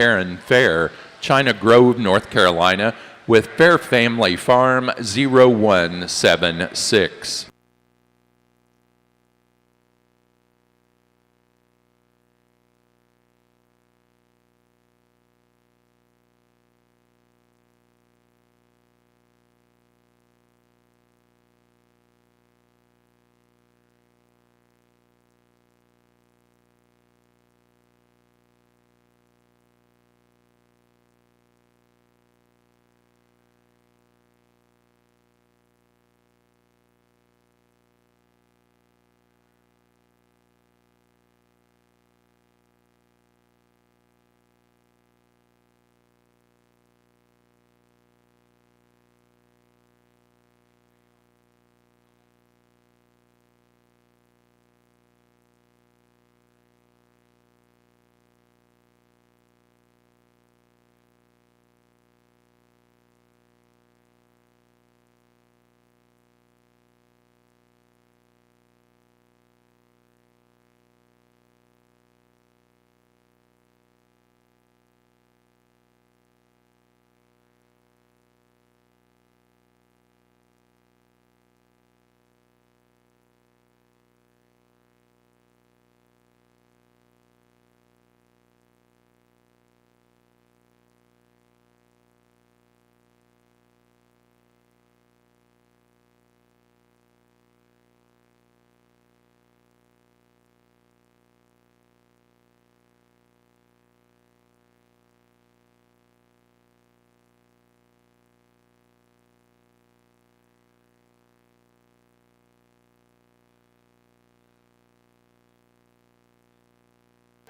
Karen Fair, China Grove, North Carolina, with Fair Family Farm 0176.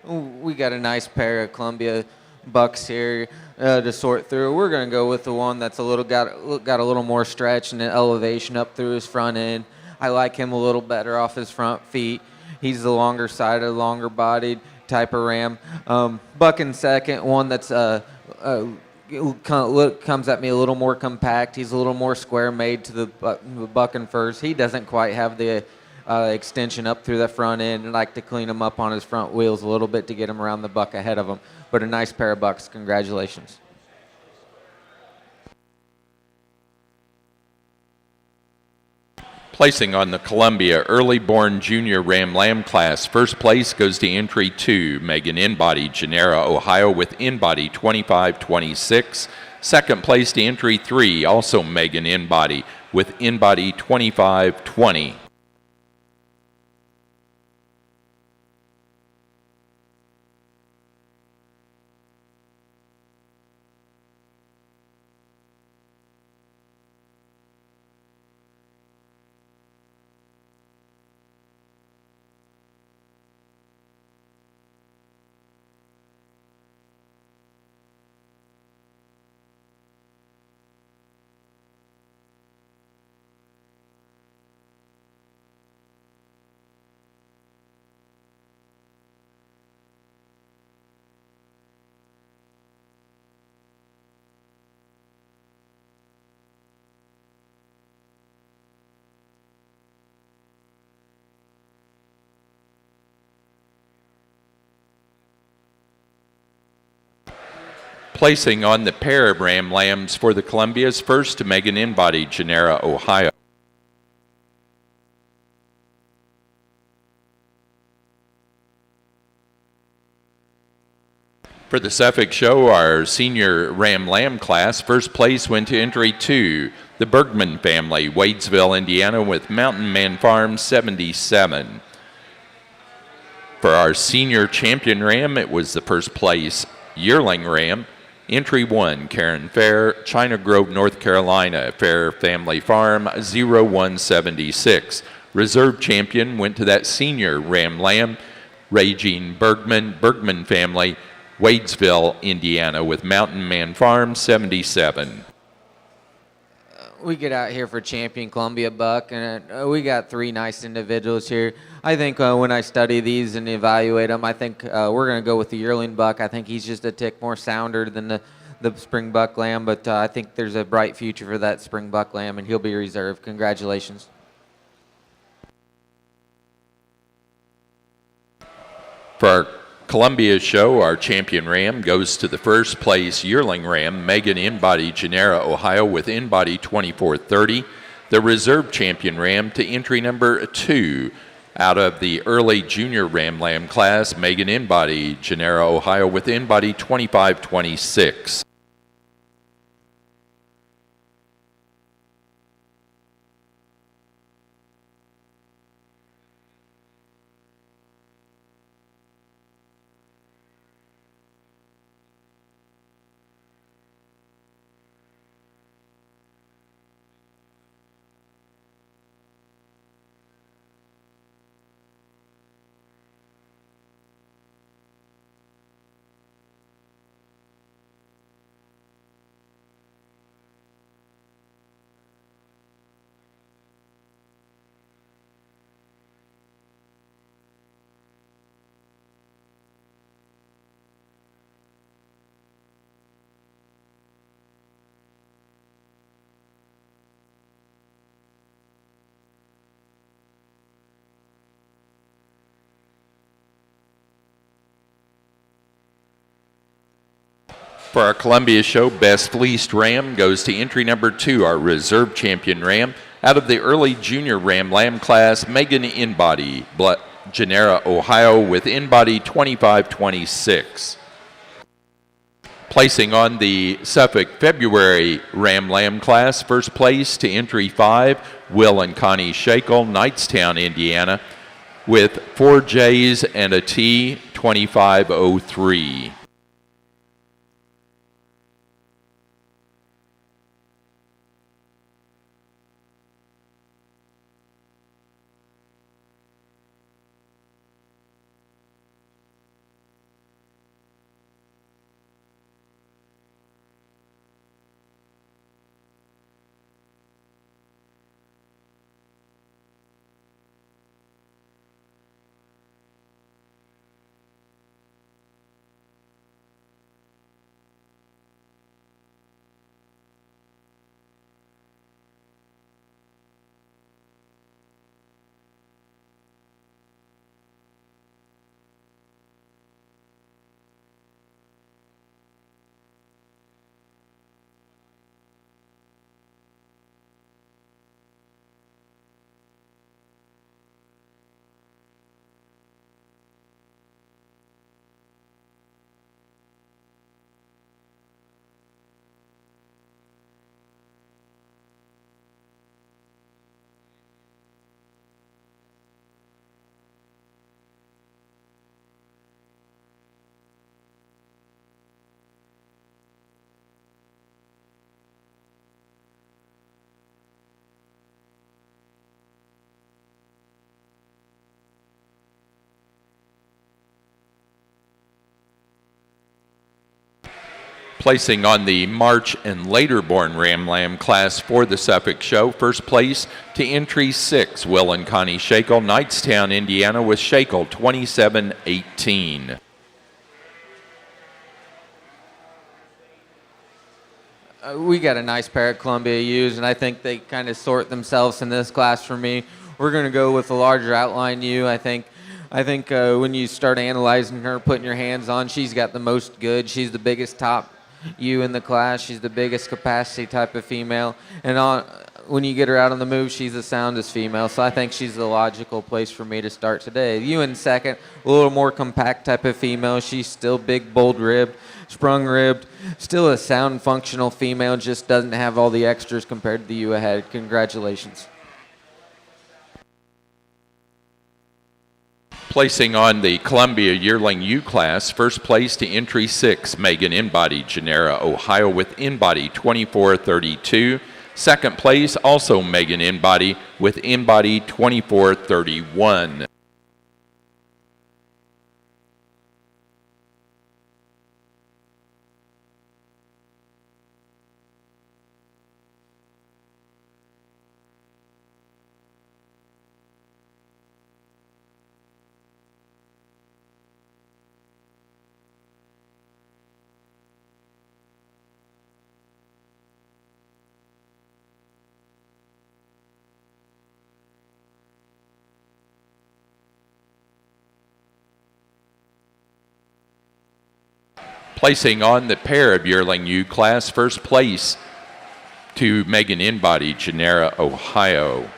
We got a nice pair of Columbia bucks here to sort through. We're going to go with the one that's a little got a little more stretch and elevation up through his front end. I like him a little better off his front feet. He's the longer sided, longer bodied type of ram. Buck in second, one that's comes at me a little more compact. He's a little more square made to the buck in first. He doesn't quite have the extension up through the front end. I'd like to clean him up on his front wheels a little bit to get him around the buck ahead of him. But a nice pair of bucks. Congratulations. Placing on the Columbia Early Born Junior Ram Lamb class, first place goes to entry 2, Megan Inbody, Genera, Ohio, with Inbody 2526. Second place to entry 3, also Megan Inbody, with Inbody 2520. Placing on the pair of Ram Lambs for the Columbias, first to Megan Inbody, Genera, Ohio. For the Suffolk show, our senior Ram Lamb class, first place went to entry 2, the Bergman family, Wadesville, Indiana, with Mountain Man Farm 77. For our senior champion Ram, it was the first place yearling Ram, entry 1, Karen Fair, China Grove, North Carolina, Fair Family Farm 0176. Reserve champion went to that senior Ram Lamb, Regine Bergman family, Wadesville, Indiana, with Mountain Man Farm 77. We get out here for champion Columbia buck, and we got 3 nice individuals here. I think when I study these and evaluate them, I think we're going to go with the yearling buck. I think he's just a tick more sounder than the spring buck lamb, but I think there's a bright future for that spring buck lamb, and he'll be reserved. Congratulations. For our Columbia Show, our champion ram goes to the first place yearling ram, Megan In-Body Genera, Ohio, with In-Body 2430. The reserve champion ram to entry number 2 out of the early junior ram lamb class, Megan In-Body Genera, Ohio, with In-Body 2526. For our Columbia Show, best fleeced ram goes to entry number 2, our reserve champion ram. Out of the early junior ram lamb class, Megan In-Body Genera, Ohio, with In-Body 2526. Placing on the Suffolk February ram lamb class, first place to entry 5, Will and Connie Shakel, Knightstown, Indiana, with 4 J's and a T, 2503. Placing on the March and later born ram lamb class for the Suffolk Show, first place to entry 6, Will and Connie Shakel, Knightstown, Indiana, with Shakel 2718. We got a nice pair of Columbia U's, and I think they kind of sort themselves in this class for me. We're going to go with a larger outline U. I think when you start analyzing her, putting your hands on, she's got the most good. She's the biggest top U in the class. She's the biggest capacity type of female. And when you get her out on the move, she's the soundest female. So I think she's the logical place for me to start today. U in second, a little more compact type of female. She's still big, bold ribbed, sprung ribbed. Still a sound, functional female, just doesn't have all the extras compared to the U ahead. Congratulations. Placing on the Columbia Yearling U class, first place to entry 6, Megan In-Body Genera, Ohio, with In-Body 2432. Second place, also Megan In-Body with In-Body 2431. Placing on the pair of yearling ewe class, first place to Megan Inbody, Genera, Ohio.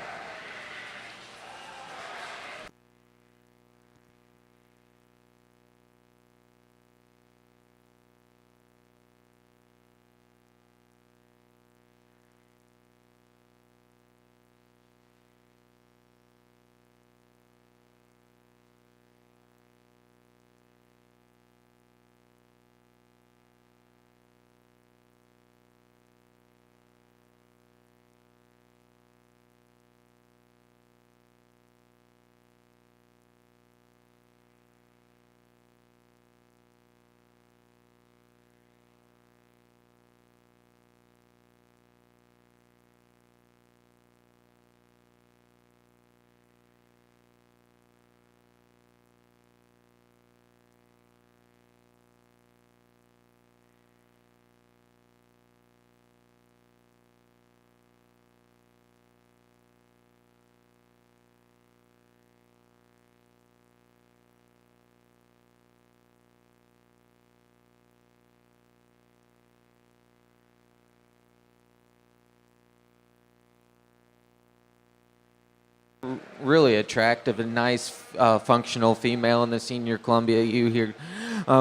Really attractive and nice, functional female in the senior Columbia ewe here.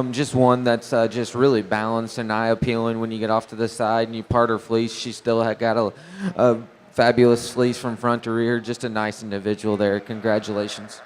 Just one that's just really balanced and eye appealing when you get off to the side and you part her fleece. She still had got a fabulous fleece from front to rear. Just a nice individual there. Congratulations.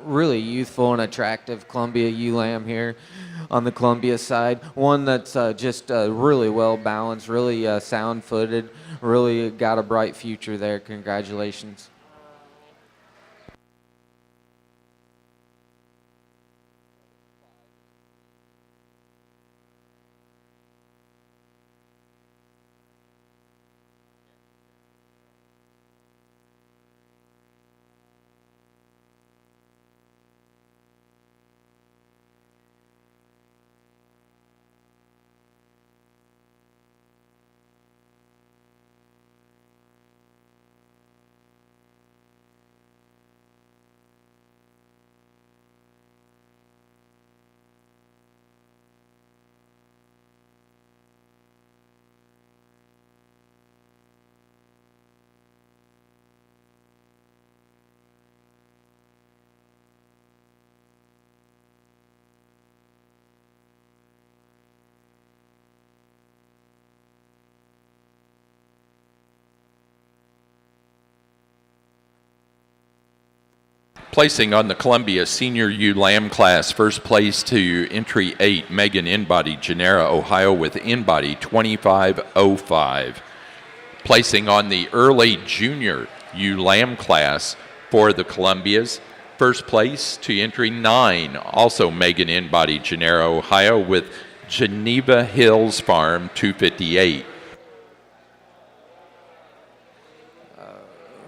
Really youthful and attractive Columbia ewe lamb here on the Columbia side. One that's just really well balanced, really sound footed, really got a bright future there. Congratulations. Placing on the Columbia Senior ewe lamb class, first place to entry 8, Megan Inbody, Genera, Ohio, with Inbody 2505. Placing on the early junior ewe lamb class for the Columbias, first place to entry 9, also Megan Inbody, Genera, Ohio, with Geneva Hills Farm 258.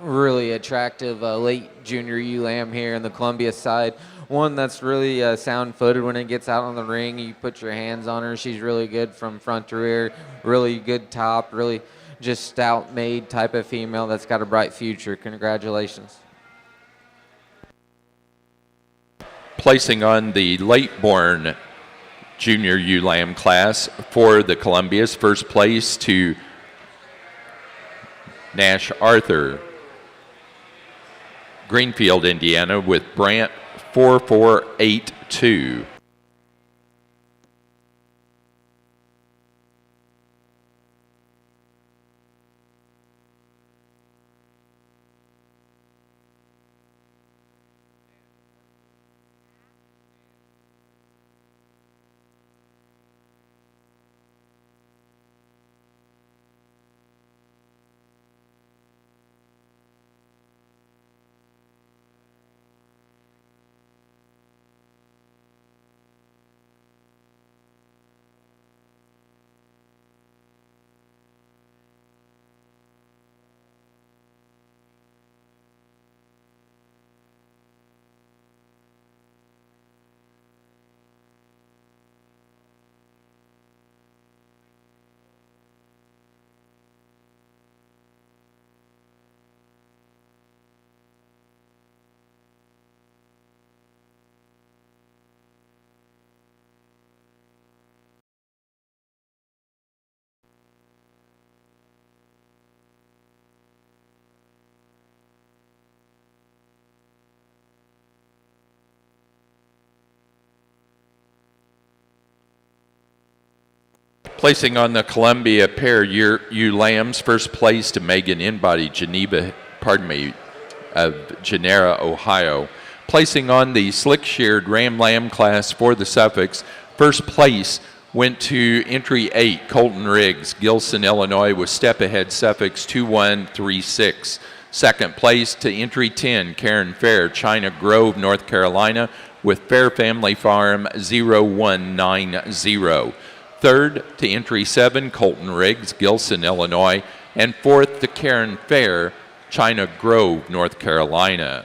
Really attractive late junior ewe lamb here in the Columbia side. one that's really sound-footed when it gets out on the ring. You put your hands on her. She's really good from front to rear, really good top, really just stout-made type of female that's got a bright future. Congratulations. Placing on the late-born junior ewe lamb class for the Columbias, first place to Nash Arthur, Greenfield, Indiana, with Brant 4482. Placing on the Columbia pair ewe lambs, first place to Megan Inbody, of Genera, Ohio. Placing on the slick-sheared ram lamb class for the Suffolks, first place went to entry 8, Colton Riggs, Gilson, Illinois, with step ahead Suffolks 2136. Second place to entry 10, Karen Fair, China Grove, North Carolina, with Fair Family Farm 0190. Third to entry 7, Colton Riggs, Gilson, Illinois, and fourth to Karen Fair, China Grove, North Carolina.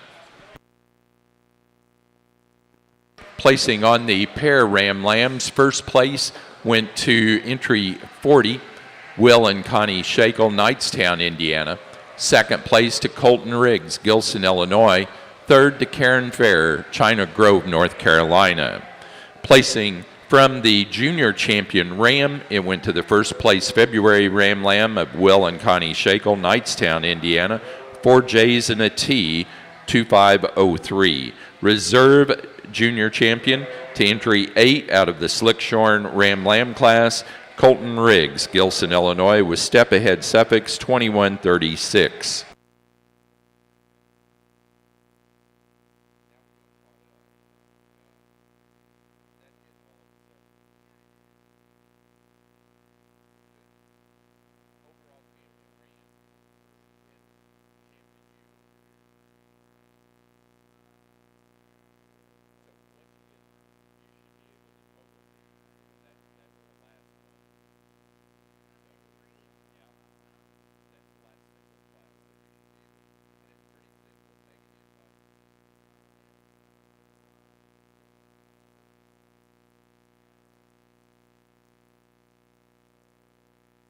Placing on the pair ram lambs, first place went to entry 40, Will and Connie Shakel, Knightstown, Indiana. Second place to Colton Riggs, Gilson, Illinois. Third to Karen Fair, China Grove, North Carolina. Placing from the junior champion ram, it went to the first place February ram lamb of Will and Connie Shakel, Knightstown, Indiana, 4 J's and a T, 2503. Reserve junior champion to entry 8 out of the slick-shorn ram lamb class, Colton Riggs, Gilson, Illinois, with step ahead Suffolks 2136.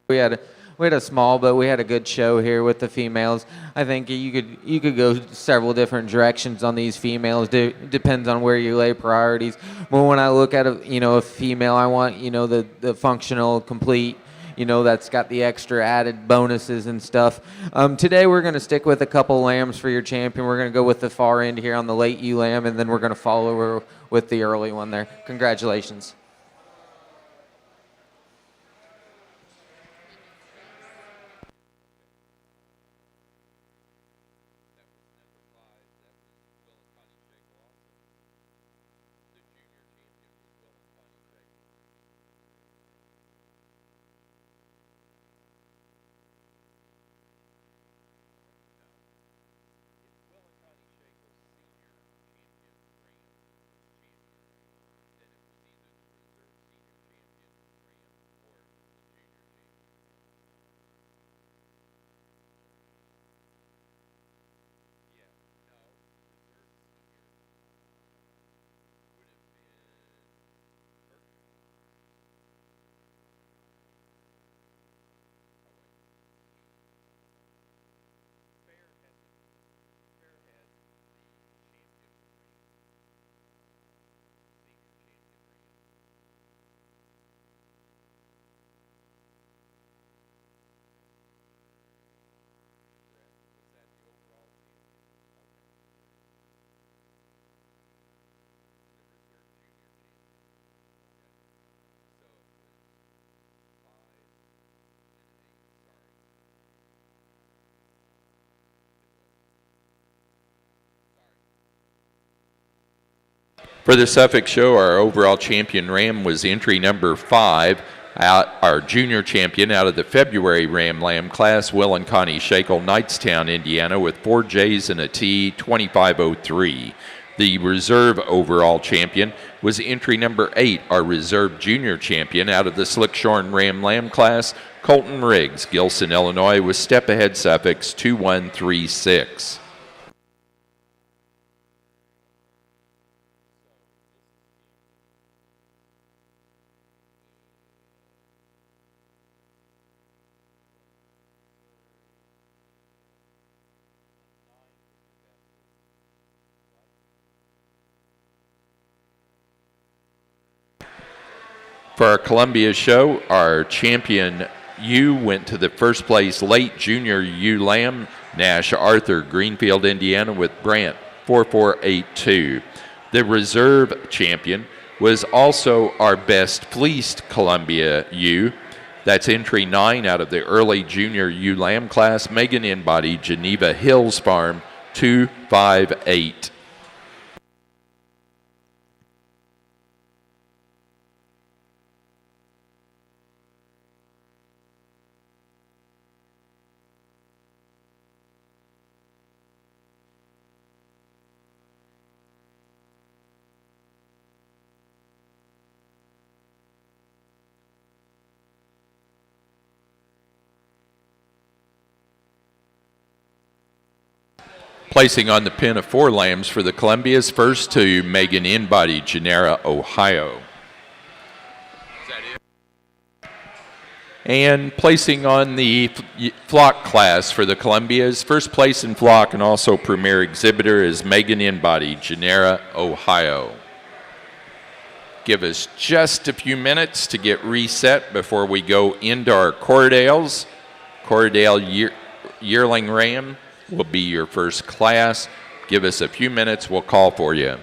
We had a small, but we had a good show here with the females. I think you could go several different directions on these females. Depends on where you lay priorities. But when I look at a female, I want the functional, complete. That's got the extra added bonuses and stuff. Today we're going to stick with a couple lambs for your champion. We're going to go with the far end here on the late ewe lamb, and then we're going to follow her with the early one there. Congratulations. For the Suffolk show, our overall champion ram was entry number 5. Our junior champion out of the February Ram Lamb class, Will and Connie Shakel, Knightstown, Indiana, with 4 J's and a T, 2503. The reserve overall champion was entry number 8, our reserve junior champion out of the Slickshorn Ram Lamb class, Colton Riggs, Gilson, Illinois, with Step Ahead Suffolk's 2136. For our Columbia show, our champion ewe went to the first place late junior ewe lamb, Nash Arthur, Greenfield, Indiana, with Brant 4482. The reserve champion was also our best fleeced Columbia ewe. That's entry 9 out of the early junior ewe lamb class, Megan Inbody, Geneva Hills Farm 258. Placing on the pin of 4 lambs for the Columbias, first to Megan Inbody, Genera, Ohio. Is that it? And placing on the flock class for the Columbias, first place in flock and also premier exhibitor is Megan Inbody, Genera, Ohio. Give us just a few minutes to get reset before we go into our Corriedales. Corriedale yearling ram will be your first class. Give us a few minutes, we'll call for you.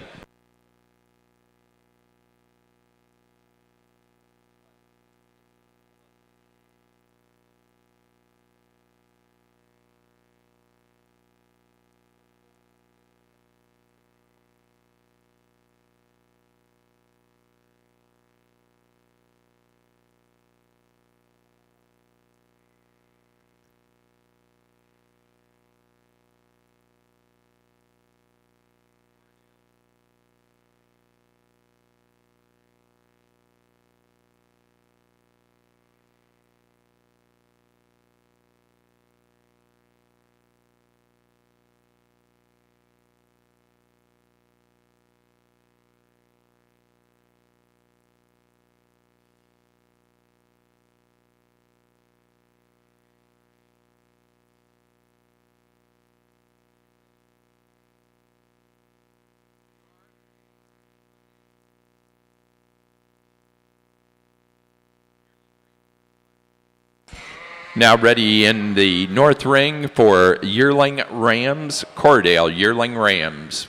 Now ready in the north ring for yearling rams, Corriedale yearling rams.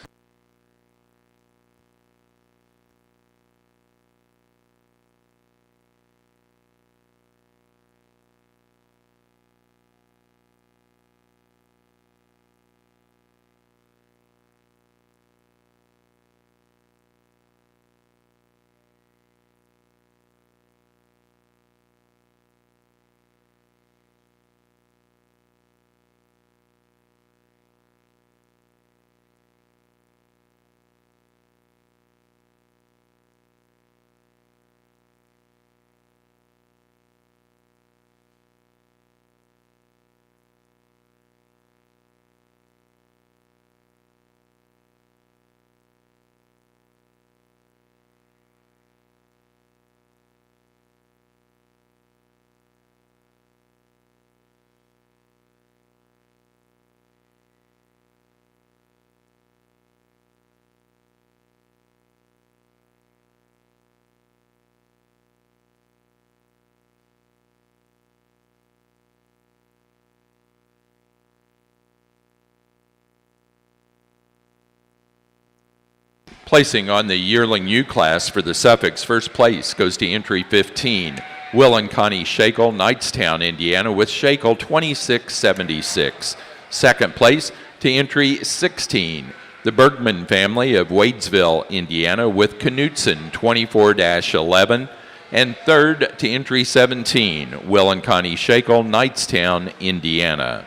Placing on the yearling U class for the Suffolk's first place goes to entry 15, Will and Connie Shakel, Knightstown, Indiana, with Shakel 2676. Second place to entry 16, The Bergman family of Wadesville, Indiana, with Knutson 24-11. And third to entry 17, Will and Connie Shakel, Knightstown, Indiana.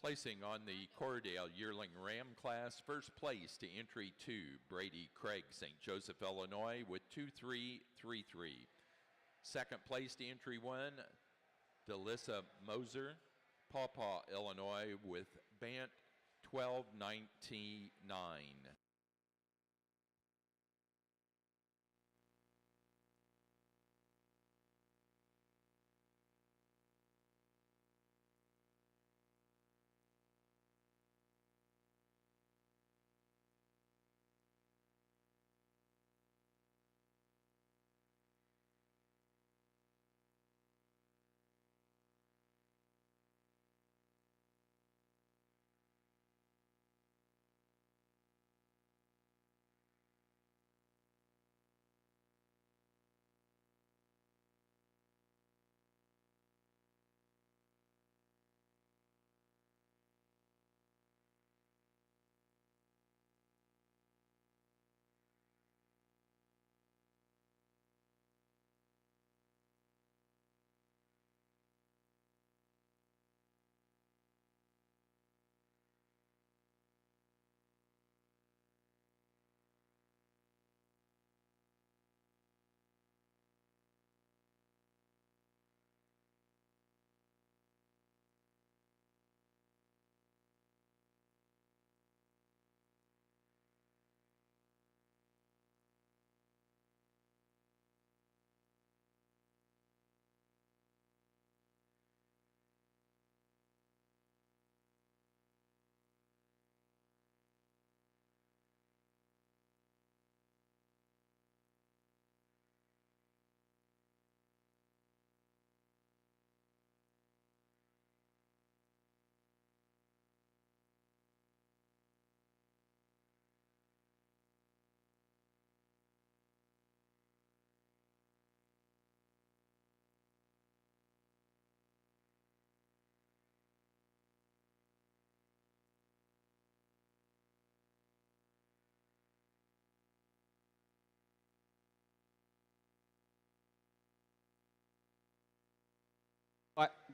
Placing on the Corriedale Yearling Ram class, first place to entry 2, Brady Craig, St. Joseph, Illinois, with 2333. Second place to entry 1, Delissa Moser, Paw Paw, Illinois, with Bant 1299.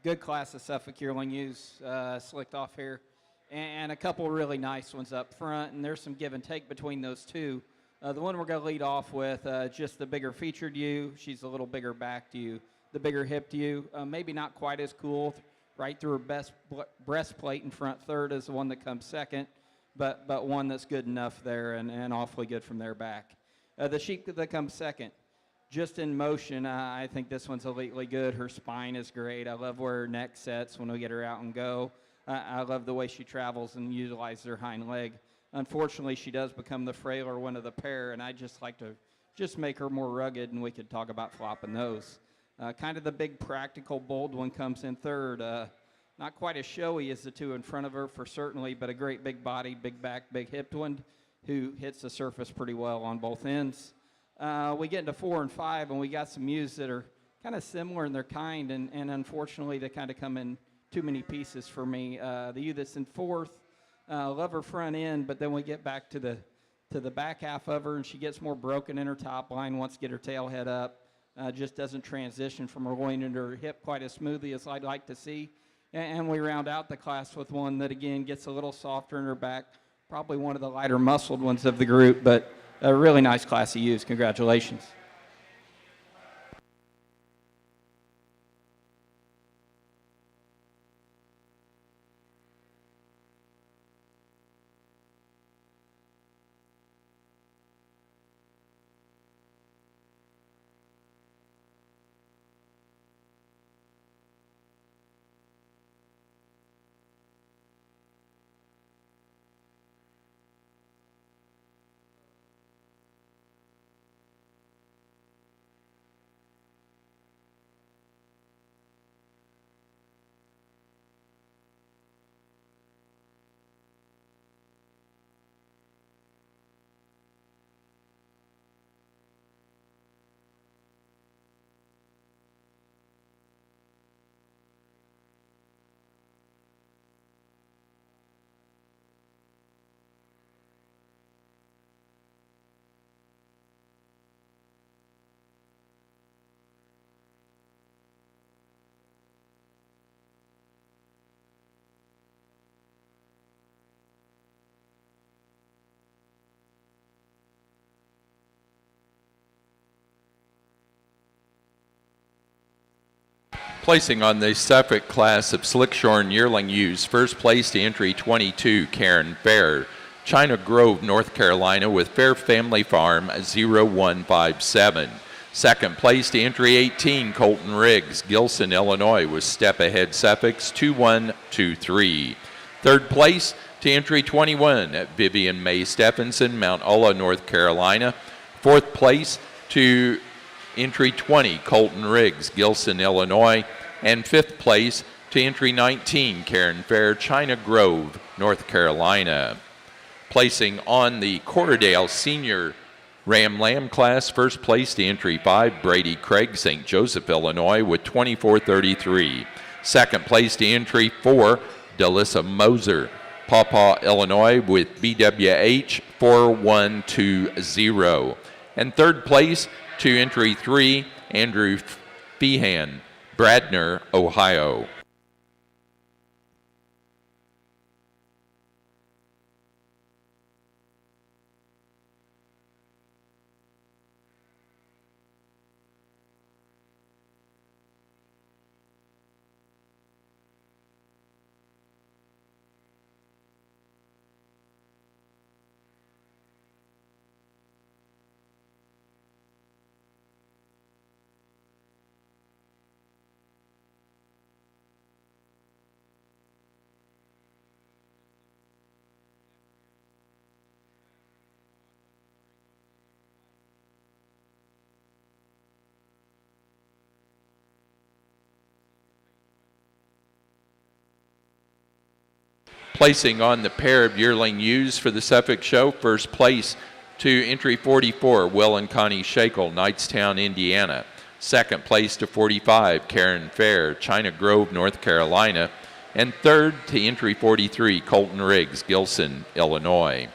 Good class of Suffolk yearling ewes slicked off here, and a couple really nice ones up front, and there's some give and take between those two. The one we're going to lead off with, just the bigger featured ewe. She's a little bigger backed ewe. The bigger hipped ewe, maybe not quite as cool, right through her best breastplate in front third is the one that comes second, but one that's good enough there and awfully good from their back. The sheep that comes second, just in motion, I think this one's elitely good. Her spine is great. I love where her neck sets when we get her out and go. I love the way she travels and utilizes her hind leg. Unfortunately, she does become the frailer one of the pair, and I just like to just make her more rugged, and we could talk about flopping those. Kind of the big practical, bold one comes in third. Not quite as showy as the two in front of her for certainly, but a great big body, big back, big hipped one who hits the surface pretty well on both ends. We get into 4 and 5, and we got some ewes that are kind of similar in their kind, and unfortunately they kind of come in too many pieces for me. The ewe that's in fourth, love her front end, but then we get back to the back half of her, and she gets more broken in her top line, wants to get her tail head up, just doesn't transition from her loin into her hip quite as smoothly as I'd like to see. And we round out the class with one that, again, gets a little softer in her back, probably one of the lighter muscled ones of the group, but a really nice class of ewes. Congratulations. Placing on the Suffolk class of Slickshorn yearling ewes, first place to entry 22, Karen Fair, China Grove, North Carolina, with Fair Family Farm 0157. Second place to entry 18, Colton Riggs, Gilson, Illinois, with Step Ahead Suffolk's 2123. Third place to entry 21, Vivian May Stephenson, Mount Ulla, North Carolina. Fourth place to entry 20, Colton Riggs, Gilson, Illinois. And fifth place to entry 19, Karen Fair, China Grove, North Carolina. Placing on the Corriedale Senior Ram Lamb class, first place to entry 5, Brady Craig, St. Joseph, Illinois, with 2433. Second place to entry 4, Delissa Moser, Paw, Illinois, with BWH 4120. And third place to entry 3, Andrew Feehan, Bradner, Ohio. Placing on the pair of yearling ewes for the Suffolk Show, first place to entry 44, Will and Connie Shakel, Knightstown, Indiana. Second place to 45, Karen Fair, China Grove, North Carolina. And third to entry 43, Colton Riggs, Gilson, Illinois.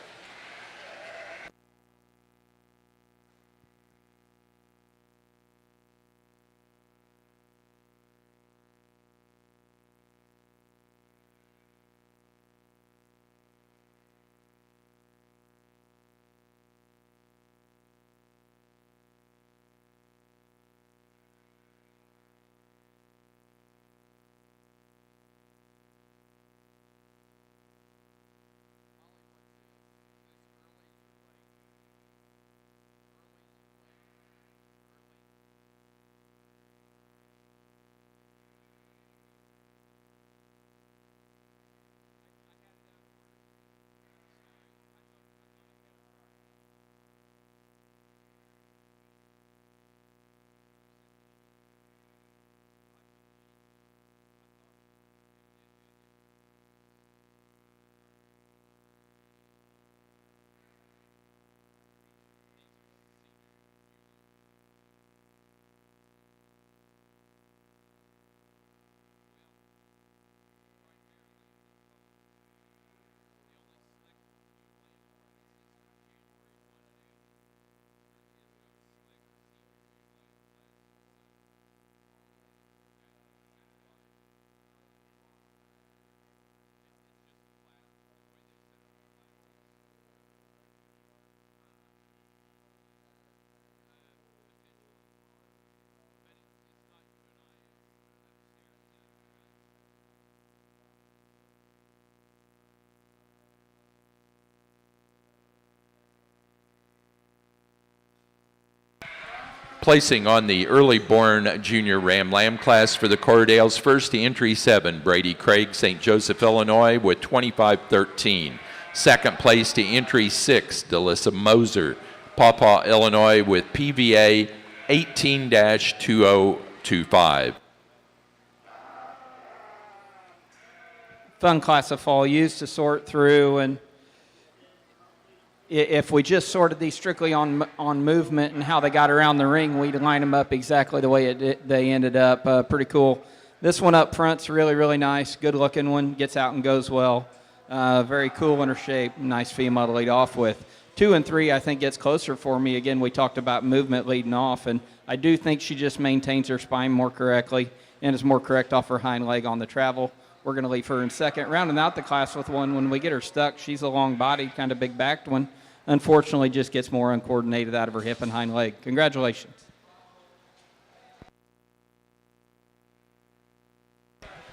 Placing on the early-born junior Ram Lamb class for the Corriedales, first to entry 7, Brady Craig, St. Joseph, Illinois, with 25-13. Second place to entry 6, Delissa Moser, Paw, Illinois, with PVA 18-2025. Fun class of fall used to sort through, and if we just sorted these strictly on movement and how they got around the ring, we'd line them up exactly the way they ended up. Pretty cool. This one up front's really, really nice. Good looking one. Gets out and goes well. Very cool in her shape. Nice female to lead off with. 2 and 3, I think, gets closer for me. Again, we talked about movement leading off, and I do think she just maintains her spine more correctly and is more correct off her hind leg on the travel. We're going to leave her in second. Rounding out the class with one, when we get her stuck, she's a long-bodied, kind of big-backed one. Unfortunately, just gets more uncoordinated out of her hip and hind leg. Congratulations.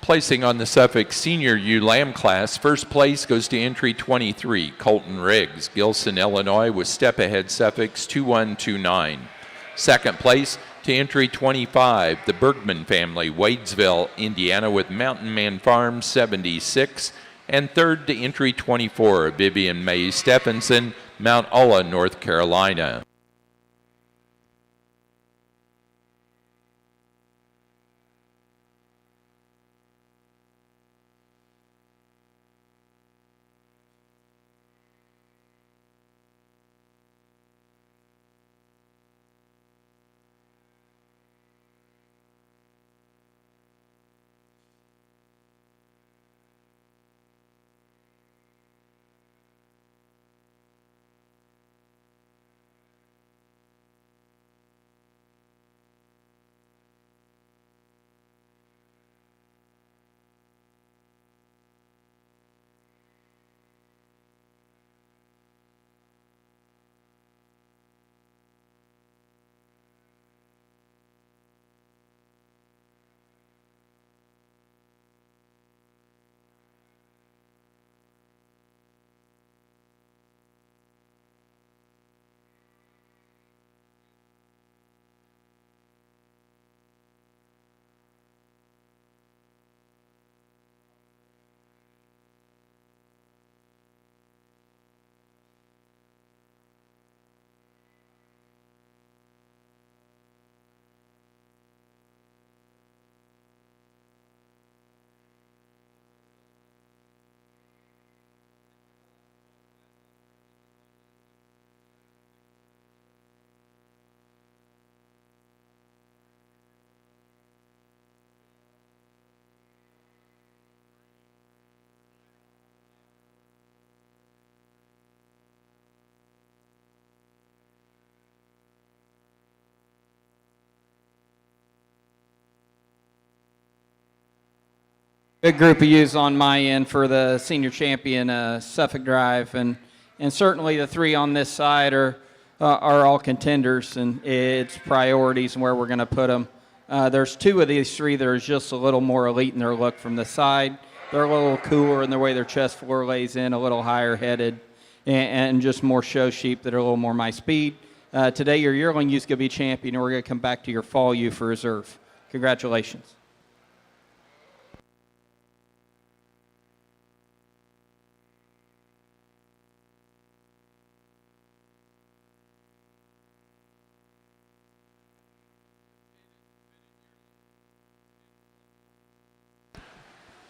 Placing on the Suffolk Senior U Lamb class, first place goes to entry 23, Colton Riggs, Gilson, Illinois, with step-ahead Suffolk's 2129. Second place to entry 25, the Bergman family, Wadesville, Indiana, with Mountain Man Farms 76. And third to entry 24, Vivian May Stephenson, Mount Ulla, North Carolina. Big group of ewes on my end for the senior champion Suffolk Drive, and certainly the 3 on this side are all contenders, and it's priorities and where we're going to put them. There's 2 of these 3 that are just a little more elite in their look from the side. They're a little cooler in the way their chest floor lays in, a little higher headed, and just more show sheep that are a little more my speed. Today your yearling ewe's going to be champion, and we're going to come back to your fall ewe for reserve. Congratulations.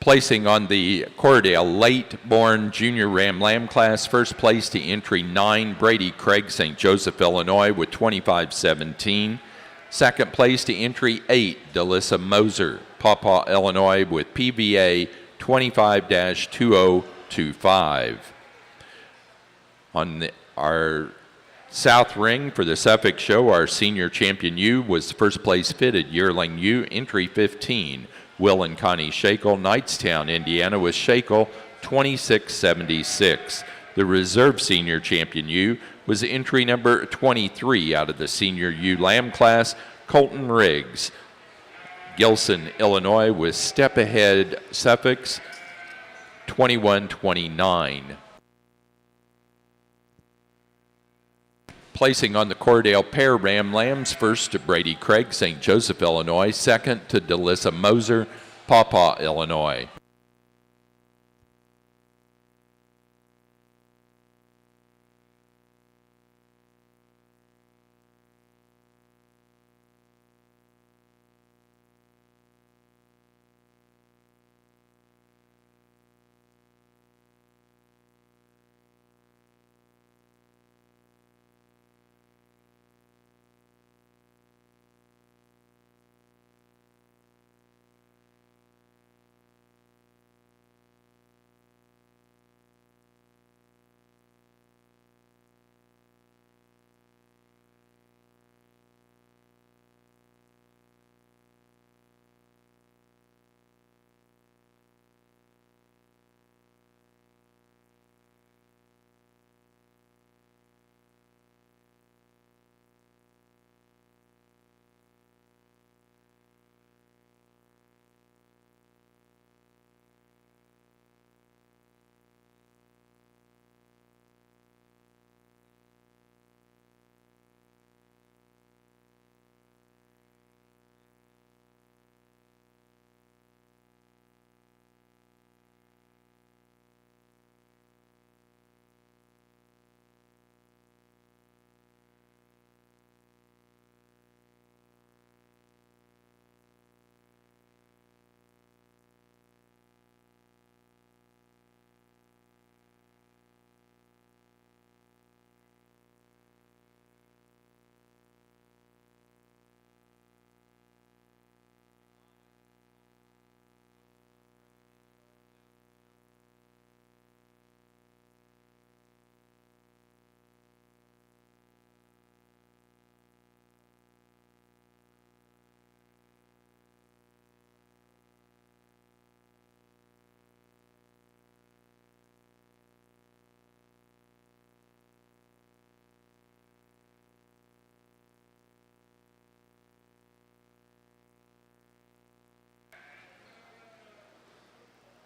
Placing on the Corriedale late-born junior Ram Lamb class, first place to entry 9, Brady Craig, St. Joseph, Illinois, with 25-17. Second place to entry 8, Delissa Moser, Paw, Illinois, with PVA 25-2025. On our south ring for the Suffolk show, our senior champion ewe was first place fitted yearling ewe, entry 15. Will and Connie Shakel, Knightstown, Indiana, with Shakel 26-76. The reserve senior champion ewe was entry number 23 out of the senior ewe lamb class, Colton Riggs, Gilson, Illinois, with step ahead Suffolk's 21-29. Placing on the Corriedale pair Ram Lambs, first to Brady Craig, St. Joseph, Illinois. Second to Delissa Moser, Paw Paw, Illinois.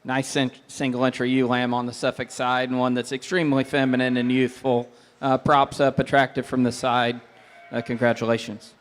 Nice single entry ewe lamb on the Suffolk side, and one that's extremely feminine and youthful. Props up, attractive from the side. Congratulations.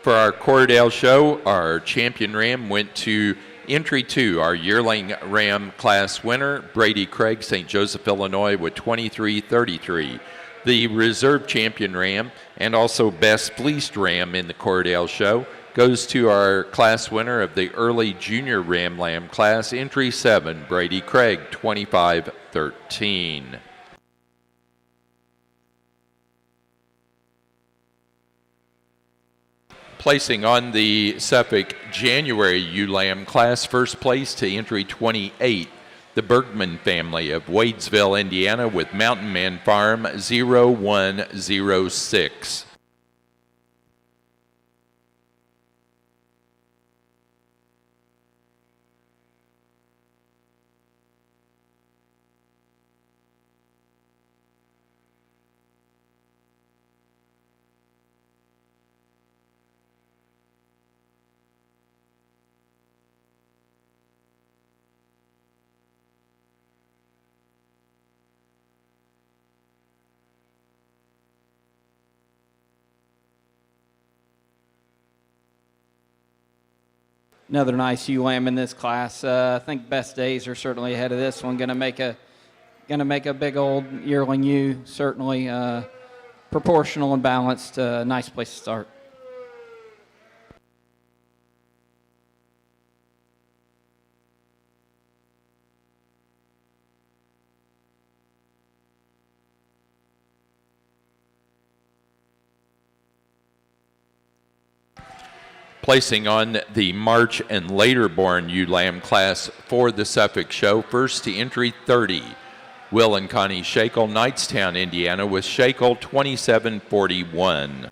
For our Corriedale show, our champion ram went to entry 2, our yearling ram class winner, Brady Craig, St. Joseph, Illinois, with 23.33. The reserve champion ram and also best fleeced ram in the Corriedale show goes to our class winner of the early junior ram lamb class, entry 7, Brady Craig, 25.13. Placing on the Suffolk January ewe lamb class, first place to entry 28, the Bergman family of Wadesville, Indiana, with Mountain Man Farm 0106. Another nice ewe lamb in this class. I think best days are certainly ahead of this one. Going to make a big old yearling ewe. Certainly proportional and balanced. Nice place to start. Placing on the March and later born ewe lamb class for the Suffolk show, first to entry 30, Will and Connie Shakel, Knightstown, Indiana, with Shakel 27.41.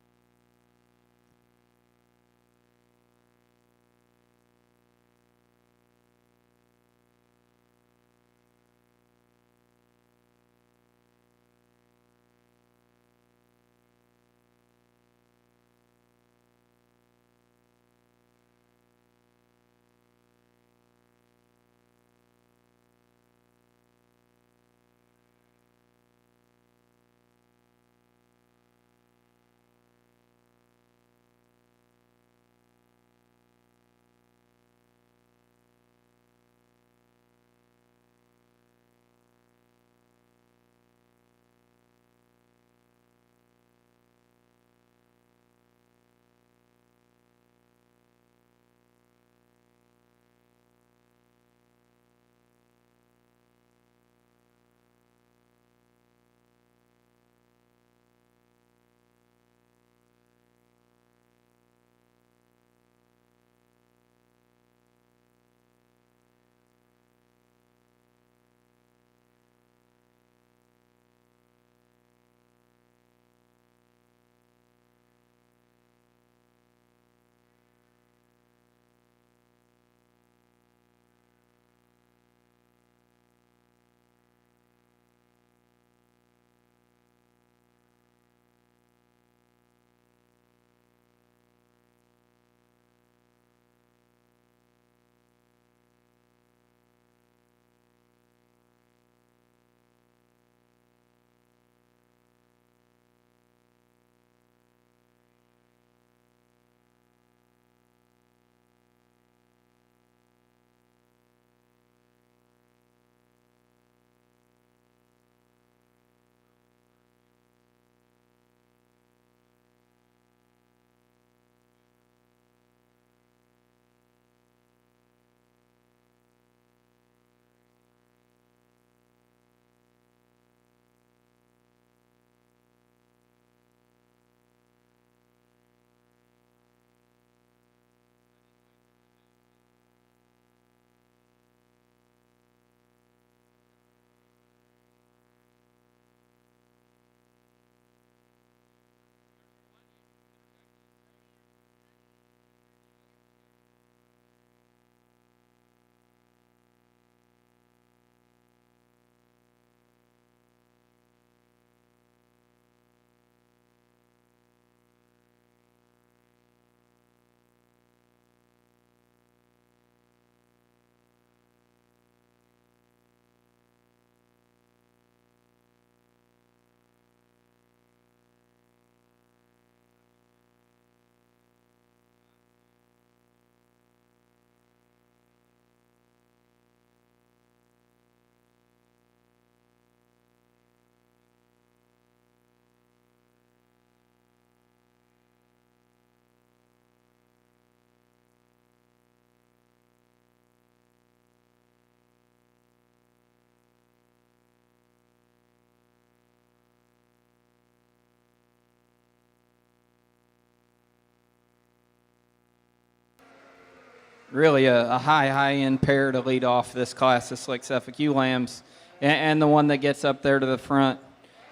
really a high-end pair to lead off this class of Slick Suffolk ewe lambs, and the one that gets up there to the front.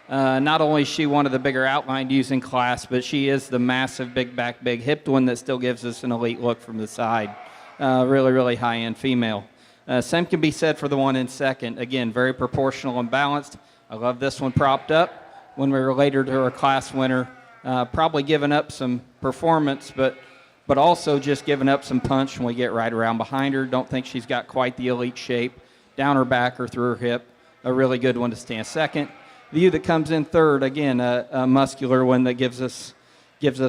Not only is she one of the bigger outlined ewes in class, but she is the massive, big back, big hipped one that still gives us an elite look from the side. Really, really high-end female. Same can be said for the one in second. Again, very proportional and balanced. I love this one propped up. When we relate her to her class winner, probably giving up some performance, but also just giving up some punch when we get right around behind her. Don't think she's got quite the elite shape. Down her back or through her hip. A really good one to stand second. The ewe that comes in third, again, a muscular one that gives us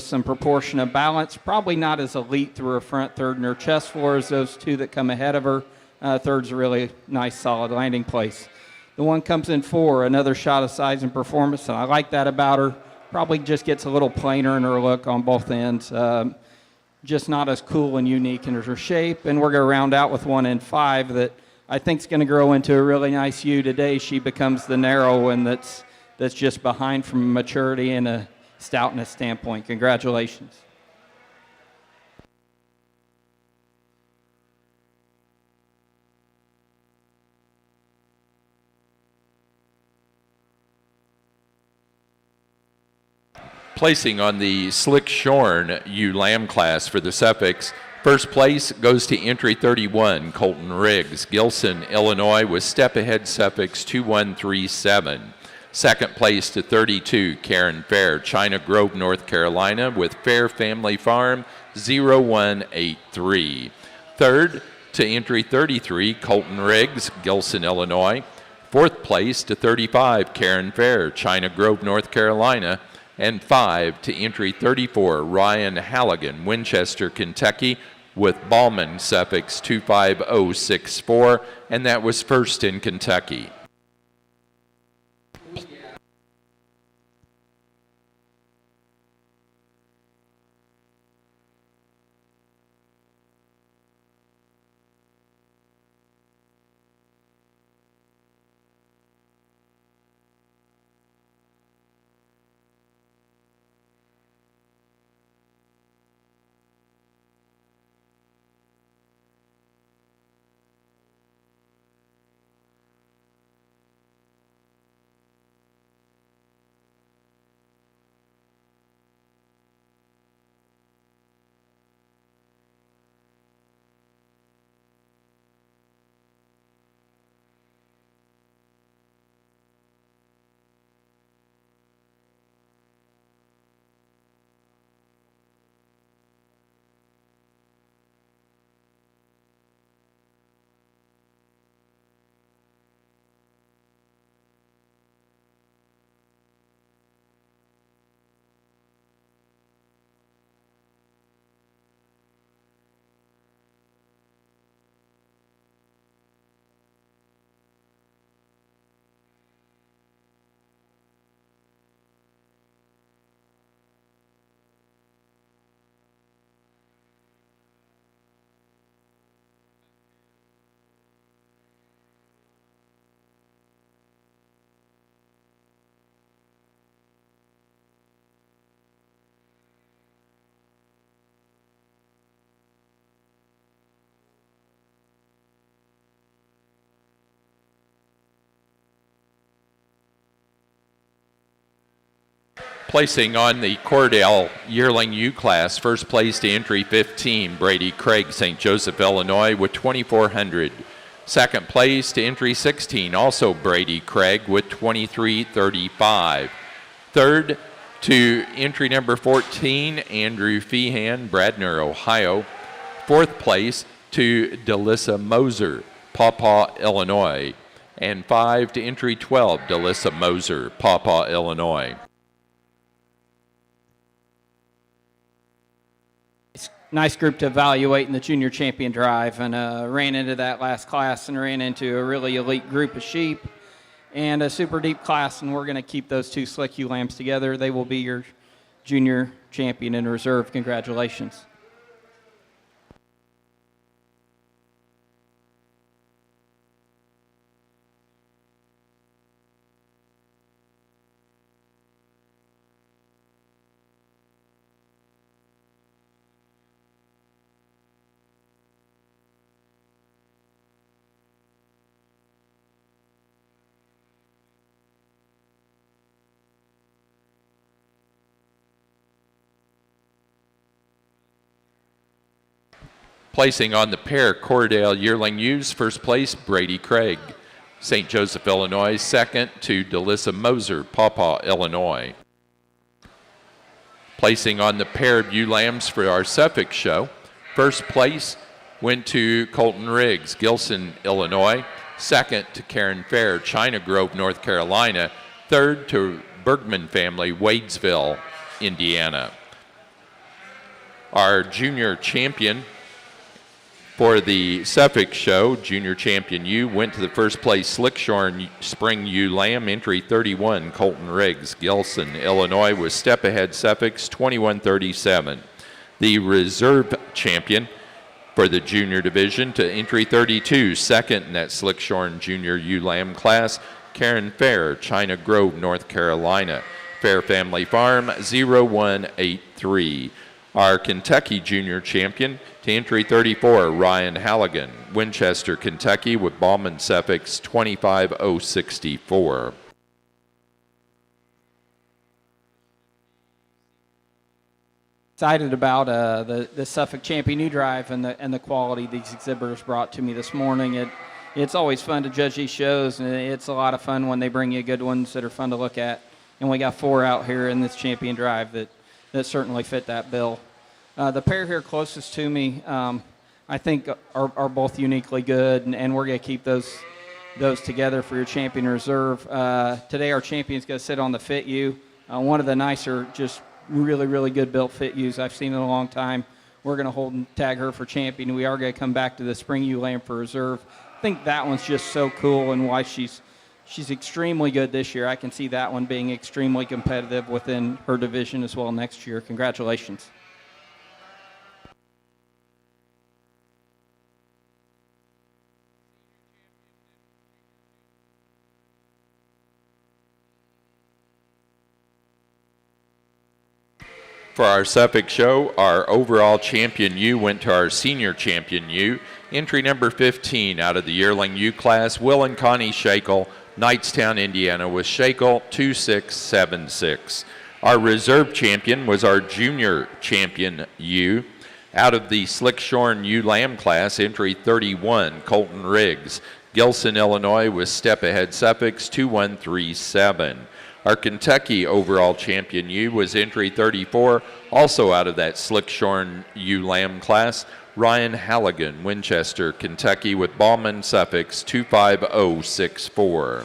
some proportion of balance. Probably not as elite through her front third and her chest floor as those two that come ahead of her. Third's a really nice, solid landing place. The one comes in four, another shot of size and performance, and I like that about her. Probably just gets a little plainer in her look on both ends. Just not as cool and unique in her shape. And we're going to round out with one in five that I think is going to grow into a really nice ewe today. She becomes the narrow one that's just behind from a maturity and a stoutness standpoint. Congratulations. Placing on the Slick Shorn ewe lamb class for the Suffolks, first place goes to entry 31, Colton Riggs, Gilson, Illinois, with step ahead Suffolks 2137. Second place to 32, Karen Fair, China Grove, North Carolina, with Fair Family Farm 0183. Third to entry 33, Colton Riggs, Gilson, Illinois. Fourth place to 35, Karen Fair, China Grove, North Carolina. And 5 to entry 34, Ryan Halligan, Winchester, Kentucky, with Ballman, Suffolks 25064, and that was first in Kentucky. Placing on the Corriedale yearling ewe class, first place to entry 15, Brady Craig, St. Joseph, Illinois, with 2,400. Second place to entry 16, also Brady Craig, with 2,335. Third to entry number 14, Andrew Feehan, Bradner, Ohio. Fourth place to Delissa Moser, Pawpaw, Illinois. And 5 to entry 12, Delissa Moser, Pawpaw, Illinois. Nice group to evaluate in the junior champion drive, and ran into that last class and ran into a really elite group of sheep and a super deep class, and we're going to keep those two Slick ewe lambs together. They will be your junior champion in reserve. Congratulations. Placing on the pair Corriedale yearling ewes, first place Brady Craig, St. Joseph, Illinois. Second to Delissa Moser, Pawpaw, Illinois. Placing on the pair of ewe lambs for our Suffolk show, first place went to Colton Riggs, Gilson, Illinois. Second to Karen Fair, China Grove, North Carolina. Third to Bergman family, Wadesville, Indiana. Our junior champion for the Suffolk show, junior champion ewe, went to the first place Slickshorn Spring Ewe Lamb, entry 31, Colton Riggs, Gilson, Illinois, with step ahead Suffolk's 21-37. The reserve champion for the junior division to entry 32, second in that Slickshorn Junior Ewe Lamb class, Karen Fair, China Grove, North Carolina. Fair Family Farm 0183. Our Kentucky Junior Champion to entry 34, Ryan Halligan, Winchester, Kentucky, with Ballman Suffolk's 25064. Excited about the Suffolk Champion New Drive and the quality these exhibitors brought to me this morning. It's always fun to judge these shows, and it's a lot of fun when they bring you good ones that are fun to look at. And we got 4 out here in this Champion Drive that certainly fit that bill. The pair here closest to me, I think, are both uniquely good, and we're going to keep those together for your Champion Reserve. Today our champion's going to sit on the Fit U, one of the nicer, just really, really good built Fit U's I've seen in a long time. We're going to hold and tag her for champion. We are going to come back to the Spring U Lamb for reserve. I think that one's just so cool, and why she's extremely good this year. I can see that one being extremely competitive within her division as well next year. Congratulations. For our Suffolk show, our overall champion ewe went to our senior champion ewe. Entry number 15 out of the yearling ewe class, Will and Connie Shakel, Knightstown, Indiana, with Shakel 2676. Our reserve champion was our junior champion ewe. Out of the Slickshorn ewe lamb class, entry 31, Colton Riggs, Gilson, Illinois, with step ahead Suffolk's 2137. Our Kentucky overall champion ewe was entry 34, also out of that Slickshorn ewe lamb class, Ryan Halligan, Winchester, Kentucky, with Ballman Suffolk's 25064.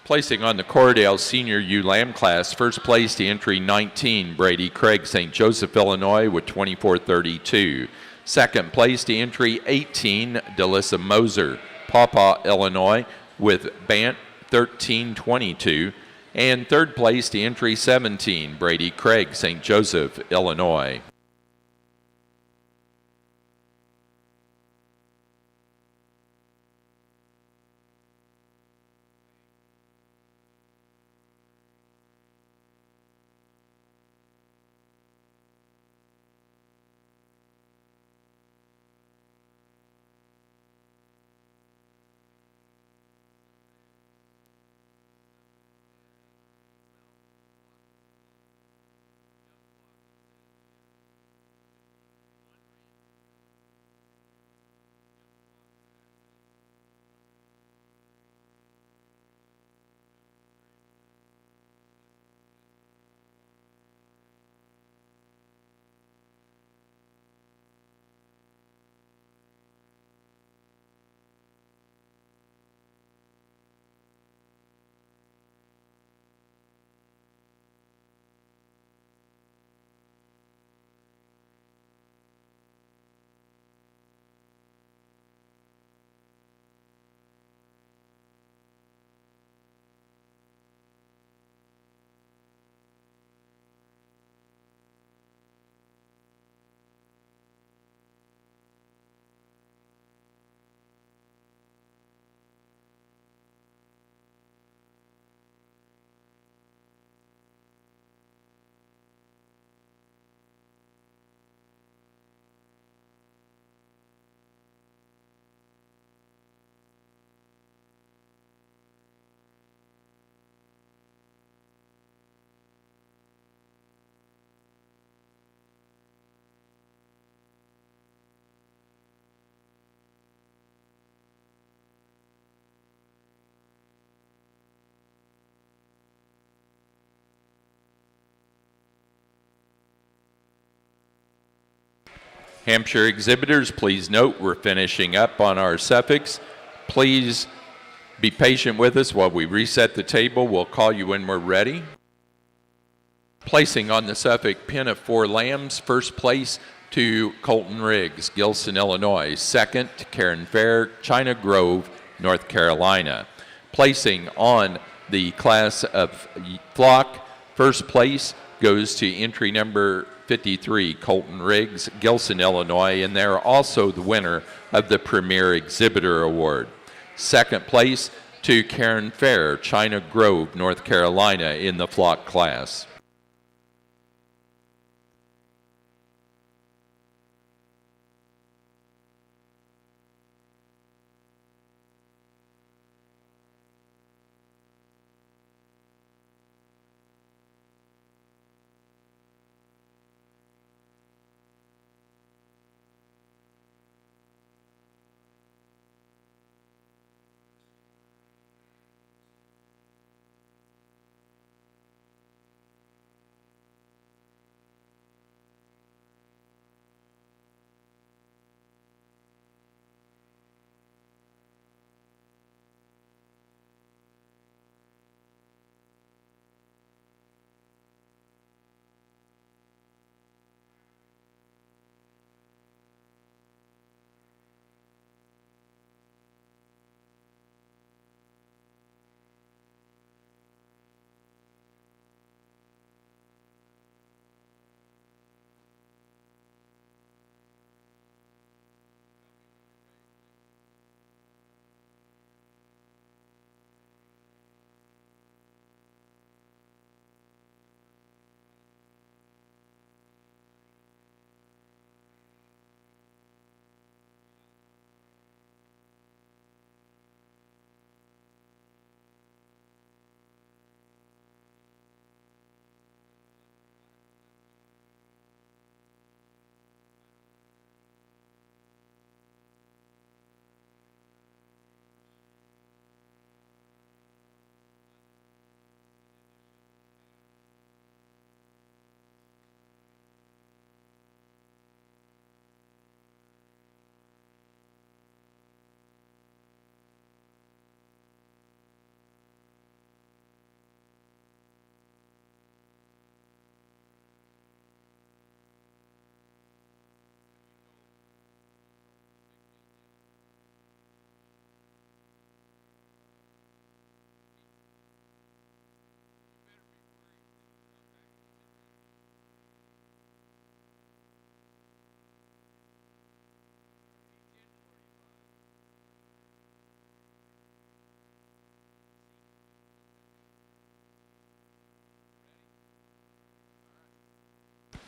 Placing on the Corriedale Senior Ewe Lamb class, first place to entry 19, Brady Craig, St. Joseph, Illinois, with 2432. Second place to entry 18, Delissa Moser, Pawpaw, Illinois, with Bant 1322. And third place to entry 17, Brady Craig, St. Joseph, Illinois. Hampshire exhibitors, please note we're finishing up on our Suffolks. Please be patient with us while we reset the table. We'll call you when we're ready. Placing on the Suffolk pin of 4 lambs, first place to Colton Riggs, Gilson, Illinois. Second to Karen Fair, China Grove, North Carolina. Placing on the class of flock, first place goes to entry number 53, Colton Riggs, Gilson, Illinois, and they're also the winner of the Premier Exhibitor Award. Second place to Karen Fair, China Grove, North Carolina, in the flock class.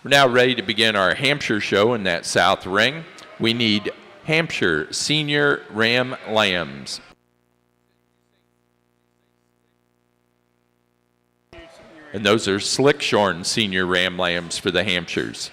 We're now ready to begin our Hampshire show in that south ring. We need Hampshire Senior Ram Lambs. And those are Slickshorn Senior Ram Lambs for the Hampshires.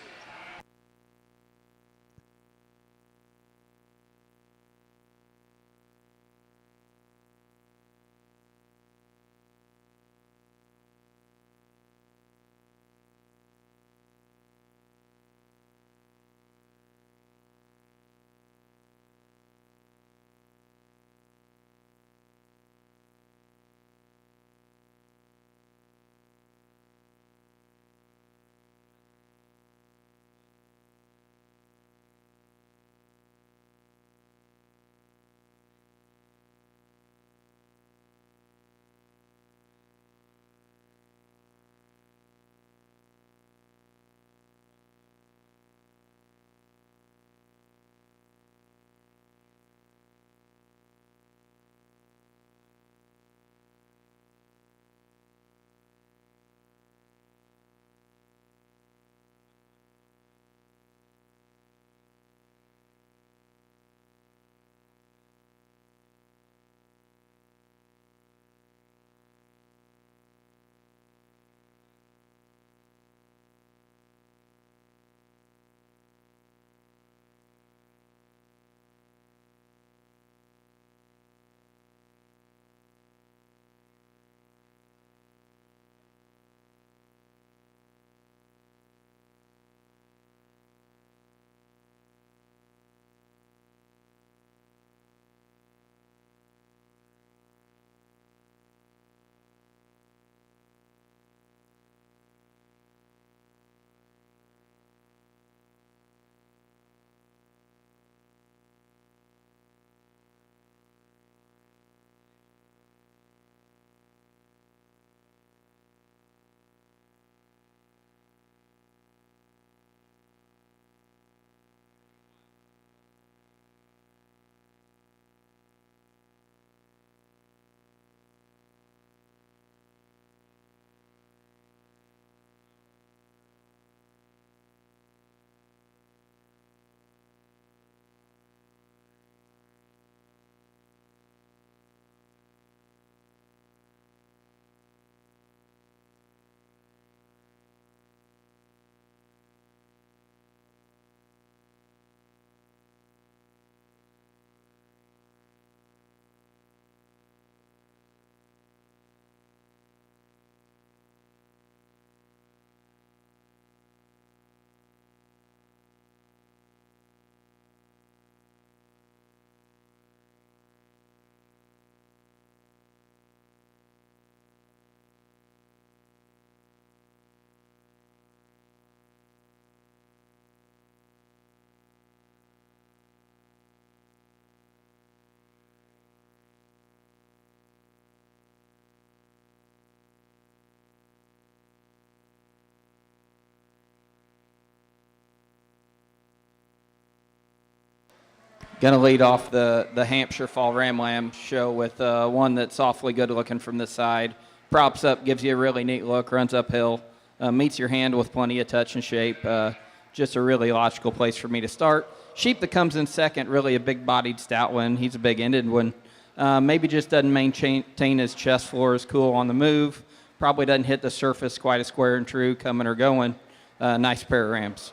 Going to lead off the Hampshire Fall Ram Lamb show with one that's awfully good looking from the side. Props up, gives you a really neat look, runs uphill, meets your hand with plenty of touch and shape. Just a really logical place for me to start. Sheep that comes in second, really a big-bodied stout one. He's a big-ended one. Maybe just doesn't maintain his chest floor as cool on the move. Probably doesn't hit the surface quite as square and true coming or going. Nice pair of rams.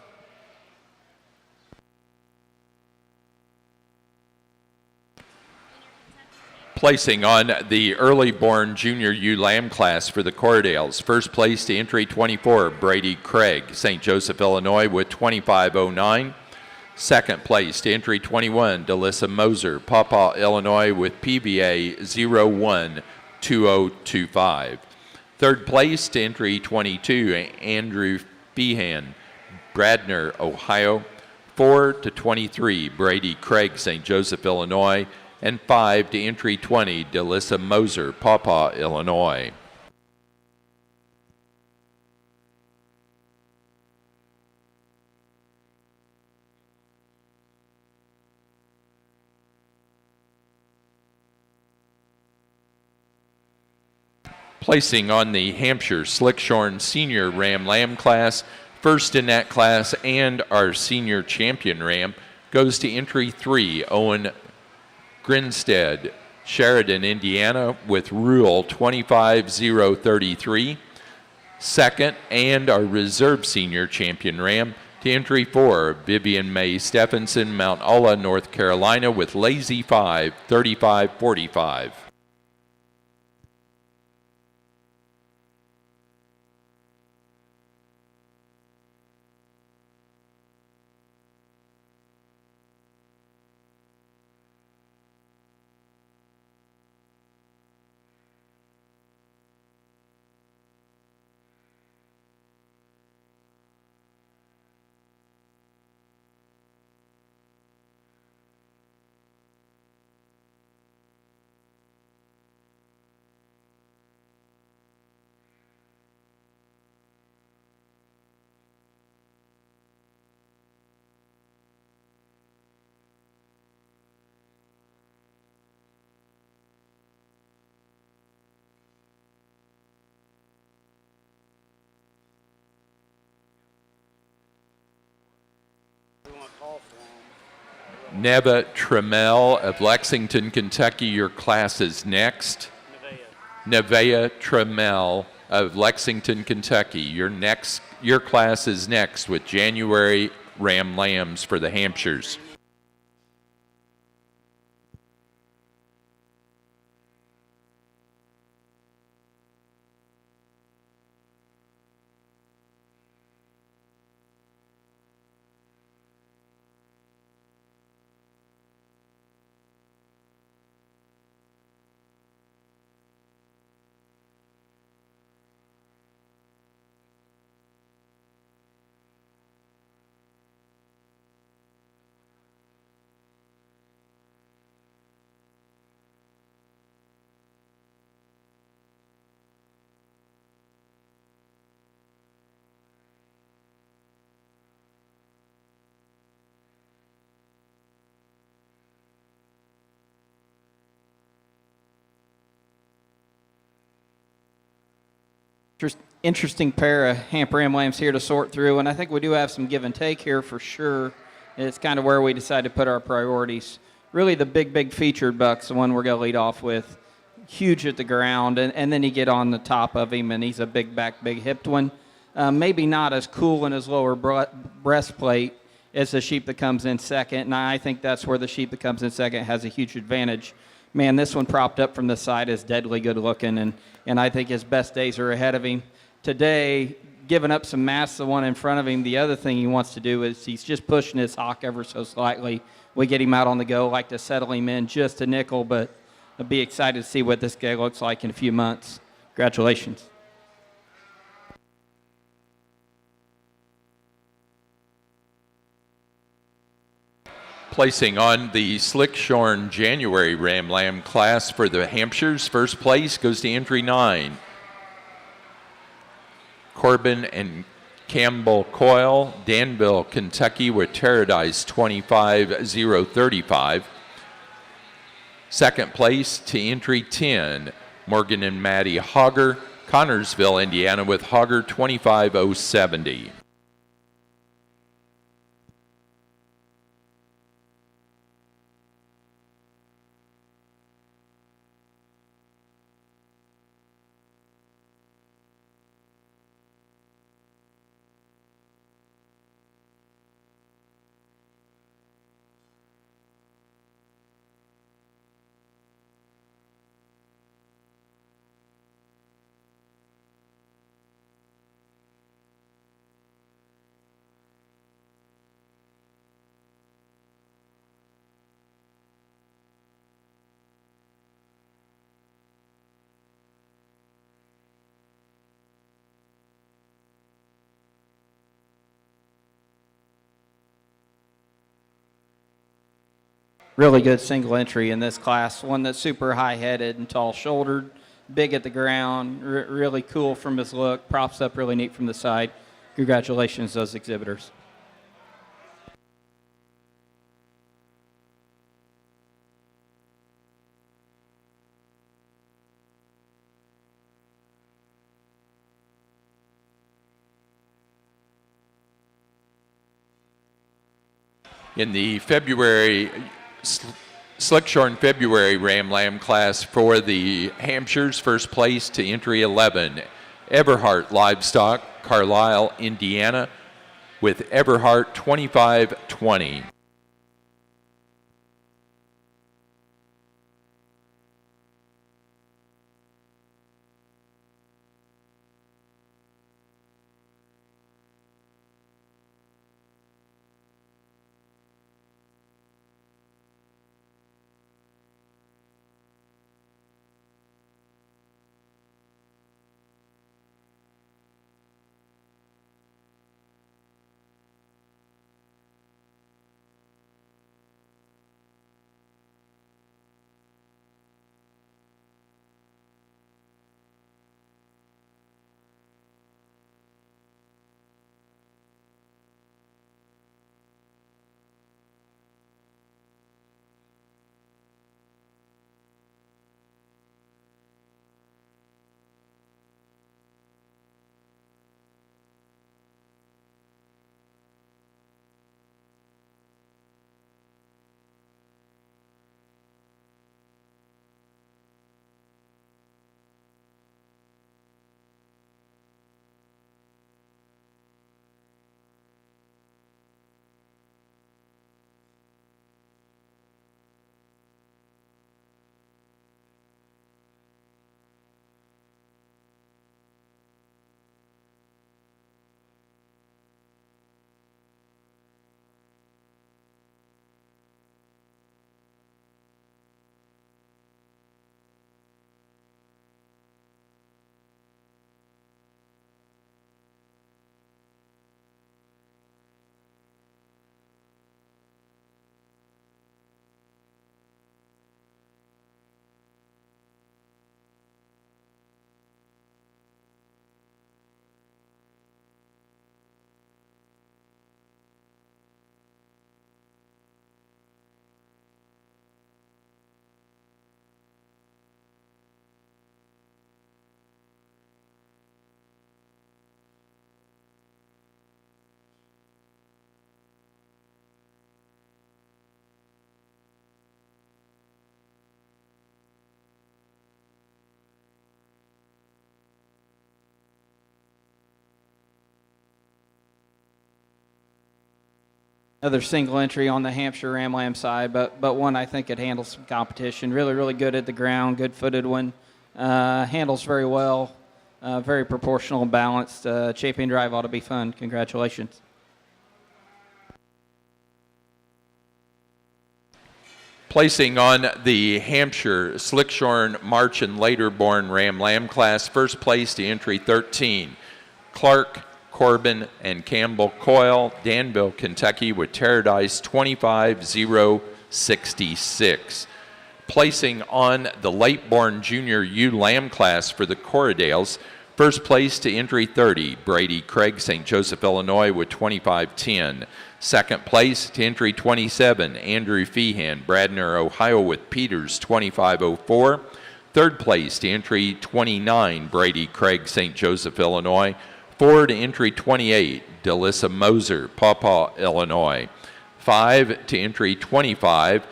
Placing on the early-born Junior U Lamb class for the Corriedales. First place to entry 24, Brady Craig, St. Joseph, Illinois, with 25.09. Second place to entry 21, Delissa Moser, Paw, Illinois, with PVA 012025. Third place to entry 22, Andrew Feehan, Bradner, Ohio. 4 to 23, Brady Craig, St. Joseph, Illinois. And 5 to entry 20, Delissa Moser, Paw, Illinois. Placing on the Hampshire Slickshorn Senior Ram Lamb class, first in that class and our senior champion ram, goes to entry 3, Owen Grinstead, Sheridan, Indiana, with Rule 25033. Second, and our reserve senior champion ram, to entry 4, Vivian May Stephenson, Mount Olla, North Carolina, with Lazy 5, 3545. Neva Trammell of Lexington, Kentucky, your class is next. Nevea Trammell of Lexington, Kentucky, your class is next with January Ram Lambs for the Hampshires. Interesting pair of Hamp Ram Lambs here to sort through, and I think we do have some give and take here for sure. It's kind of where we decide to put our priorities. Really the big featured buck's the one we're going to lead off with. Huge at the ground, and then you get on the top of him, and he's a big back, big hipped one. Maybe not as cool in his lower breastplate as the sheep that comes in second, and I think that's where the sheep that comes in second has a huge advantage. Man, this one propped up from the side is deadly good looking, and I think his best days are ahead of him. Today, giving up some mass, the one in front of him, the other thing he wants to do is he's just pushing his hock ever so slightly. We get him out on the go, like to settle him in just a nickel, but I'll be excited to see what this guy looks like in a few months. Congratulations. Placing on the Slickshorn January Ram Lamb class for the Hampshires, first place goes to entry 9, Corbin and Campbell Coyle, Danville, Kentucky with Paradise 25-035. Second place to entry 10, Morgan and Maddie Hogger, Connorsville, Indiana with Hogger 25070. Really good single entry in this class, one that's super high-headed and tall-shouldered, big at the ground, really cool from his look, props up really neat from the side. Congratulations, those exhibitors. In the Slickshorn February Ram Lamb class for the Hampshires, first place to entry 11, Everhart Livestock, Carlisle, Indiana, with Everhart 2520. Another single entry on the Hampshire Ram Lamb side, but one I think it handles some competition. Really good at the ground, good-footed one. Handles very well, very proportional and balanced. Champion drive ought to be fun. Congratulations. Placing on the Hampshire Slickshorn March and Later Born Ram Lamb class, first place to entry 13, Clark, Corbin, and Campbell Coyle, Danville, Kentucky, with Paradise 25066. Placing on the late born Junior U Lamb class for the Corriedales, First place to entry 30, Brady Craig, St. Joseph, Illinois, with 25:10. Second place to entry 27, Andrew Feehan, Bradner, Ohio, with Peters, 25:04. Third place to entry 29, Brady Craig, St. Joseph, Illinois. 4 to entry 28, Delissa Moser, Paw, Illinois. 5 to entry 25,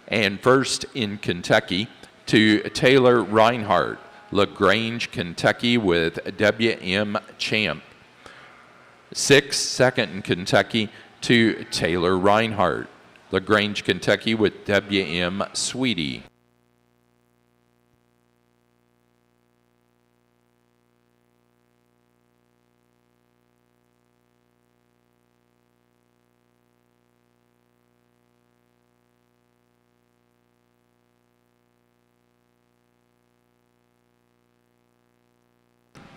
and first in Kentucky to Taylor Reinhardt, LaGrange, Kentucky, with W.M. Champ. 6, second in Kentucky to Taylor Reinhardt, LaGrange, Kentucky, with W.M. Sweetie.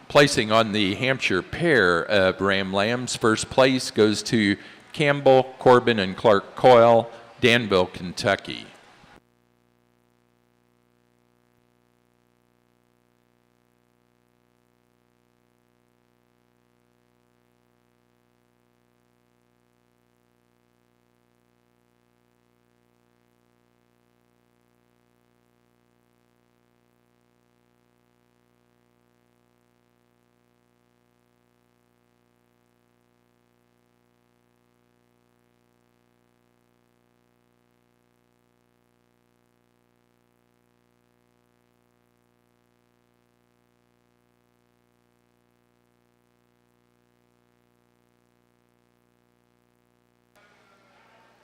Placing on the Hampshire pair of Ram Lambs, first place goes to Campbell, Corbin, and Clark Coyle, Danville, Kentucky.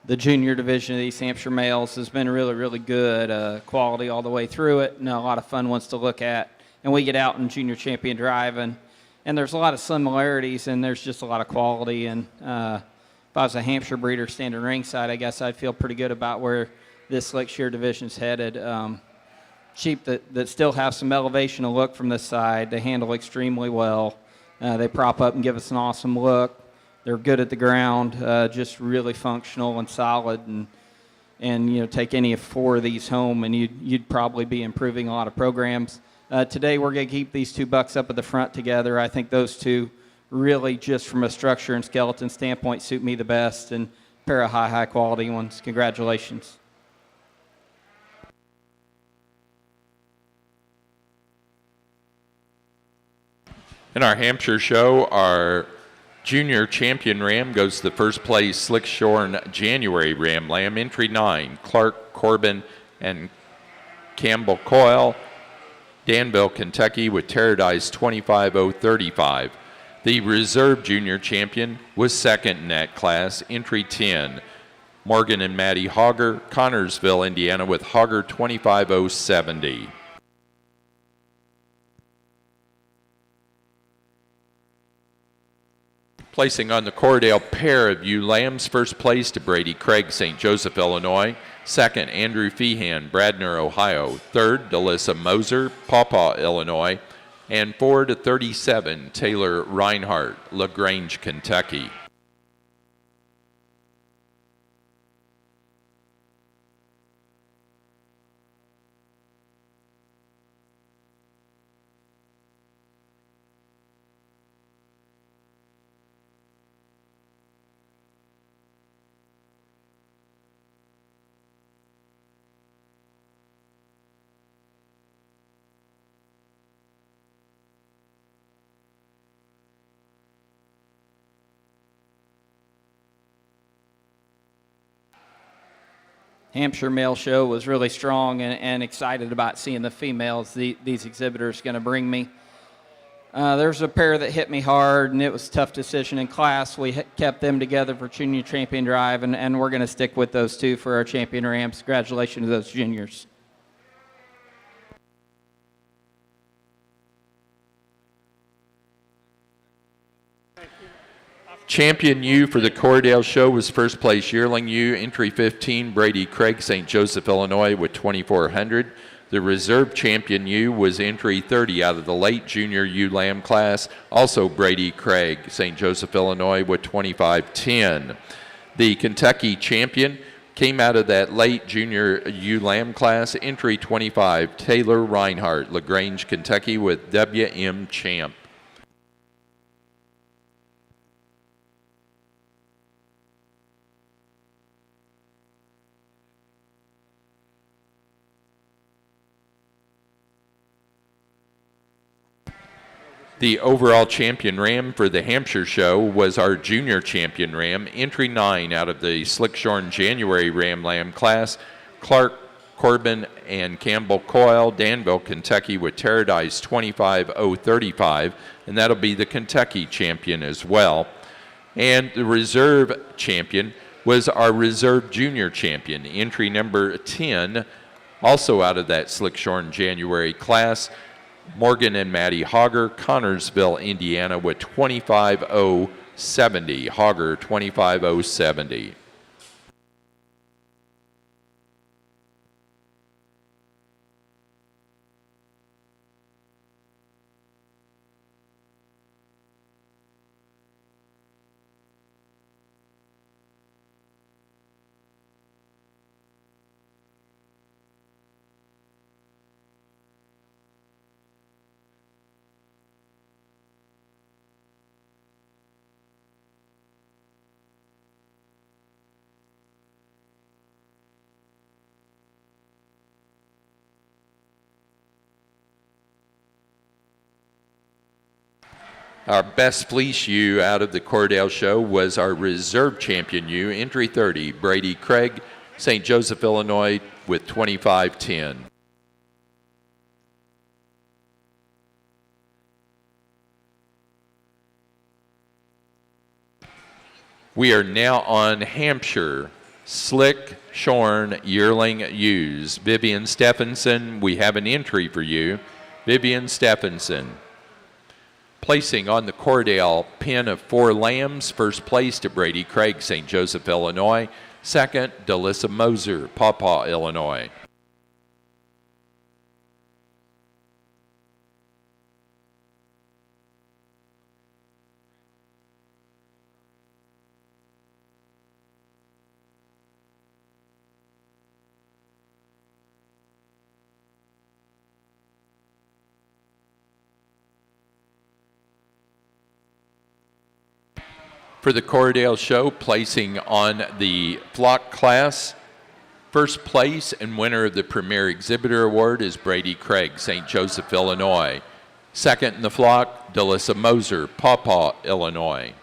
The junior division of East Hampshire males has been really, really good, quality all the way through it, and a lot of fun ones to look at. And we get out in junior champion driving, and there's a lot of similarities, and there's just a lot of quality. And if I was a Hampshire breeder standing ringside, I guess I'd feel pretty good about where this Slick Shear division's headed. Sheep that still have some elevation to look from this side, they handle extremely well. They prop up and give us an awesome look. They're good at the ground, just really functional and solid, and you know, take any of 4 of these home, and you'd probably be improving a lot of programs. Today, we're going to keep these 2 bucks up at the front together. I think those 2 really, just from a structure and skeleton standpoint, suit me the best, and a pair of high quality ones. Congratulations. In our Hampshire show, our junior champion ram goes to the first place Slick Shorn January Ram Lamb, entry 9, Clark, Corbin, and Campbell Coyle, Danville, Kentucky, with Terradice 25:035. The reserve junior champion was second in that class, entry 10, Morgan and Maddie Hogger, Connorsville, Indiana, with Hogger 25:070. Placing on the Corriedale pair of ewe lambs, first place to Brady Craig, St. Joseph, Illinois. Second, Andrew Feehan, Bradner, Ohio. Third, Delissa Moser, Paw, Illinois. And 4 to 37, Taylor Reinhardt, LaGrange, Kentucky. Hampshire male show was really strong, and excited about seeing the females these exhibitors going to bring me. There's a pair that hit me hard, and it was a tough decision in class. We kept them together for junior champion drive, and we're going to stick with those 2 for our champion rams. Congratulations to those juniors. Champion ewe for the Corriedale show was first place yearling ewe, entry 15, Brady Craig, St. Joseph, Illinois, with 2,400. The reserve champion ewe was entry 30 out of the late junior ewe lamb class, also Brady Craig, St. Joseph, Illinois, with 25:10. The Kentucky champion came out of that late junior ewe lamb class, entry 25, Taylor Reinhardt, LaGrange, Kentucky, with W.M. Champ. The overall champion ram for the Hampshire show was our junior champion ram, entry 9 out of the Slickshorn January Ram Lamb class, Clark, Corbin, and Campbell Coyle, Danville, Kentucky, with Terradice 25035, and that'll be the Kentucky champion as well. And the reserve champion was our reserve junior champion, entry number 10, also out of that Slickshorn January class, Morgan and Maddie Hogger, Connorsville, Indiana, with 25070. Hogger 25070. Our best fleece ewe out of the Corriedale show was our reserve champion ewe, entry 30, Brady Craig, St. Joseph, Illinois, with 2510. We are now on Hampshire Slick Shorn Yearling Ewes. Vivian Stephenson, we have an entry for you. Vivian Stephenson. Placing on the Corriedale pen of 4 lambs, first place to Brady Craig, St. Joseph, Illinois. Second, Delissa Moser, Paw Paw, Illinois. For the Corriedale show, placing on the flock class, first place and winner of the Premier Exhibitor Award is Brady Craig, St. Joseph, Illinois. Second in the flock, Delissa Moser, Paw Paw, Illinois.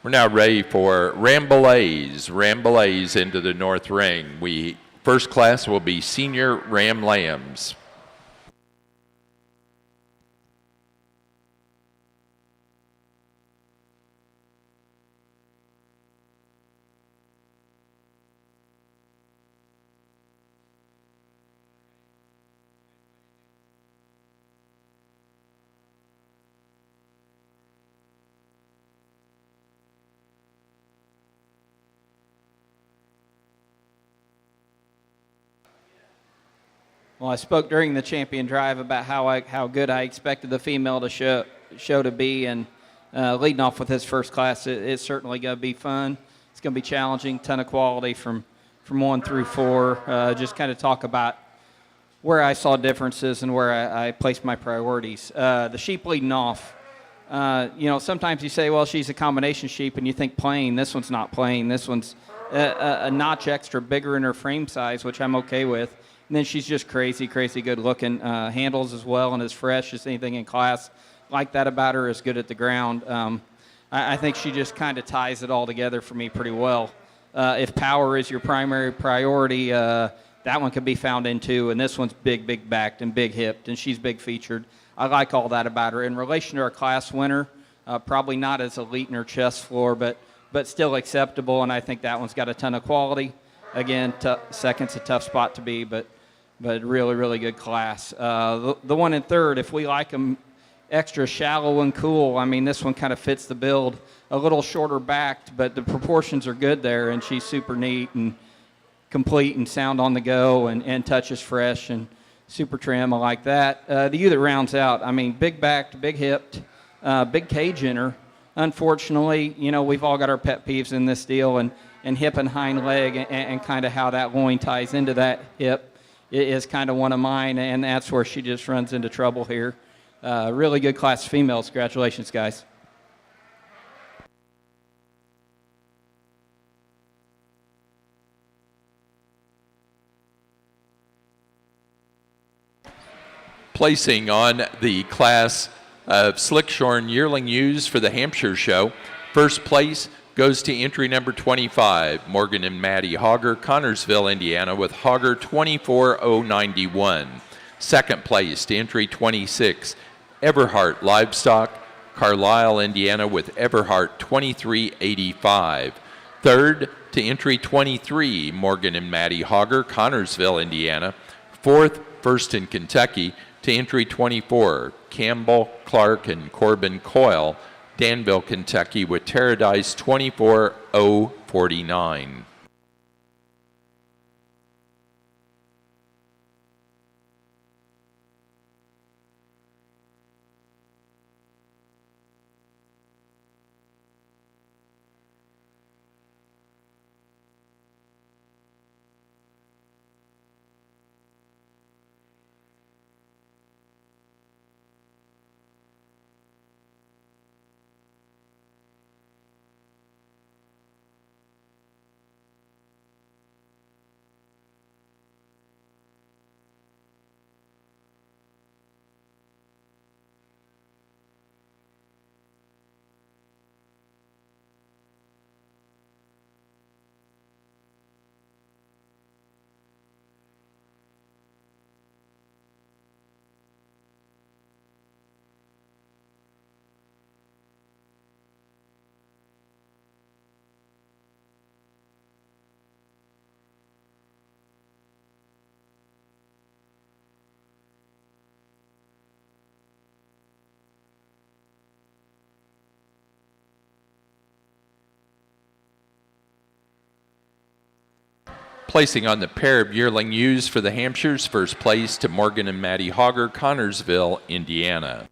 We're now ready for Rambouillets into the north ring. First class will be senior Ram Lambs. Well, I spoke during the champion drive about how good I expected the female to show to be, and leading off with this first class, it's certainly going to be fun. It's going to be challenging, ton of quality from from 1 through 4. Just kind of talk about where I saw differences and where I placed my priorities. The sheep leading off, sometimes you say, well, she's a combination sheep, and you think plain. This one's not plain. This one's a notch extra bigger in her frame size, which I'm okay with. And then she's just crazy good looking. Handles as well and as fresh as anything in class. Like that about her, is good at the ground. I think she just kind of ties it all together for me pretty well. If power is your primary priority, that one could be found in too, and this one's big backed and big hipped, and she's big featured. I like all that about her. In relation to our class winner, probably not as elite in her chest floor, but still acceptable, and I think that one's got a ton of quality. Again, second's a tough spot to be, but really good class. The one in third, if we like them extra shallow and cool, I mean, this one kind of fits the build. A little shorter backed, but the proportions are good there, and she's super neat and complete and sound on the go, and touches fresh and super trim. I like that. The ewe that rounds out, I mean, big backed, big hipped, big cage in her. Unfortunately, we've all got our pet peeves in this deal, and hip and hind leg and kind of how that loin ties into that hip is kind of one of mine, and that's where she just runs into trouble here. Really good class females. Congratulations, guys. Placing on the class of Slickshorn yearling ewes for the Hampshire show. First place goes to entry number 25, Morgan and Maddie Hogger, Connorsville, Indiana, with Hogger 24091. Second place to entry 26, Everhart Livestock, Carlisle, Indiana, with Everhart 2385. Third to entry 23, Morgan and Maddie Hogger, Connorsville, Indiana. Fourth, First in Kentucky, to entry 24, Campbell, Clark, and Corbin Coyle, Danville, Kentucky, with Terradice 24049. Placing on the pair of yearling ewes for the Hampshires, first place to Morgan and Maddie Hogger, Connorsville, Indiana.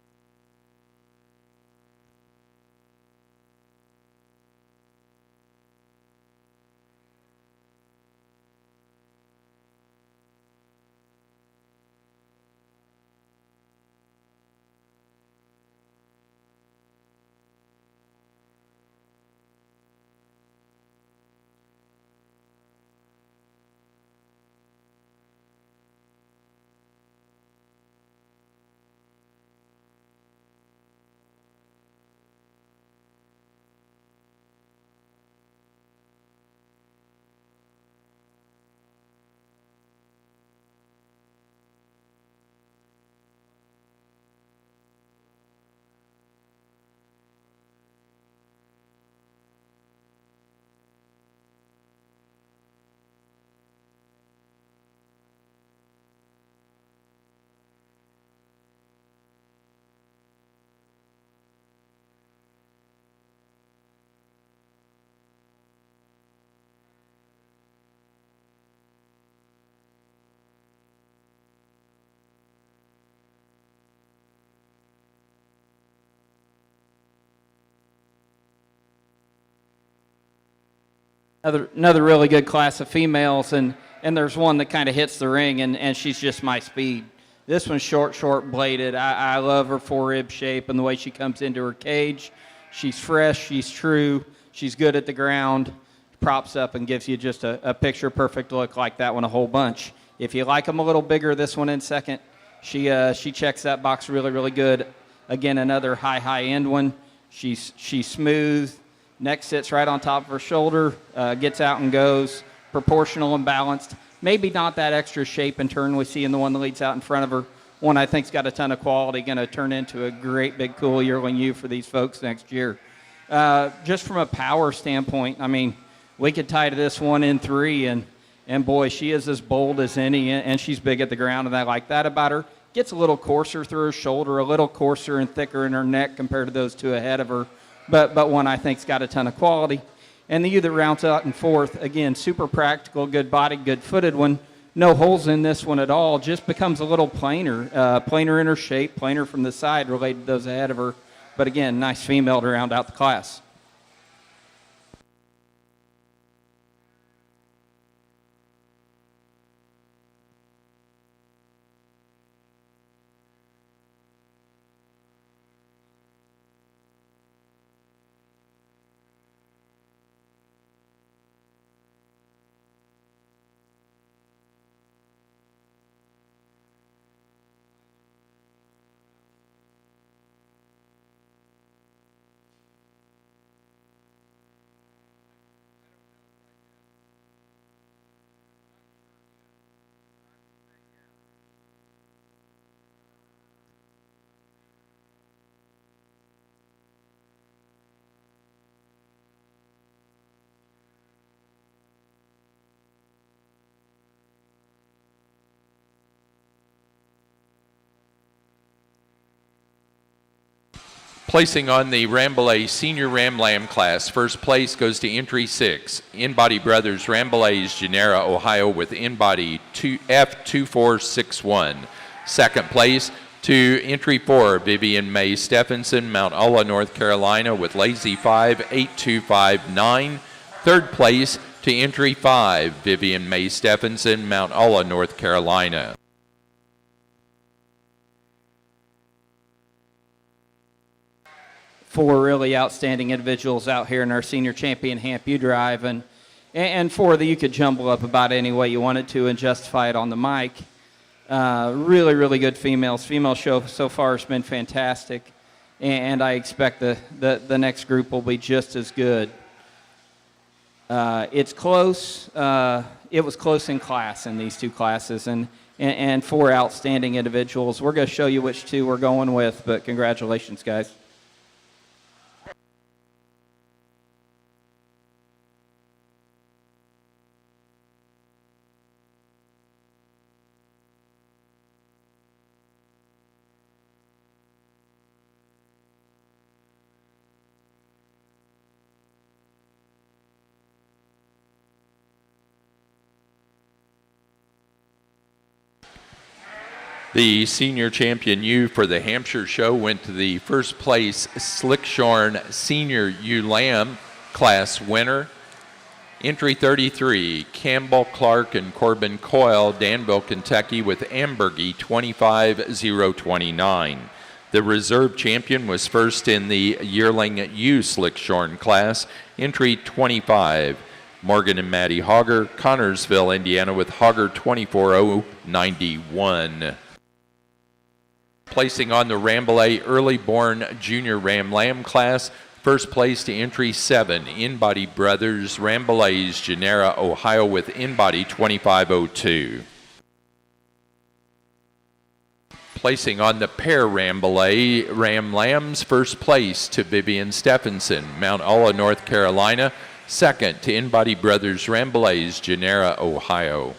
Another really good class of females, and there's one that kind of hits the ring, and she's just my speed. This one's short bladed. I love her forerib shape and the way she comes into her cage. She's fresh, she's true, she's good at the ground, props up and gives you just a picture-perfect look like that one a whole bunch. If you like them a little bigger, this one in second, she checks that box really good. Again, another high-end one. She's smooth. Neck sits right on top of her shoulder, gets out and goes, proportional and balanced. Maybe not that extra shape and turn we see in the one that leads out in front of her. One I think's got a ton of quality, going to turn into a great big cool yearling ewe for these folks next year. Just from a power standpoint, I mean, we could tie to this one in 3, and boy, she is as bold as any, and she's big at the ground, and I like that about her. Gets a little coarser through her shoulder, a little coarser and thicker in her neck compared to those two ahead of her. But one I think's got a ton of quality. And the ewe that rounds out in fourth, again, super practical, good bodied, good footed one. No holes in this one at all. Just becomes a little plainer, plainer in her shape, plainer from the side related to those ahead of her. But again, nice female to round out the class. Placing on the Rambouillet Senior Ram Lamb class, first place goes to entry 6, In-Body Brothers Rambouillet's Genera, Ohio with in-body F2461. Second place to entry 4, Vivian May Stephenson, Mount Olla, North Carolina with Lazy 5, 8259. Third place to entry 5, Vivian May Stephenson, Mount Olla, North Carolina. Four really outstanding individuals out here in our senior champion Hamp U Drive, and four that you could jumble up about any way you wanted to and justify it on the mic. Really good females. Female show so far has been fantastic, and I expect the next group will be just as good. It's close. It was close in class in these two classes, and four outstanding individuals. We're going to show you which two we're going with, but congratulations, guys. The senior champion ewe for the Hampshire show went to the first place Slickshorn Senior Ewe Lamb class winner. Entry 33, Campbell, Clark, and Corbin Coyle, Danville, Kentucky with Ambergy 25029. The reserve champion was first in the yearling ewe Slickshorn class. Entry 25, Morgan and Maddie Hogger, Connorsville, Indiana with Hogger 24091. Placing on the Rambouillet Early Born Junior Ram Lamb class, first place to entry 7, In-Body Brothers Rambouillet's Genera, Ohio with in-body 2502. Placing on the pair Rambouillet Ram Lambs, first place to Vivian Stephenson, Mount Olla, North Carolina. Second to In-Body Brothers Rambouillet's Genera, Ohio.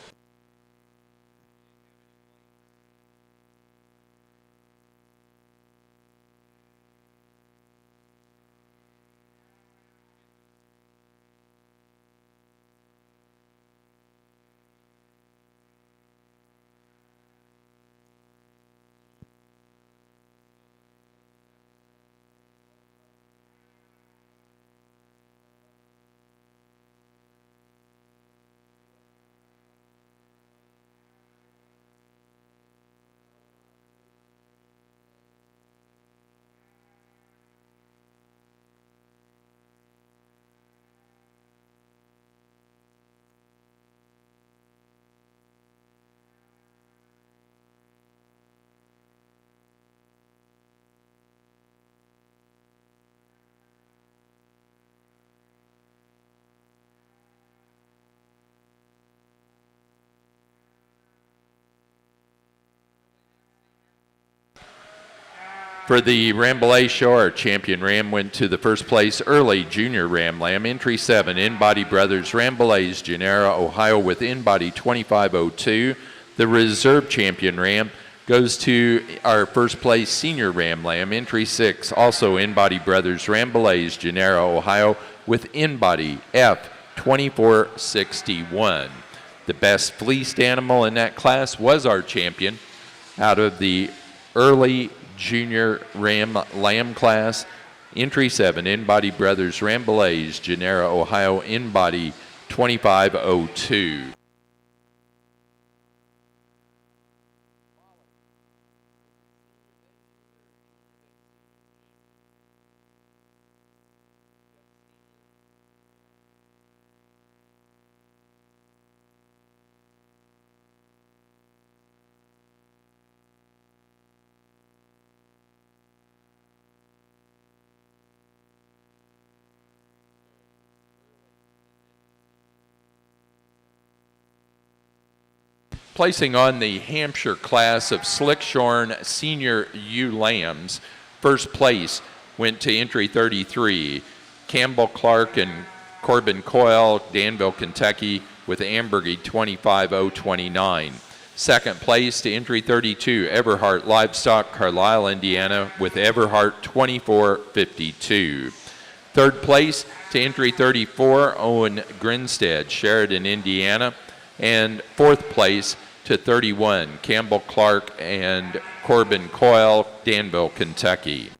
For the Rambouillet show, our champion ram went to the first place early junior ram lamb, entry 7, In-Body Brothers Rambouillet's Gennaro, Ohio, with in-body 2502. The reserve champion ram goes to our first place senior ram lamb, entry 6, also In-Body Brothers Rambouillet's Gennaro, Ohio, with in-body F2461. The best fleeced animal in that class was our champion out of the early junior lamb class, entry 7, In-Body Brothers Rambouillet's Gennaro, Ohio, in-body 2502. Placing on the Hampshire class of slick-shorn senior ewe lambs, first place went to entry 33, Campbell Clark and Corbin Coyle, Danville, Kentucky, with Ambergy 25029. Second place to entry 32, Everhart Livestock, Carlisle, Indiana, with Everhart 2452. Third place to entry 34, Owen Grinstead, Sheridan, Indiana, and fourth place to 31, Campbell Clark and Corbin Coyle, Danville, Kentucky.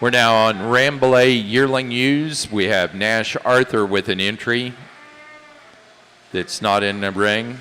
We're now on Rambouillet yearling ewes. We have Nash Arthur with an entry that's not in the ring.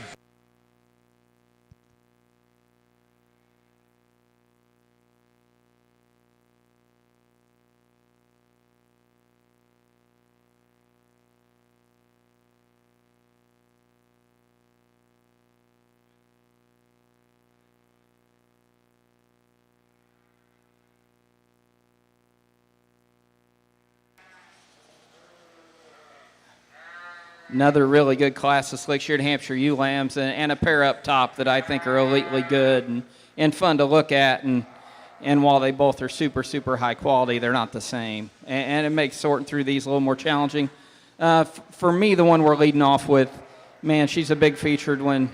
Another really good class of slick-sheared Hampshire ewe lambs, and a pair up top that I think are elitely good and fun to look at. And while they both are super, super high quality, they're not the same. And it makes sorting through these a little more challenging. For me, the one we're leading off with, man, she's a big featured one.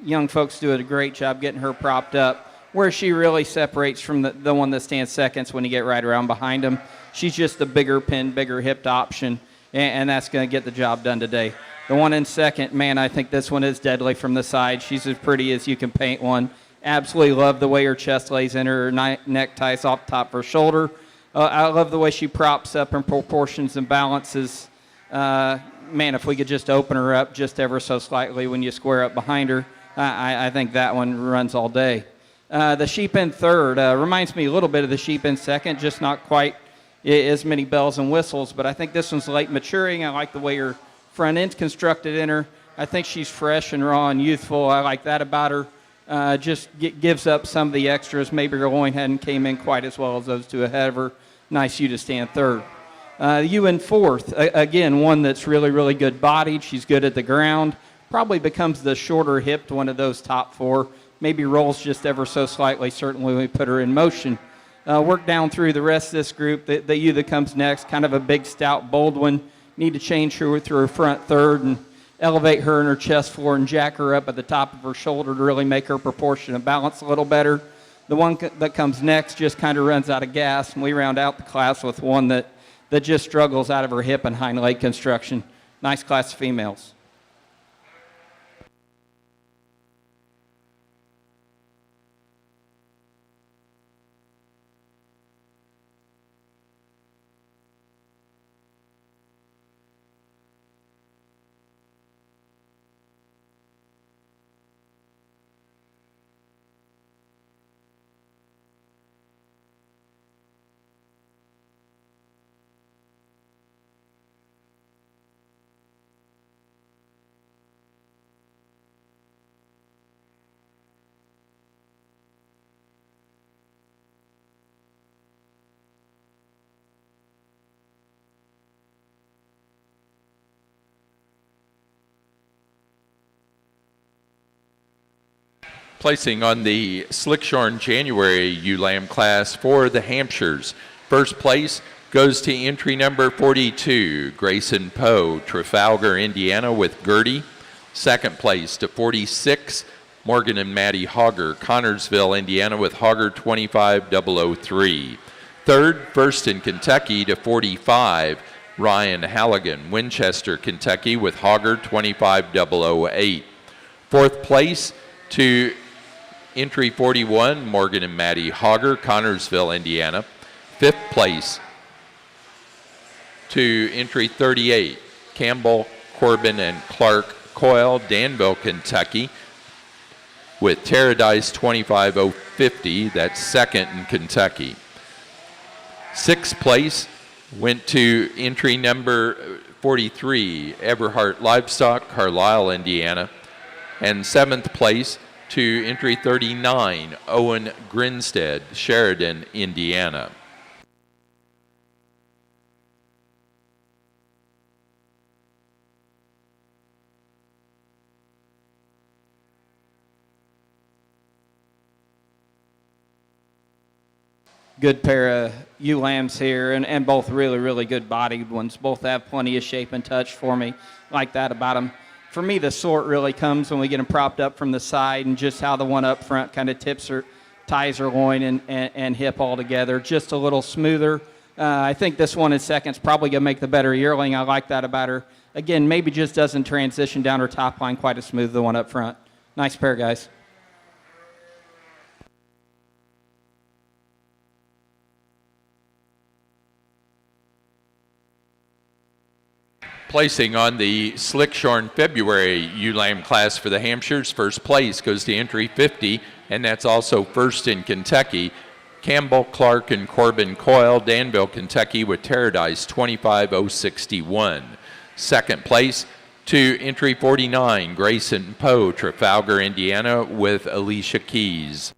Young folks do a great job getting her propped up. Where she really separates from the one that stands seconds when you get right around behind them. She's just the bigger pin, bigger hipped option. And that's going to get the job done today. The one in second, man, I think this one is deadly from the side. She's as pretty as you can paint one. Absolutely love the way her chest lays in, her neck ties off top of her shoulder. I love the way she props up and proportions and balances. Man, if we could just open her up just ever so slightly when you square up behind her, I think that one runs all day. The sheep in third reminds me a little bit of the sheep in second, just not quite as many bells and whistles, but I think this one's late maturing. I like the way her front end's constructed in her. I think she's fresh and raw and youthful. I like that about her. Just gives up some of the extras. Maybe her loin hadn't came in quite as well as those two ahead of her. Nice ewe to stand third. Ewe in fourth, again, one that's really, really good bodied. She's good at the ground. Probably becomes the shorter hipped one of those top four. Maybe rolls just ever so slightly, certainly when we put her in motion. Work down through the rest of this group. The ewe that comes next, kind of a big, stout, bold one. Need to change her through her front third and elevate her in her chest floor and jack her up at the top of her shoulder to really make her proportion and balance a little better. The one that comes next just kind of runs out of gas, and we round out the class with one that just struggles out of her hip and hind leg construction. Nice class of females. Placing on the Slickshorn January ewe lamb class for the Hampshires. First place goes to entry number 42, Grayson Poe, Trafalgar, Indiana with Gertie. Second place to 46, Morgan and Maddie Hogger, Connorsville, Indiana with Hogger 25003. Third, first in Kentucky to 45, Ryan Halligan, Winchester, Kentucky with Hogger 25008. Fourth place to entry 41, Morgan and Maddie Hogger, Connorsville, Indiana. Fifth place to entry 38, Campbell, Corbin, and Clark Coyle, Danville, Kentucky, with Terradice 25050. That's second in Kentucky. Sixth place went to entry number 43, Everhart Livestock, Carlisle, Indiana. And seventh place to entry 39, Owen Grinstead, Sheridan, Indiana. Good pair of ewe lambs here, and both really, really good bodied ones. Both have plenty of shape and touch for me. Like that about them. For me, the sort really comes when we get them propped up from the side and just how the one up front kind of ties her loin and hip all together. Just a little smoother. I think this one in second is probably going to make the better yearling. I like that about her. Again, maybe just doesn't transition down her top line quite as smooth as the one up front. Nice pair, guys. Placing on the Slickshorn February ewe lamb class for the Hampshires, first place goes to entry 50, and that's also first in Kentucky. Campbell, Clark, and Corbin Coyle, Danville, Kentucky with Terradice 25061. Second place to entry 49, Grayson Poe, Trafalgar, Indiana with Alicia Keys.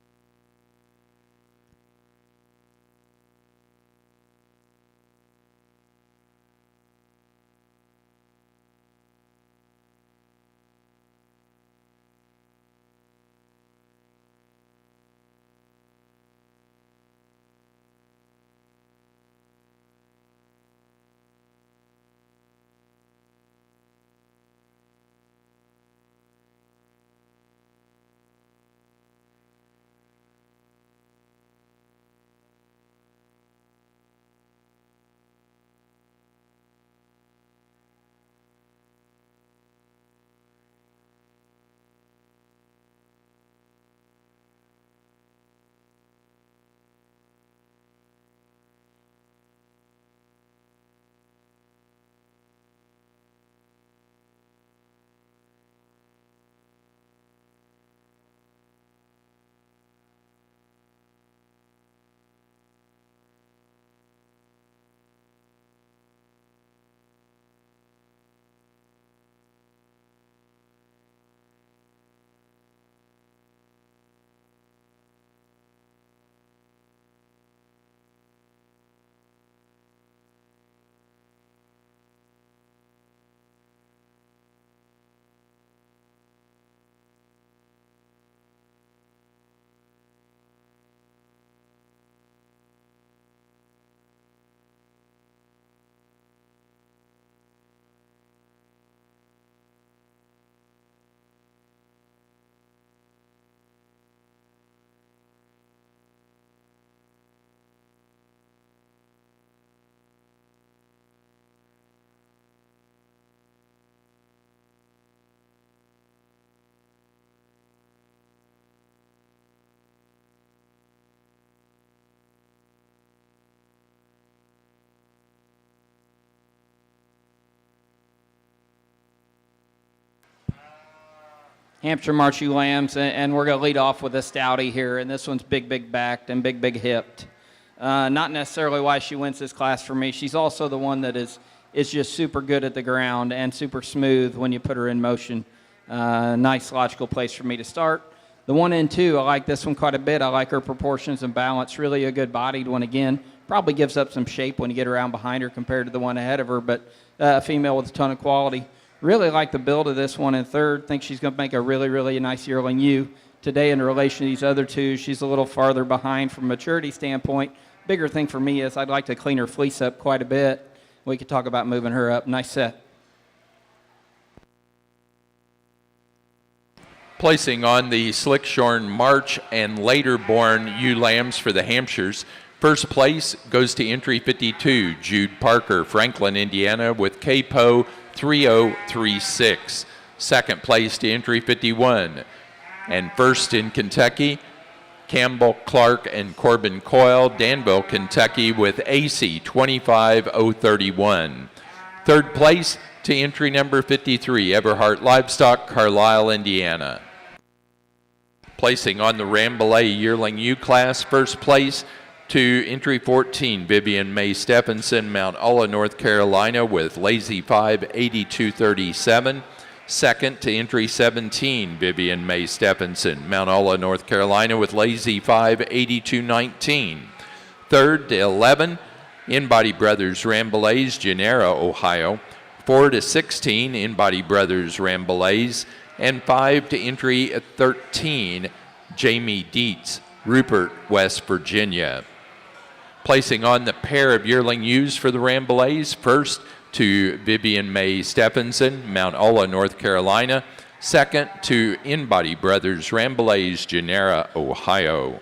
Hampshire Marshy Lambs, and we're going to lead off with a stoutie here, and this one's big backed and big hipped. Not necessarily why she wins this class for me. She's also the one that is just super good at the ground and super smooth when you put her in motion. Nice logical place for me to start. The 1 and 2, I like this one quite a bit. I like her proportions and balance. Really a good bodied one again. Probably gives up some shape when you get around behind her compared to the one ahead of her, but a female with a ton of quality. Really like the build of this one in third. Think she's going to make a really nice yearling ewe. Today, in relation to these other two, she's a little farther behind from a maturity standpoint. Bigger thing for me is I'd like to clean her fleece up quite a bit. We could talk about moving her up. Nice set. Placing on the Slickshorn March and later born ewe lambs for the Hampshires. First place goes to entry 52, Jude Parker, Franklin, Indiana, with KPO 3036. Second place to entry 51. And first in Kentucky, Campbell, Clark, and Corbin Coyle, Danville, Kentucky, with AC 25031. Third place to entry number 53, Everhart Livestock, Carlisle, Indiana. Placing on the Rambouillet yearling ewe class, first place to entry 14, Vivian May Stephenson, Mount Ulla, North Carolina, with Lazy 5 8237. Second to entry 17, Vivian May Stephenson, Mount Ulla, North Carolina, with Lazy 5 8219. Third to 11, InBody Brothers Rambouillets, Genera, Ohio. 4 to 16, InBody Brothers Rambouillets, and 5 to entry 13, Jamie Dietz, Rupert, West Virginia. Placing on the pair of yearling ewes for the Rambouillets, first to Vivian May Stephenson, Mount Ulla, North Carolina. Second to InBody Brothers Rambouillets, Genera, Ohio.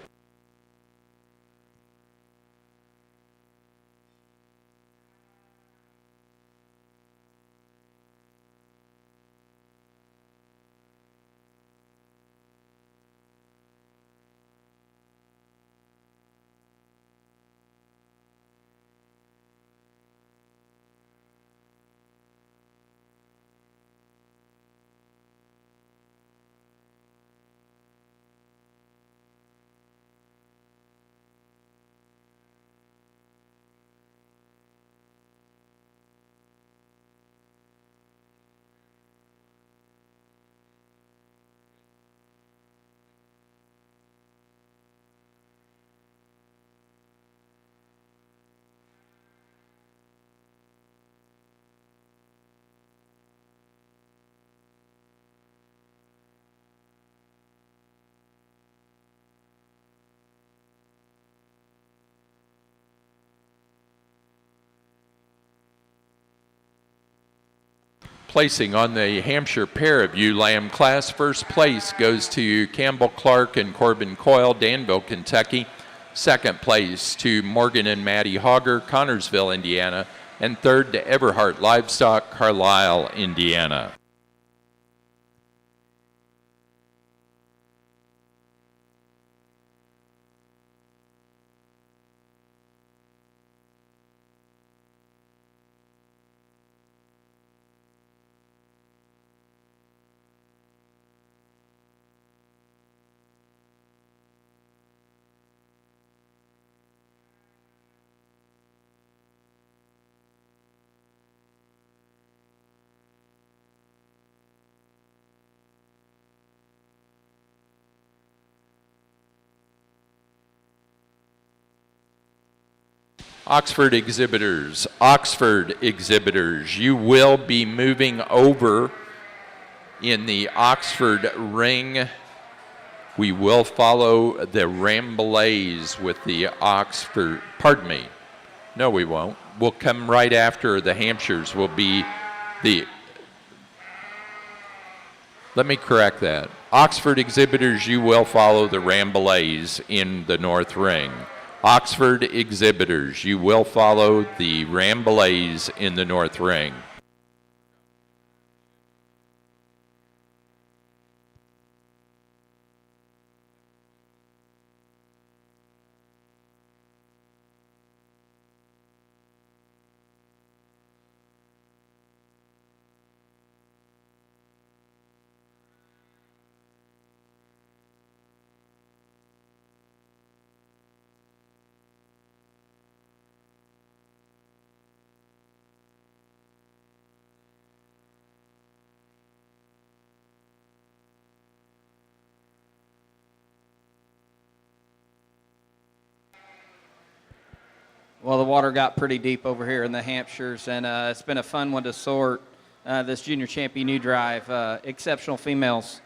Placing on the Hampshire pair of ewe lamb class, first place goes to Campbell, Clark, and Corbin Coyle, Danville, Kentucky. Second place to Morgan and Maddie Hogger, Connorsville, Indiana. And third to Everhart Livestock, Carlisle, Indiana. Oxford exhibitors, you will be moving over in the Oxford ring. We will follow the Rambouillets with the Oxford, pardon me, no we won't. We'll come right after the Hampshires will be the, let me correct that. Oxford exhibitors, you will follow the Rambouillets in the North Ring. Oxford exhibitors, you will follow the Rambouillets in the North Ring. Well, the water got pretty deep over here in the Hampshires, and it's been a fun one to sort. This Junior Champion U Drive, exceptional females.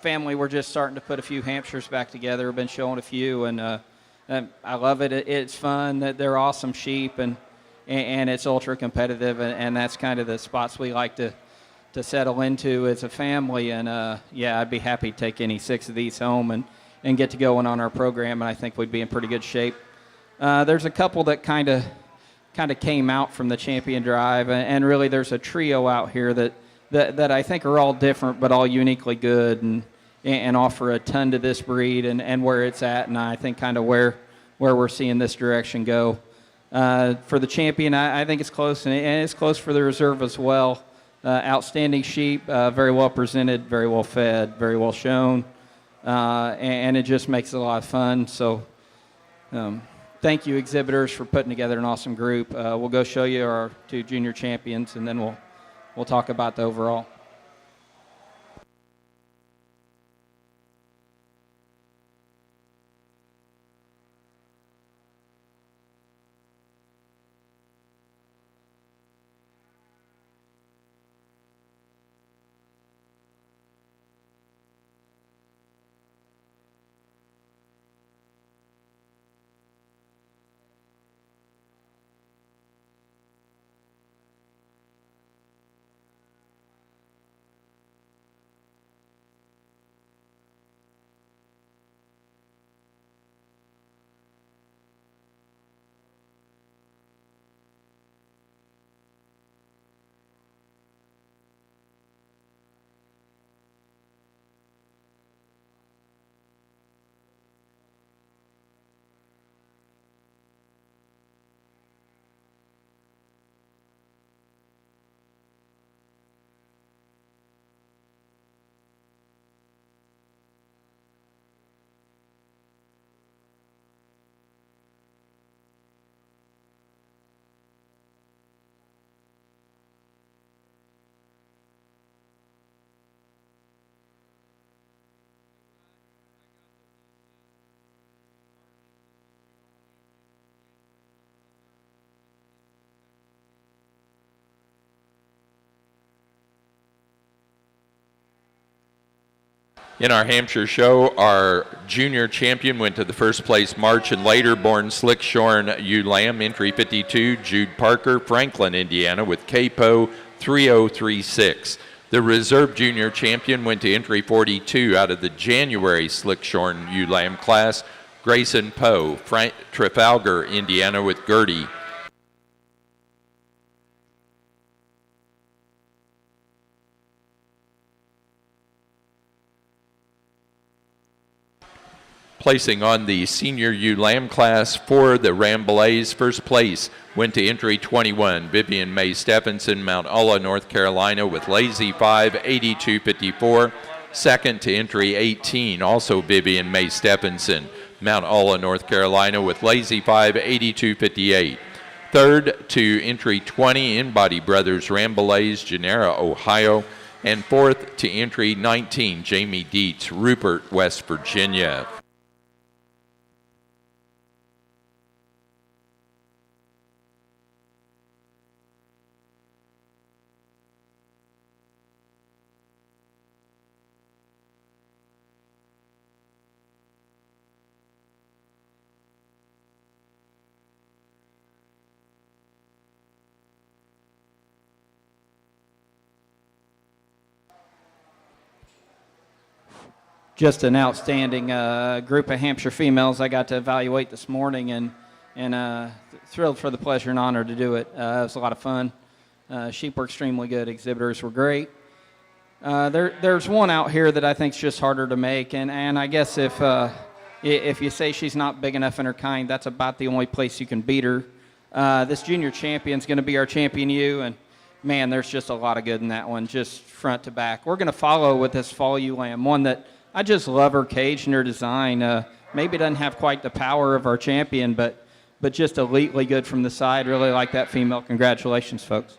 Family, we're just starting to put a few Hampshires back together. We've been showing a few, and I love it. It's fun. They're awesome sheep, and it's ultra competitive, and that's kind of the spots we like to settle into as a family. And yeah, I'd be happy to take any 6 of these home and get to going on our program, and I think we'd be in pretty good shape. There's a couple that kind of came out from the Champion Drive, and really there's a trio out here that I think are all different but all uniquely good and offer a ton to this breed and where it's at, and I think kind of where we're seeing this direction go. For the Champion, I think it's close, and it's close for the reserve as well. Outstanding sheep, very well presented, very well fed, very well shown, and it just makes it a lot of fun. So thank you, exhibitors, for putting together an awesome group. We'll go show you our 2 junior champions, and then we'll talk about the overall. In our Hampshire show, our junior champion went to the first place March and later born Slickshorn ewe lamb, entry 52, Jude Parker, Franklin, Indiana, with Capo 3036. The reserve junior champion went to entry 42 out of the January Slickshorn ewe lamb class, Grayson Poe, Trafalgar, Indiana, with Gertie. Placing on the senior ewe lamb class for the Rambouillets, first place went to entry 21, Vivian May Stephenson, Mount Ulla, North Carolina, with Lazy 5, 8254. Second to entry 18, also Vivian May Stephenson, Mount Ulla, North Carolina, with Lazy 5, 8258. Third to entry 20, In-Body Brothers Rambouillets, Genera, Ohio. And fourth to entry 19, Jamie Dietz, Rupert, West Virginia. Just an outstanding group of Hampshire females I got to evaluate this morning, and thrilled for the pleasure and honor to do it. It was a lot of fun. Sheep were extremely good. Exhibitors were great. There's one out here that I think is just harder to make, and I guess if you say she's not big enough in her kind, that's about the only place you can beat her. This junior champion's going to be our champion ewe, and man, there's just a lot of good in that one, just front to back. We're going to follow with this fall ewe lamb, one that I just love her cage and her design. Maybe it doesn't have quite the power of our champion, but just elitely good from the side. Really like that female. Congratulations, folks.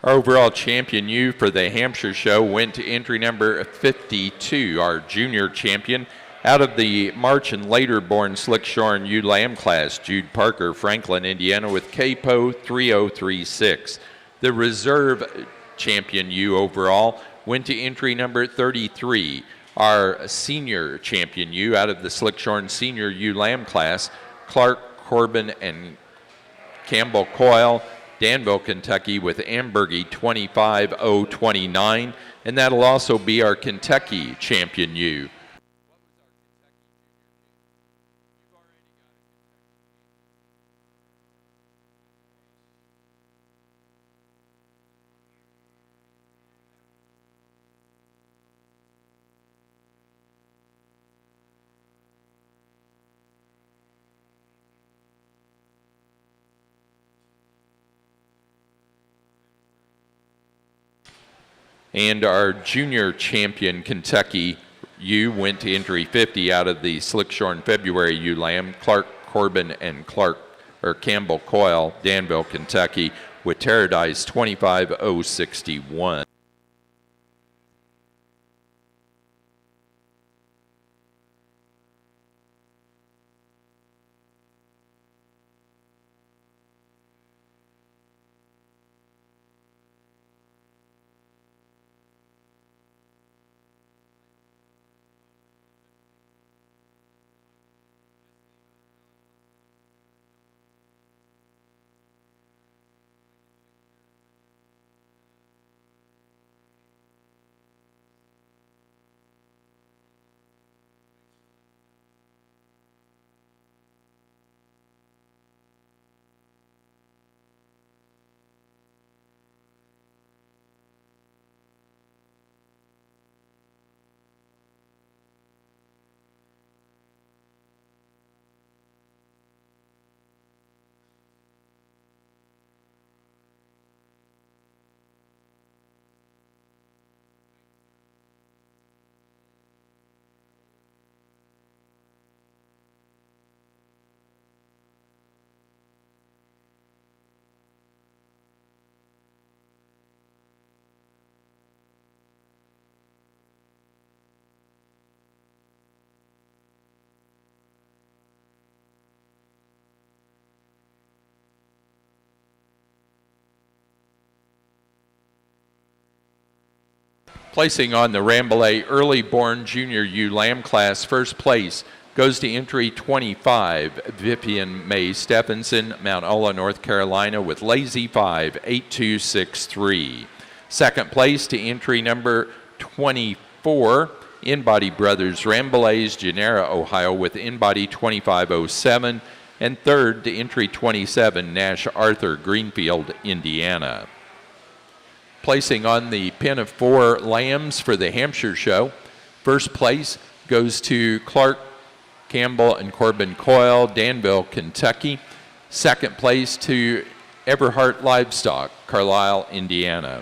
Our overall champion ewe for the Hampshire show went to entry number 52, our junior champion, out of the March and later born Slickshorn ewe lamb class, Jude Parker, Franklin, Indiana, with KPO 3036. The reserve champion ewe overall went to entry number 33, our senior champion ewe out of the Slickshorn senior ewe lamb class, Clark, Corbin, and Campbell Coyle, Danville, Kentucky, with Ambergy 25029, and that'll also be our Kentucky champion ewe. And our junior champion Kentucky ewe went to entry 50 out of the Slickshorn February ewe lamb, Clark, Corbin, and Campbell Coyle, Danville, Kentucky, with Terradice 25061. Placing on the Rambouillet early born junior ewe lamb class, first place goes to entry 25, Vivian May Stephenson, Mount Ola, North Carolina, with Lazy 58263. Second place to entry number 24, InBody Brothers Rambouillets, Genera, Ohio, with InBody 2507. And third to entry 27, Nash Arthur, Greenfield, Indiana. Placing on the pen of 4 lambs for the Hampshire show, first place goes to Clark, Campbell, and Corbin Coyle, Danville, Kentucky. Second place to Everhart Livestock, Carlisle, Indiana.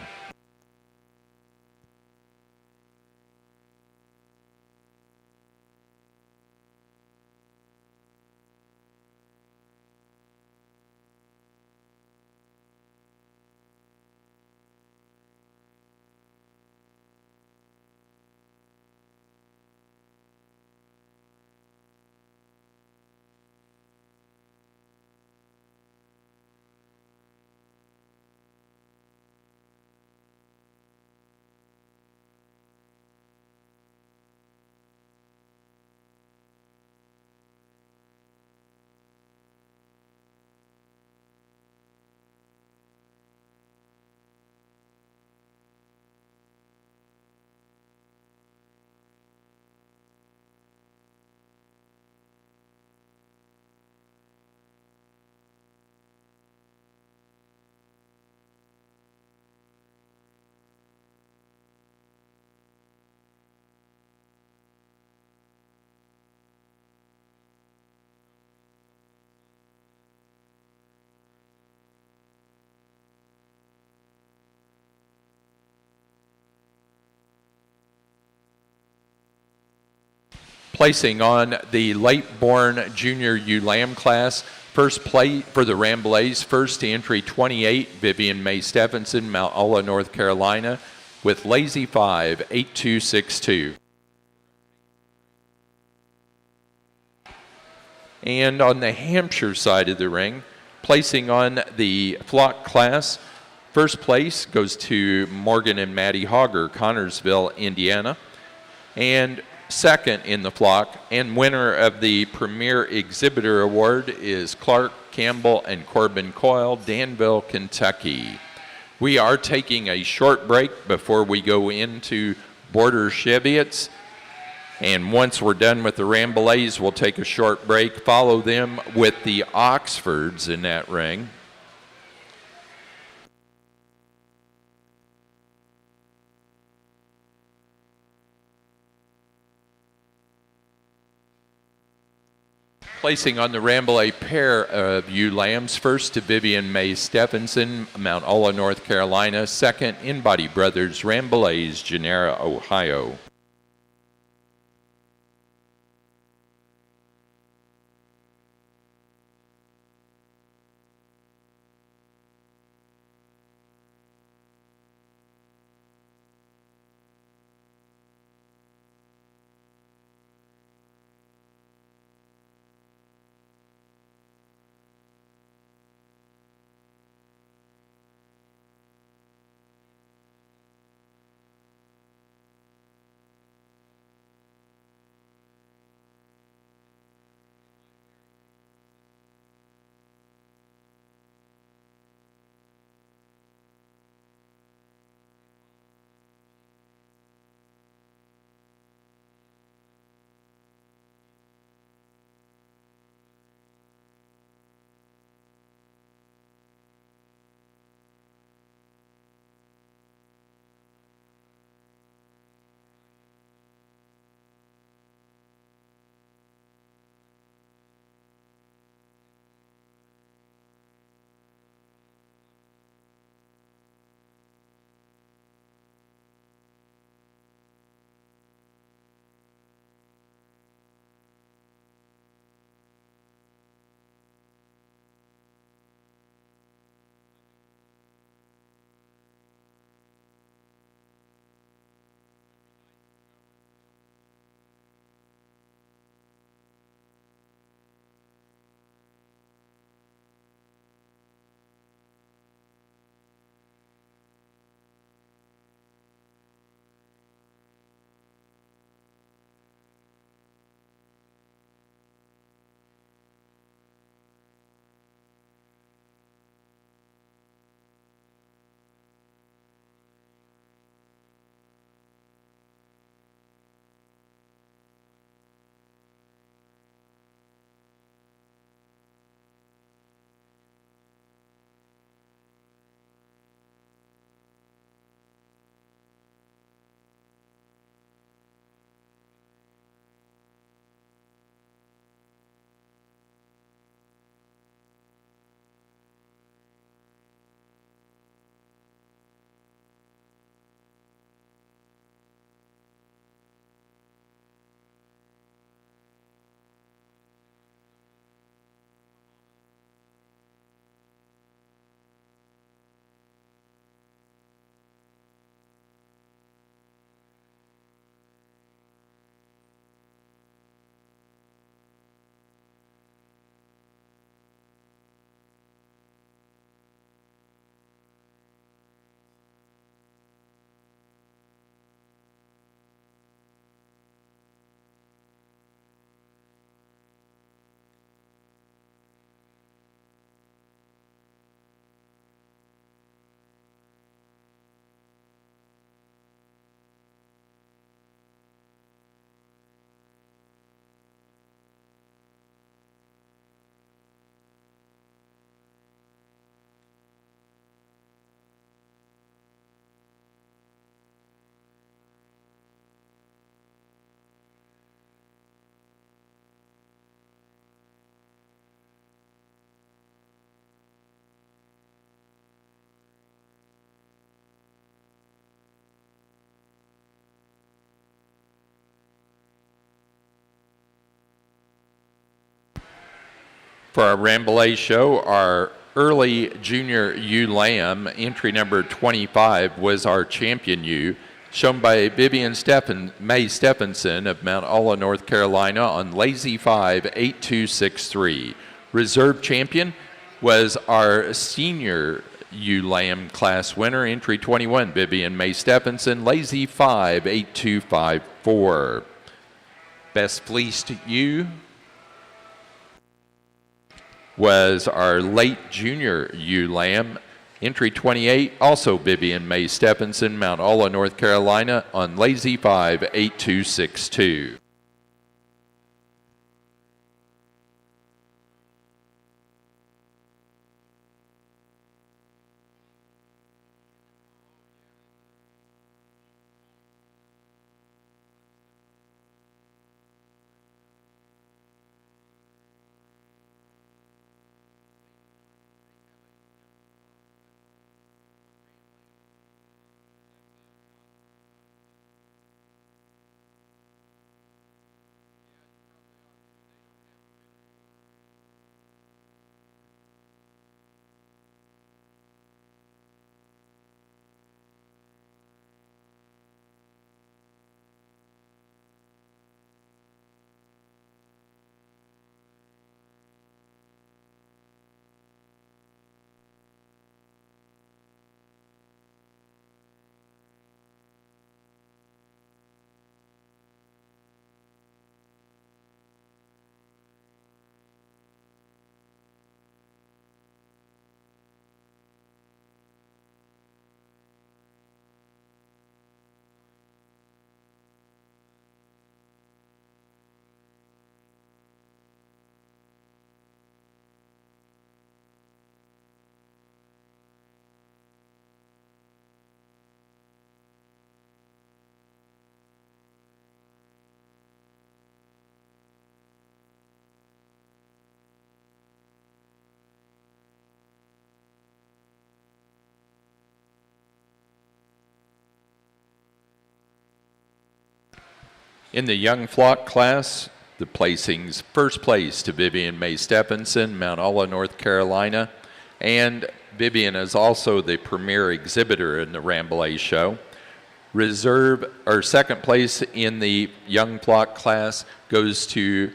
Placing on the late-born junior ewe lamb class, first place for the Rambouillets, first to entry 28, Vivian May Stephenson, Mount Olla, North Carolina, with Lazy 5, 8262. And on the Hampshire side of the ring, placing on the flock class, first place goes to Morgan and Maddie Hogger, Connorsville, Indiana. And second in the flock and winner of the Premier Exhibitor Award is Clark Campbell and Corbin Coyle, Danville, Kentucky. We are taking a short break before we go into Border Cheviots. And once we're done with the Rambouillets, we'll take a short break, follow them with the Oxfords in that ring. Placing on the Rambouillet pair of ewe lambs, first to Vivian May Stephenson, Mount Olla, North Carolina, second In-Body Brothers, Rambouillets, Genera, Ohio. For our Rambouillet show, our early junior ewe lamb, entry number 25, was our champion ewe, shown by Vivian May Stephenson of Mount Olla, North Carolina on Lazy 5, 8263. Reserve champion was our senior ewe lamb class winner, entry 21, Vivian May Stephenson, Lazy 5, 8254. Best fleeced ewe was our late junior ewe lamb, entry 28, also Vivian May Stephenson, Mount Olla, North Carolina, on Lazy 5, 8262. In the young flock class, the placings: first place to Vivian May Stephenson, Mount Olla, North Carolina, and Vivian is also the premier exhibitor in the Rambouillet show. Second place in the young flock class goes to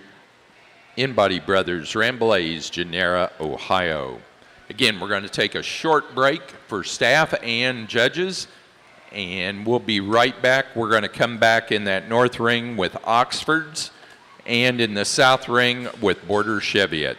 In-Body Brothers, Rambouillet's Genera, Ohio. Again, we're going to take a short break for staff and judges, and we'll be right back. We're going to come back in that north ring with Oxfords and in the south ring with Border Cheviot.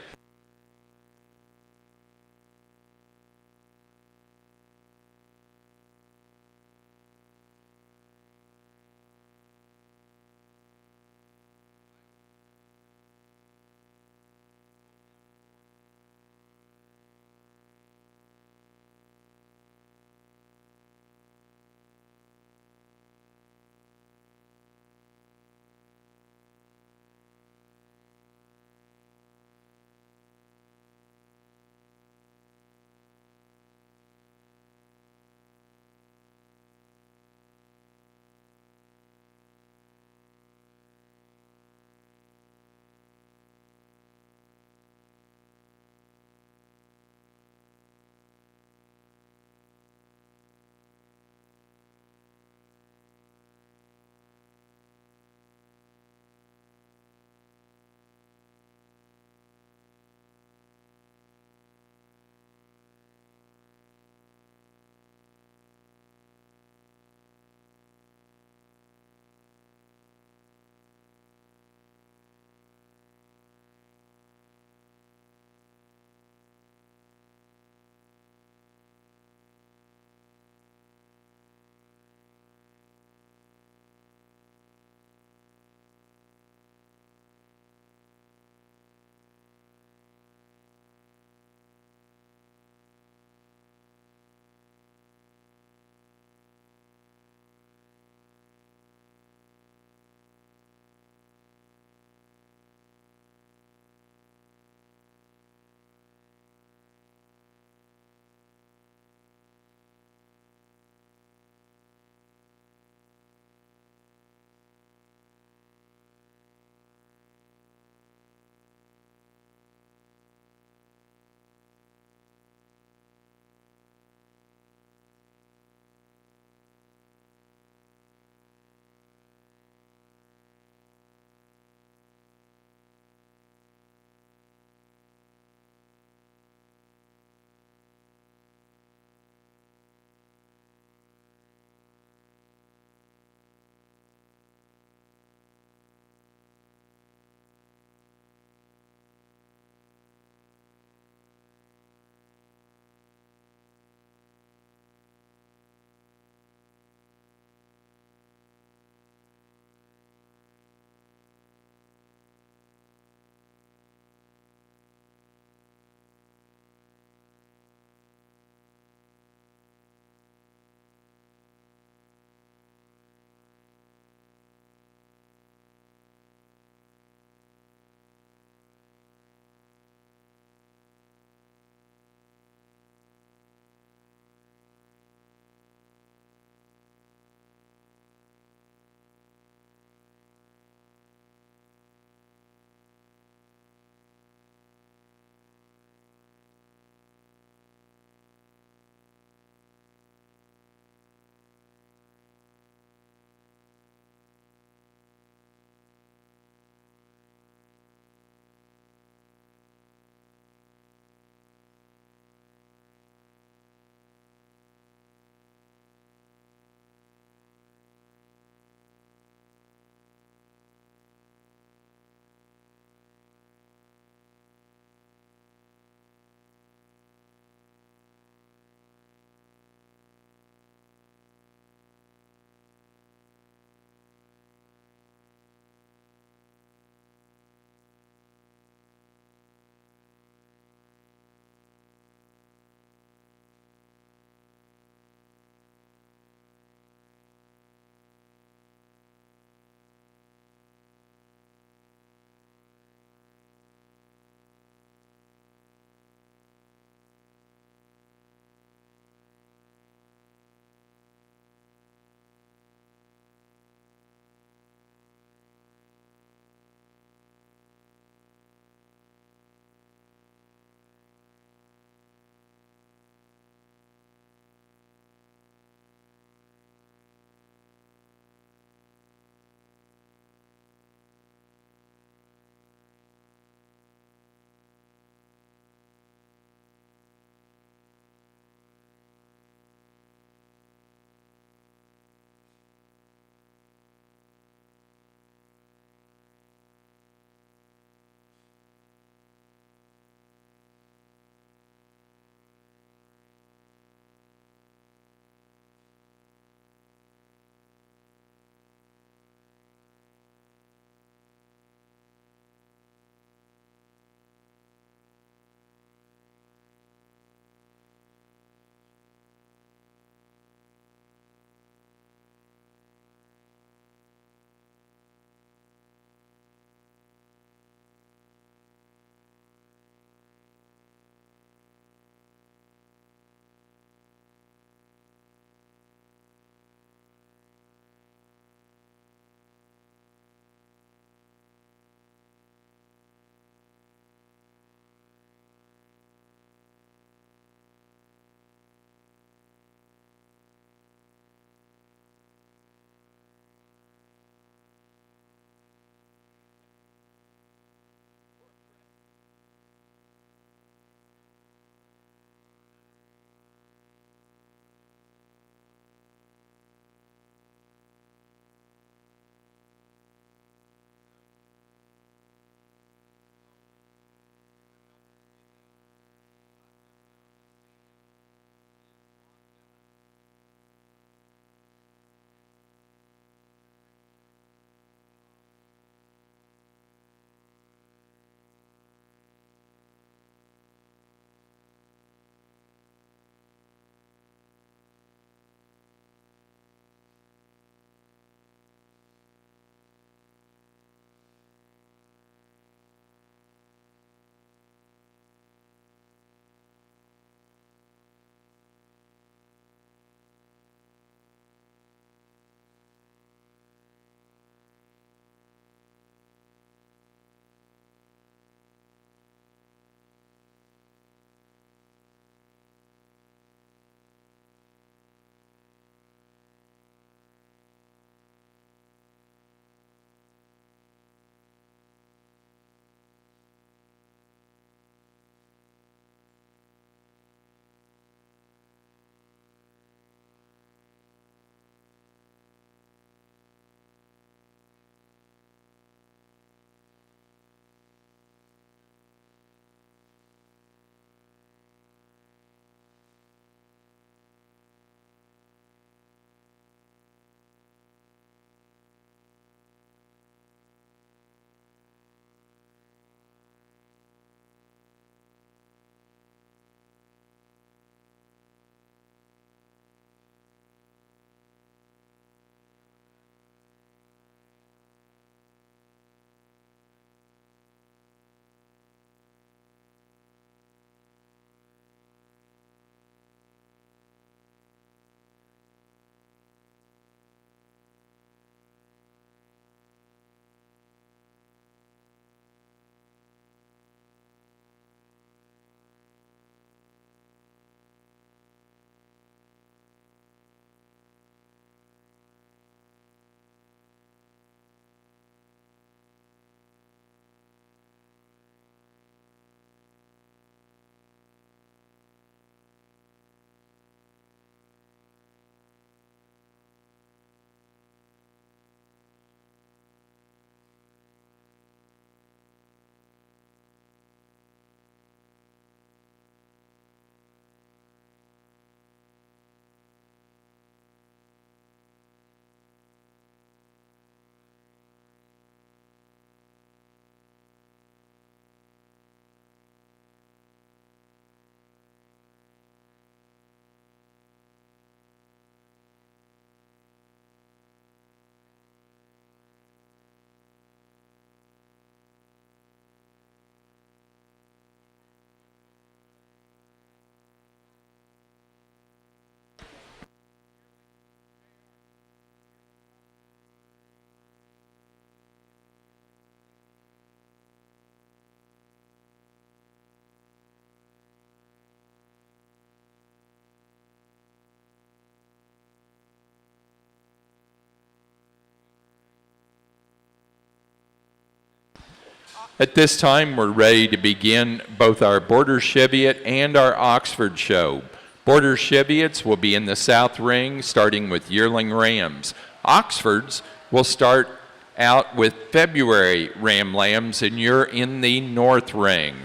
At this time, we're ready to begin both our Border Cheviot and our Oxford show. Border Cheviots will be in the south ring, starting with yearling rams. Oxfords will start out with February ram lambs, and you're in the north ring.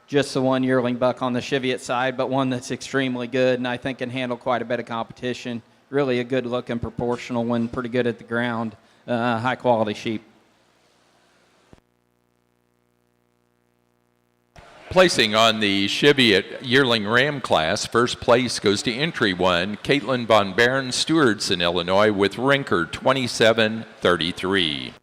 Just the one yearling buck on the Cheviot side, but one that's extremely good and I think can handle quite a bit of competition. Really a good looking proportional one, pretty good at the ground, high quality sheep. Placing on the Cheviot yearling ram class, first place goes to entry one, Caitlin Von Barron, Stewartson, Illinois, with Rinker 2733.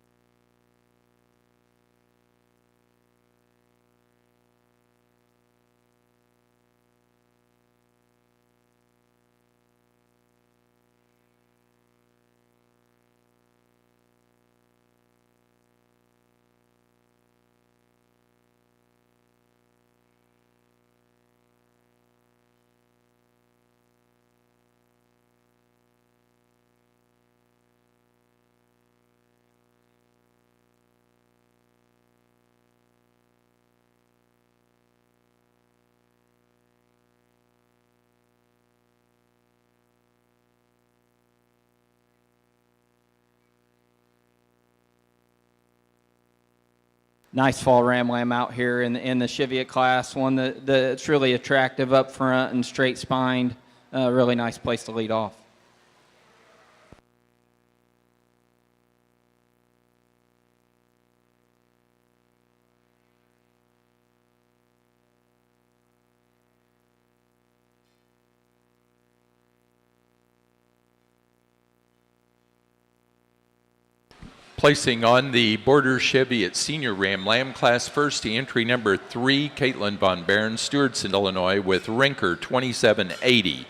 Nice fall ram lamb out here in the Cheviot class, one that's really attractive up front and straight spined. Really nice place to lead off. Placing on the Border Cheviot Senior Ram Lamb class, first to entry number 3, Caitlin Von Barron, Stewartson, Illinois, with Rinker 2780.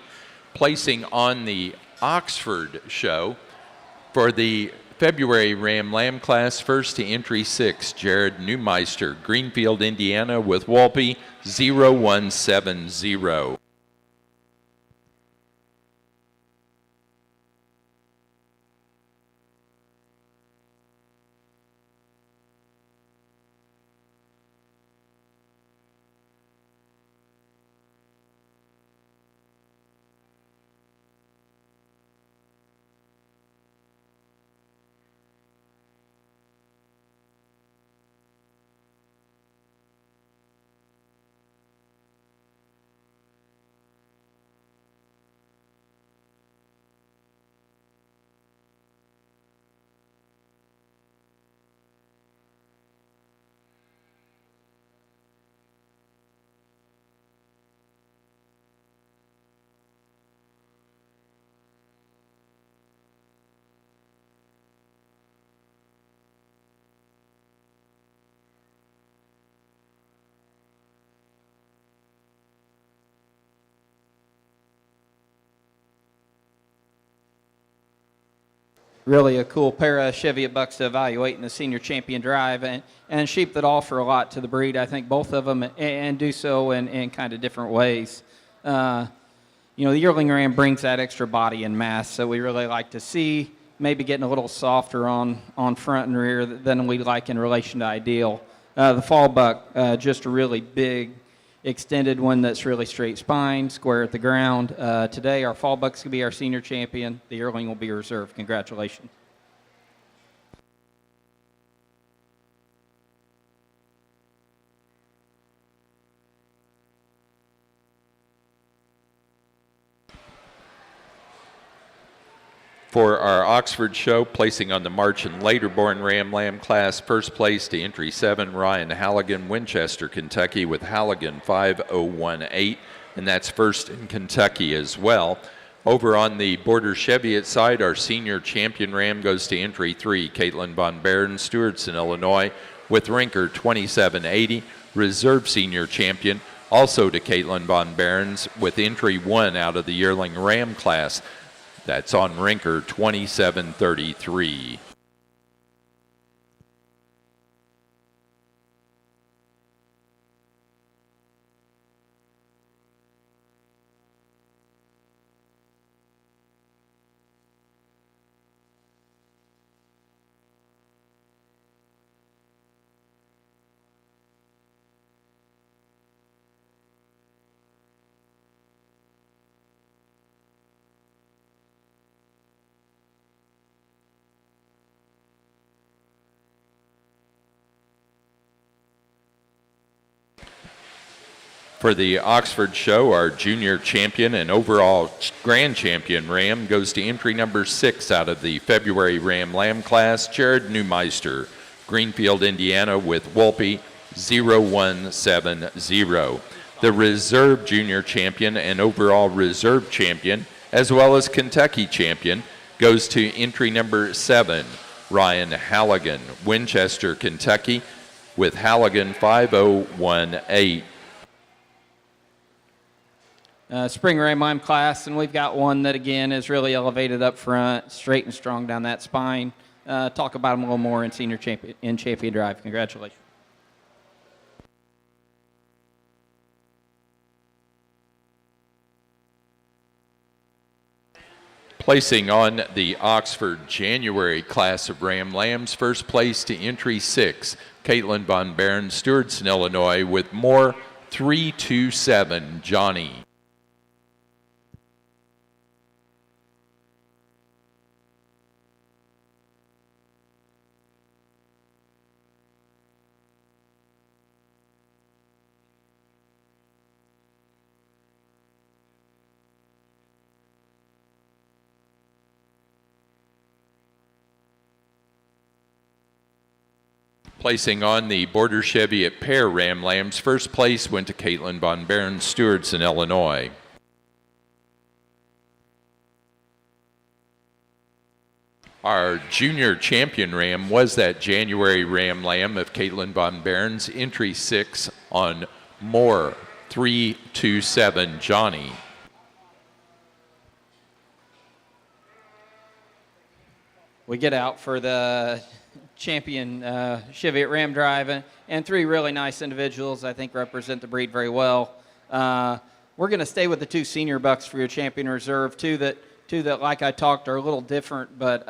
Placing on the Oxford show for the February Ram Lamb class, first to entry 6, Jared Neumeister, Greenfield, Indiana, with Walpy 0170. Really a cool pair of Cheviot bucks to evaluate in the senior champion drive, and sheep that offer a lot to the breed. I think both of them, and do so in kind of different ways. The yearling ram brings that extra body and mass, so we really like to see, maybe getting a little softer on front and rear than we like in relation to ideal. The fall buck, just a really big, extended one that's really straight spine, square at the ground. Today, our fall buck's going to be our senior champion. The yearling will be reserved. Congratulations. For our Oxford show, placing on the March and later born Ram Lamb class, first place to entry 7, Ryan Halligan, Winchester, Kentucky, with Halligan 5018, and that's first in Kentucky as well. Over on the Border Cheviot side, our senior champion ram goes to entry 3, Caitlin Von Baron, Stewartson, Illinois, with Rinker 2780. Reserve senior champion, also to Caitlin Von Barons, with entry 1 out of the yearling ram class. That's on Rinker 2733. For the Oxford show, our junior champion and overall grand champion ram goes to entry number 6 out of the February Ram Lamb class, Jared Neumeister, Greenfield, Indiana, with Wolpe 0170. The reserve junior champion and overall reserve champion, as well as Kentucky champion, goes to entry number 7, Ryan Halligan, Winchester, Kentucky, with Halligan 5018. Spring Ram Lamb class, and we've got one that again is really elevated up front, straight and strong down that spine. Talk about him a little more in senior champion in Champion Drive. Congratulations. Placing on the Oxford January class of Ram Lambs, first place to entry 6, Caitlin Von Baron, Stewartson, Illinois, with more 327 Johnny. Placing on the Border Cheviot pair Ram Lambs, first place went to Caitlin Von Baron, Stewartson, Illinois. Our junior champion ram was that January Ram Lamb of Caitlin Von Baron's, entry 6 on Moore 327 Johnny. We get out for the champion Cheviot Ram Drive, and 3 really nice individuals I think represent the breed very well. We're going to stay with the 2 senior bucks for your champion reserve, two that like I talked are a little different, but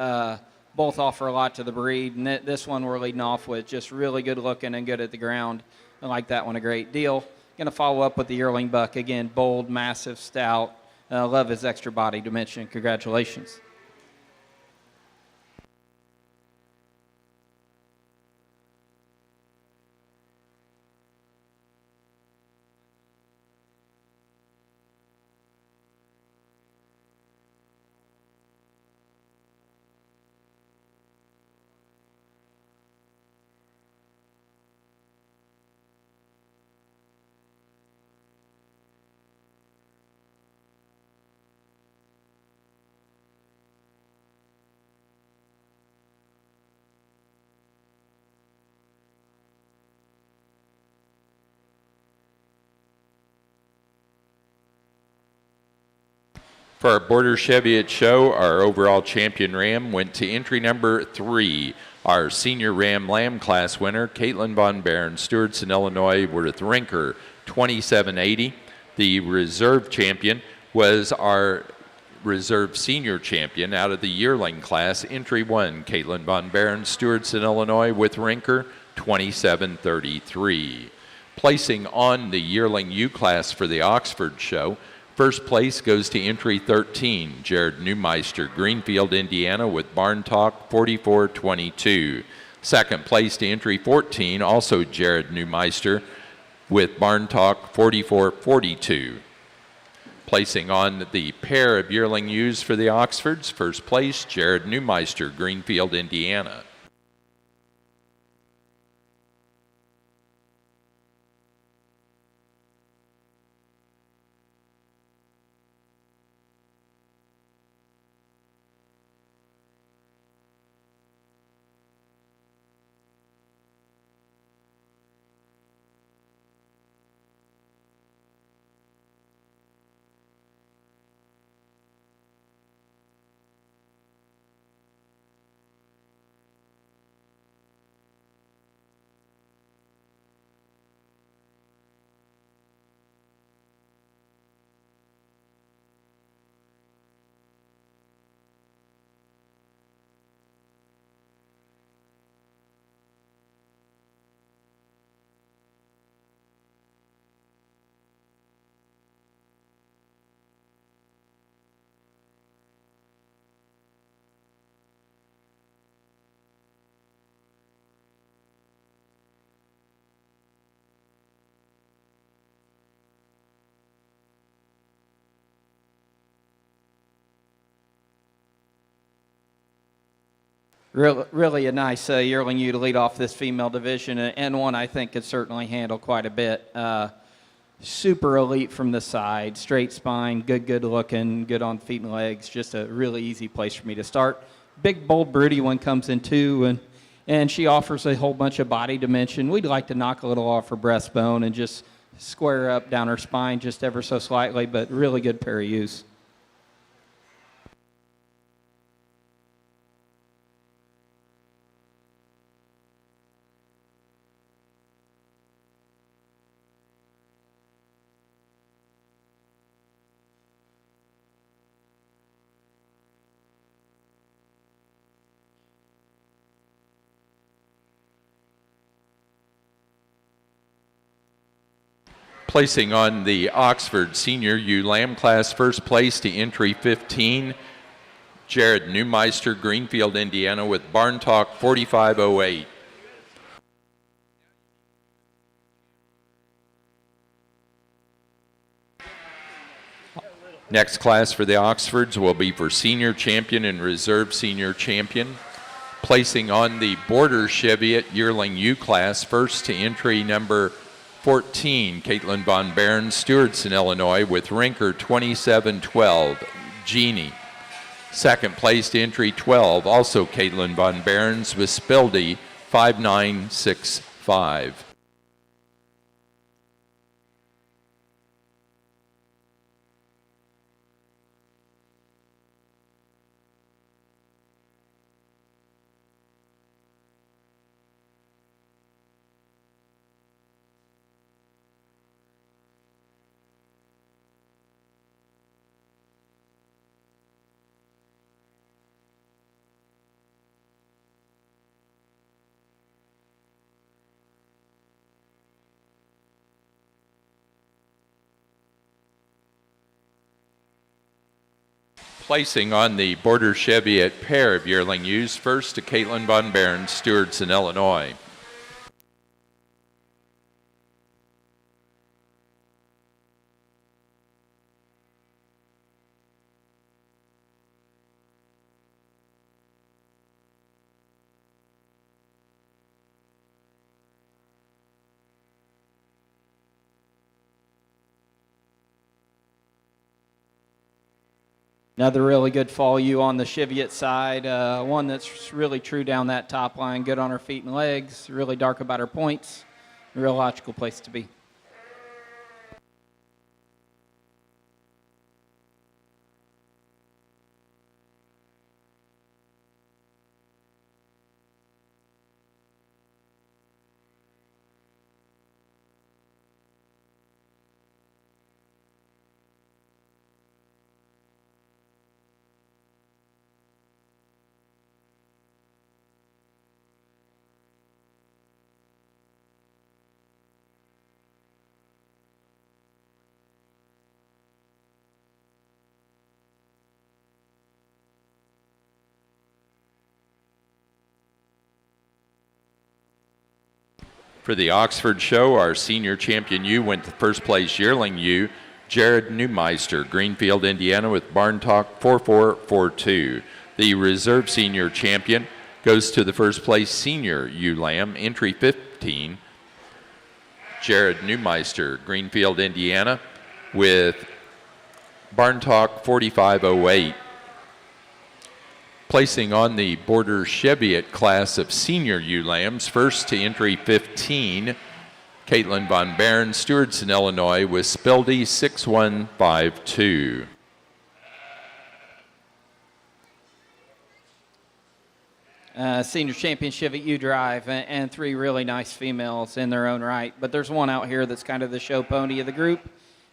both offer a lot to the breed. And this one we're leading off with, just really good looking and good at the ground. I like that one a great deal. Going to follow up with the yearling buck, again, bold, massive, stout. Love his extra body dimension. Congratulations. For our Border Cheviot show, our overall champion ram went to entry number 3. Our senior Ram Lamb class winner, Caitlin Von Baron, Stewartson, Illinois, with Rinker 2780. The reserve champion was our reserve senior champion out of the yearling class, entry 1, Caitlin Von Baron, Stewartson, Illinois, with Rinker 2733. Placing on the yearling U class for the Oxford show, first place goes to entry 13, Jared Neumeister, Greenfield, Indiana, with Barn Talk 4422. Second place to entry 14, also Jared Neumeister, with Barn Talk 4442. Placing on the pair of yearling ewes for the Oxfords, first place, Jared Neumeister, Greenfield, Indiana. Really a nice yearling ewe to lead off this female division, and one I think could certainly handle quite a bit. Super elite from the side, straight spine, good looking, good on feet and legs. Just a really easy place for me to start. Big, bold, broody one comes in too, and she offers a whole bunch of body dimension. We'd like to knock a little off her breastbone and just square up down her spine just ever so slightly, but really good pair of ewes. Placing on the Oxford Senior Ewe Lamb class, first place to entry 15, Jared Neumeister, Greenfield, Indiana, with Barn Talk 4508. Next class for the Oxfords will be for Senior Champion and Reserve Senior Champion. Placing on the Border Cheviot Yearling U class, first to entry number 14, Caitlin Von Barron, Stewartson, Illinois, with Rinker 2712, Jeannie. Second place to entry 12, also Caitlin Von Barron's, with Spildy 5965. Placing on the Border Cheviot pair of yearling ewes, first to Caitlin Von Barron, Stewartson, Illinois. Another really good fall ewe on the Cheviot side, one that's really true down that top line, good on her feet and legs, really dark about her points, a real logical place to be. For the Oxford show, our senior champion ewe went to first place yearling ewe, Jared Neumeister, Greenfield, Indiana, with Barn Talk 4442. The reserve senior champion goes to the first place senior ewe lamb, entry 15, Jared Neumeister, Greenfield, Indiana, with Barn Talk 4508. Placing on the Border Cheviot class of senior ewe lambs, first to entry 15, Caitlin Von Barron, Stewartson, Illinois, with Spildy 6152. Senior champion Cheviot ewe drive, and three really nice females in their own right. But there's one out here that's kind of the show pony of the group,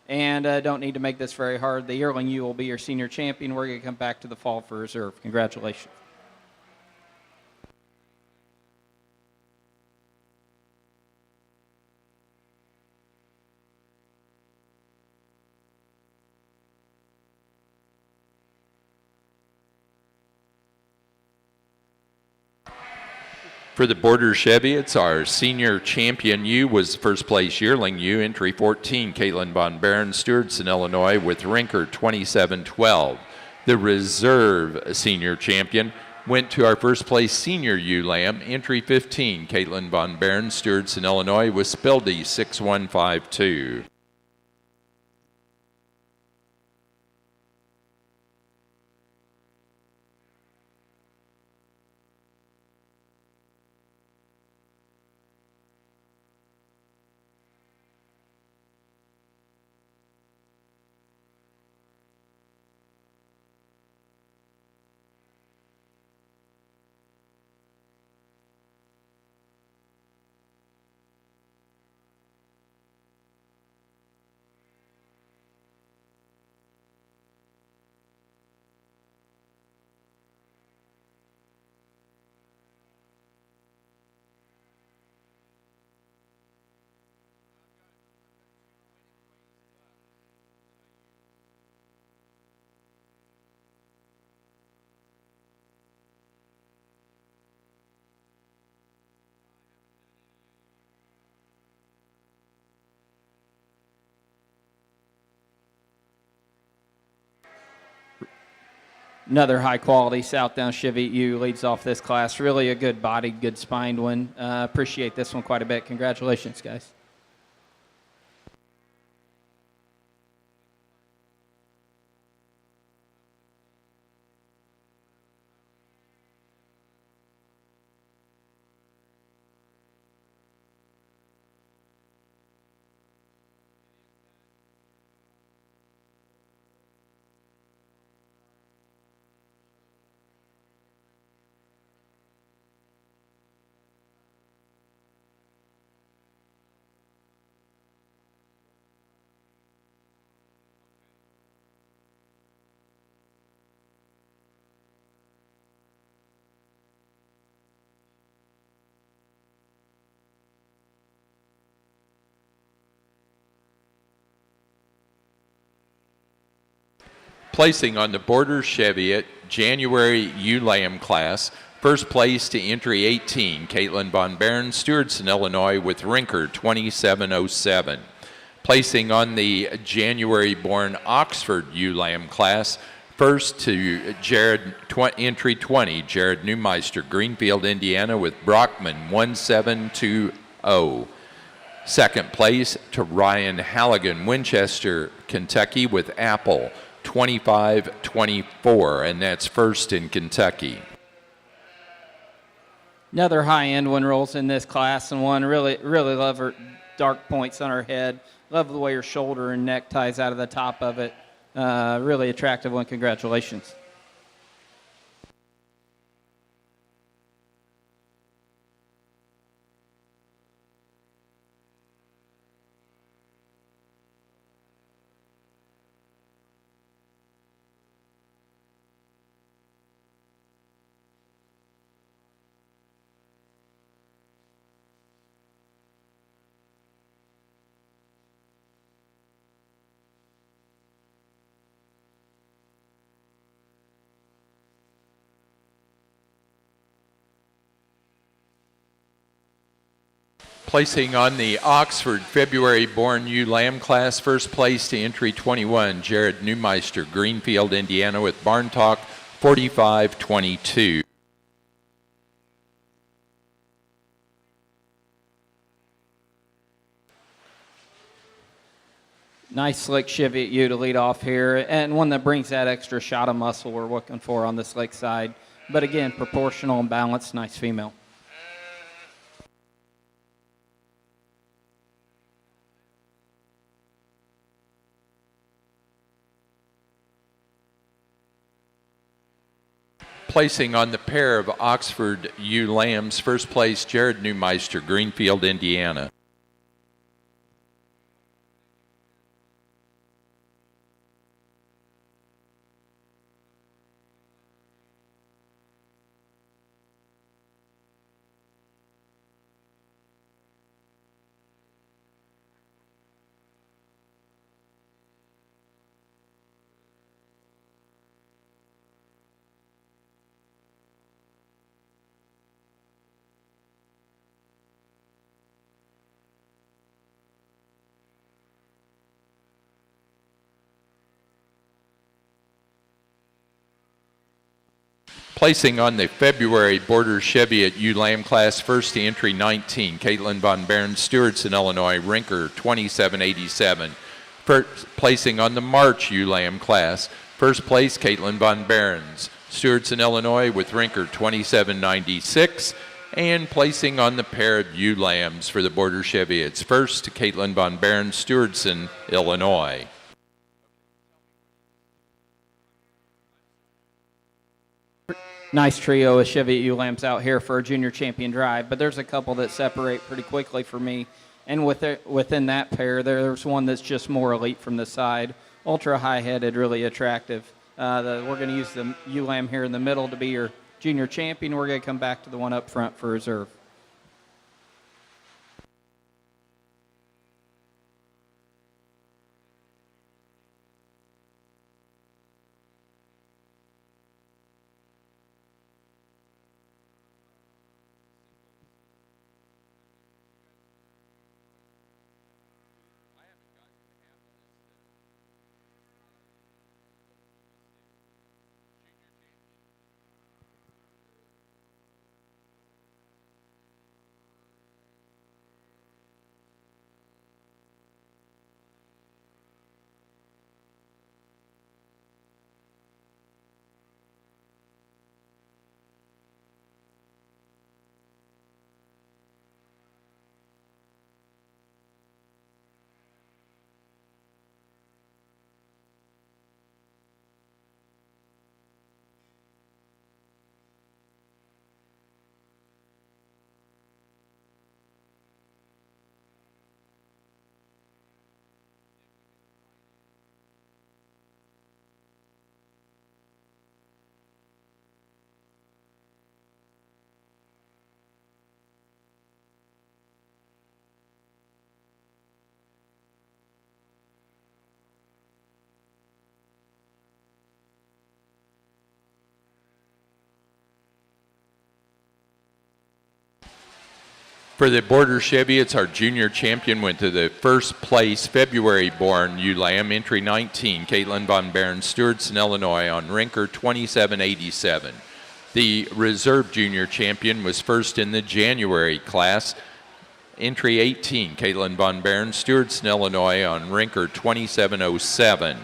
and don't need to make this very hard. The yearling ewe will be your senior champion. We're going to come back to the fall for reserve. Congratulations. For the Border Cheviots, our senior champion ewe was first place yearling ewe, entry 14, Caitlin Von Barron, Stewartson, Illinois, with Rinker 2712. The reserve senior champion went to our first place senior ewe lamb, entry 15, Caitlin Von Baron, Stewardson, Illinois, with Spildy 6152. Another high-quality Southdown Cheviot ewe leads off this class. Really a good-bodied, good-spined one. Appreciate this one quite a bit. Congratulations, guys. Placing on the Border Cheviot January ewe lamb class, first place to entry 18, Caitlin Von Baron, Stewardson, Illinois, with Rinker 2707. Placing on the January-born Oxford ewe lamb class, first to entry 20, Jared Neumeister, Greenfield, Indiana, with Brockman 1720. Second place to Ryan Halligan, Winchester, Kentucky, with Apple 2524, and that's first in Kentucky. Another high-end one rolls in this class, and one really love her dark points on her head. Love the way her shoulder and neck ties out of the top of it. Really attractive one. Congratulations. Placing on the Oxford February-born ewe lamb class, first place to entry 21, Jared Neumeister, Greenfield, Indiana, with Barn Talk 4522. Nice slick Cheviot ewe to lead off here, and one that brings that extra shot of muscle we're looking for on the slick side. But again, proportional and balanced, nice female. Placing on the pair of Oxford ewe lambs, first place, Jared Neumeister, Greenfield, Indiana. Placing on the February Border Cheviot Ewe Lamb class, first to entry 19, Caitlin Von Barron, Stewartson, Illinois, Rinker 2787. Placing on the March Ewe Lamb class, first place, Caitlin Von Barons, Stewartson, Illinois, with Rinker 2796. And placing on the pair of ewe lambs for the Border Cheviots, first to Caitlin Von Barron, Stewartson, Illinois. Nice trio of Cheviot ewe lambs out here for a junior champion drive, but there's a couple that separate pretty quickly for me. And within that pair, there's one that's just more elite from the side, ultra high-headed, really attractive. We're going to use the ewe lamb here in the middle to be your junior champion. We're going to come back to the one up front for reserve. For the Border Cheviots, our junior champion went to the first place February-born ewe lamb, entry 19, Caitlin Von Barron, Stewartson, Illinois, on Rinker 2787. The reserve junior champion was first in the January class, entry 18, Caitlin Von Barron, Stewartson, Illinois, on Rinker 2707.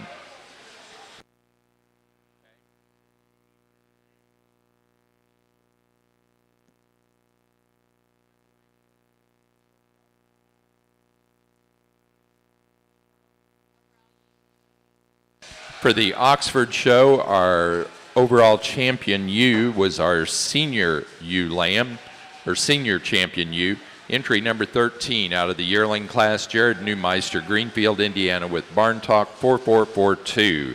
For the Oxford show, our overall champion ewe was our senior ewe lamb, or senior champion ewe, entry number 13 out of the yearling class, Jared Neumeister, Greenfield, Indiana, with Barn Talk 4442.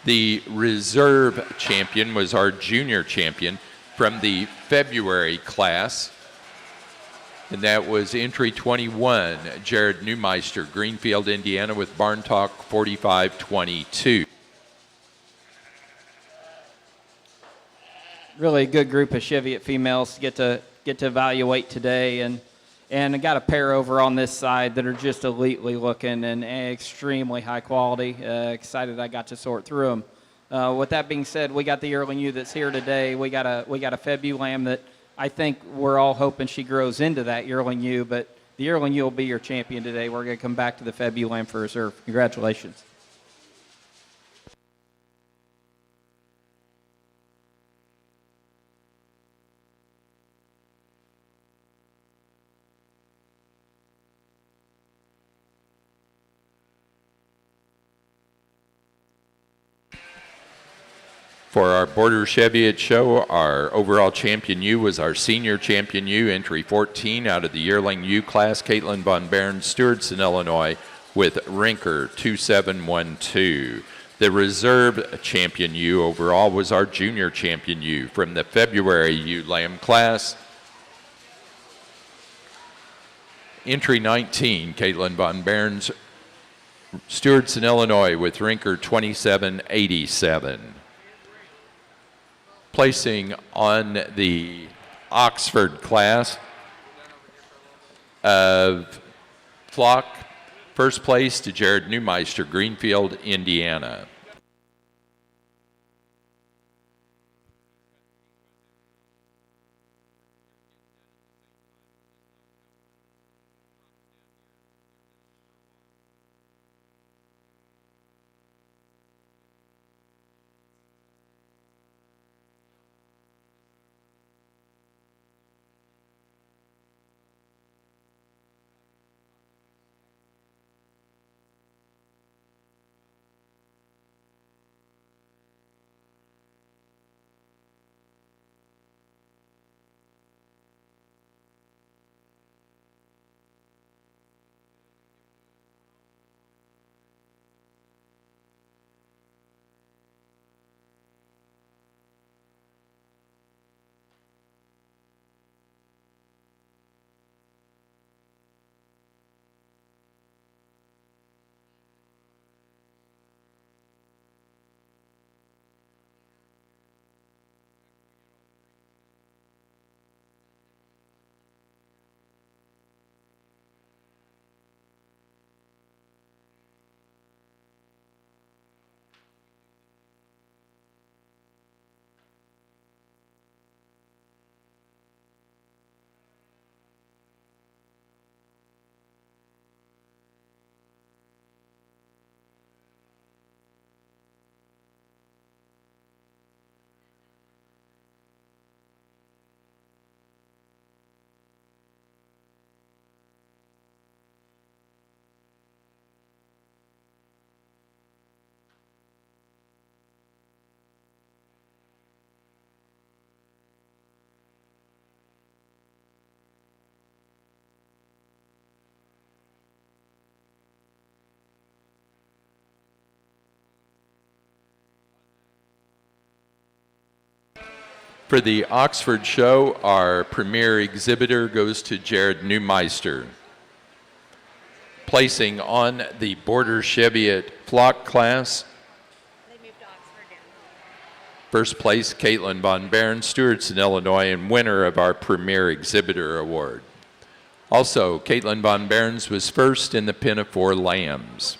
The reserve champion was our junior champion from the February class, and that was entry 21, Jared Neumeister, Greenfield, Indiana, with Barn Talk 4522. Really a good group of Cheviot females to get to evaluate today, and I got a pair over on this side that are just elitely looking and extremely high quality. Excited I got to sort through them. With that being said, we got the yearling ewe that's here today. We got a Feb ewe lamb that I think we're all hoping she grows into that yearling ewe, but the yearling ewe will be your champion today. We're going to come back to the Feb ewe lamb for reserve. Congratulations. For our Border Cheviot show, our overall champion ewe was our senior champion ewe, entry 14 out of the yearling ewe class, Caitlin Von Barron, Stewartson, Illinois, with Rinker 2712. The reserve champion ewe overall was our junior champion ewe from the February ewe lamb class, entry 19, Caitlin Von Barron, Stewartson, Illinois, with Rinker 2787. Placing on the Oxford class of flock, first place to Jared Neumeister, Greenfield, Indiana. For the Oxford show, our premier exhibitor goes to Jared Neumeister. Placing on the Border Cheviot flock class, first place, Caitlin Von Barron, Stewartson, Illinois, and winner of our Premier Exhibitor Award. Also, Caitlin Von Barron's was first in the pen of 4 lambs.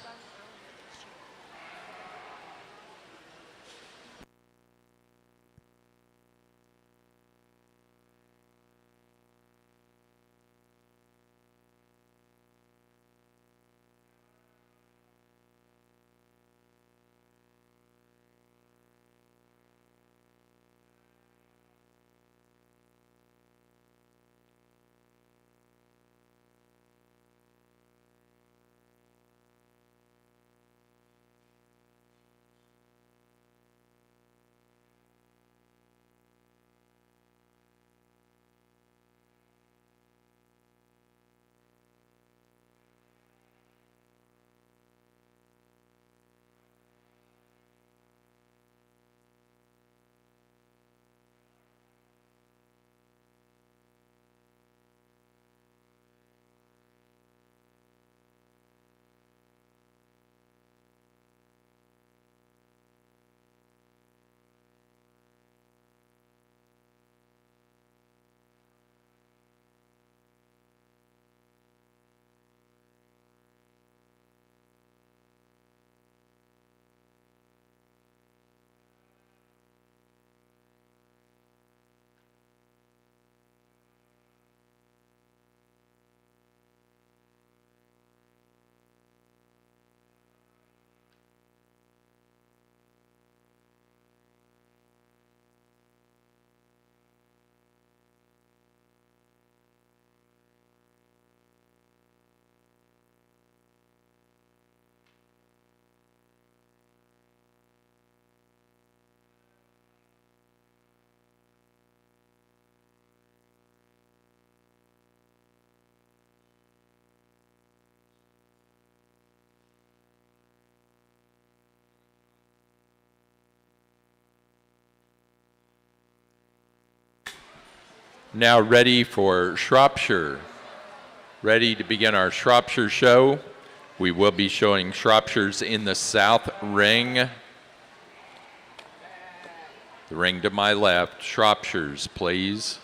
Now ready for Shropshire. Ready to begin our Shropshire show. We will be showing Shropshires in the south ring. The ring to my left, Shropshires, please.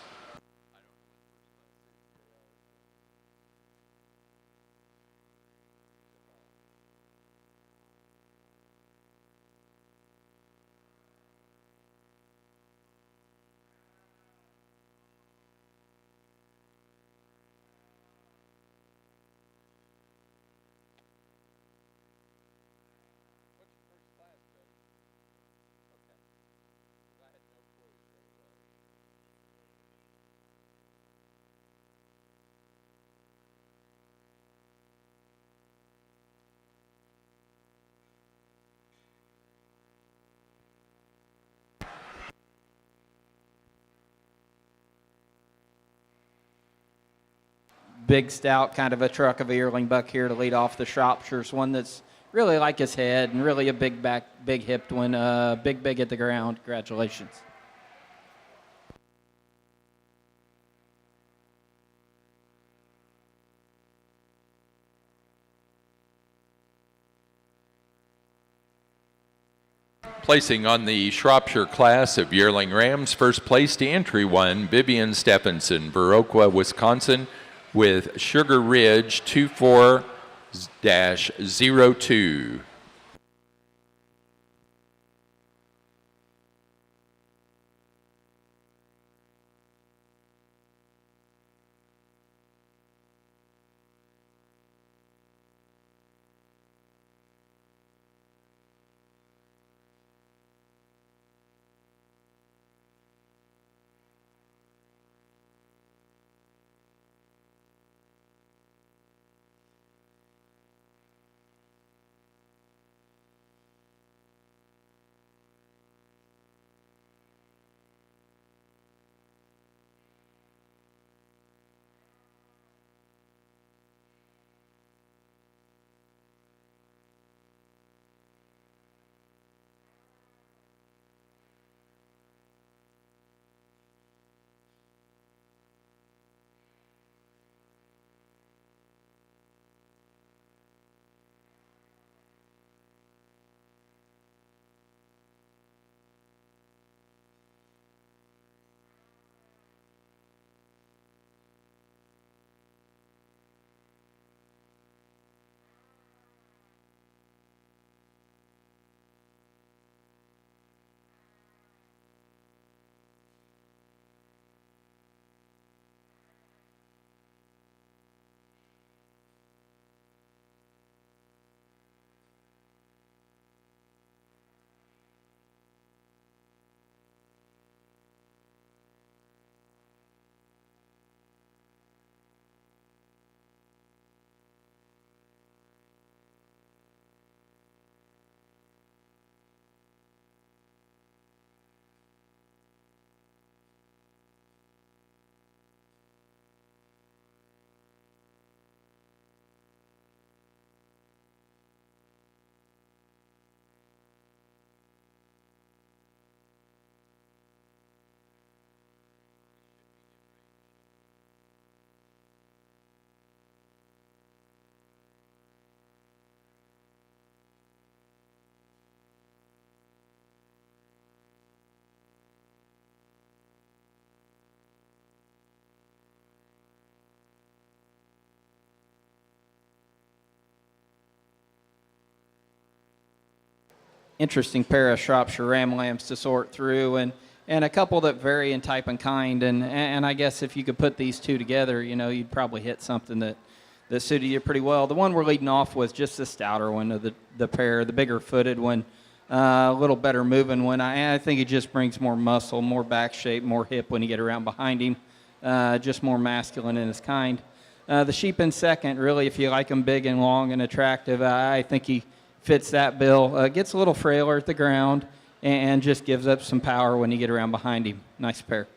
Big, stout, kind of a truck of a yearling buck here to lead off the Shropshires. One that's really like his head and really a big back, big hipped one. Big at the ground. Congratulations. Placing on the Shropshire class of yearling rams, first place to entry 1, Vivian Stephenson, Viroqua, Wisconsin, with Sugar Ridge 24-02. interesting pair of Shropshire Ram lambs to sort through, and a couple that vary in type and kind. And I guess if you could put these two together, you'd probably hit something that suited you pretty well. The one we're leading off with, just the stouter one of the pair, the bigger footed one, a little better moving one. I think it just brings more muscle, more back shape, more hip when you get around behind him, just more masculine in his kind. The sheep in second, really, if you like him big and long and attractive, I think he fits that bill. Gets a little frailer at the ground and just gives up some power when you get around behind him. Nice pair.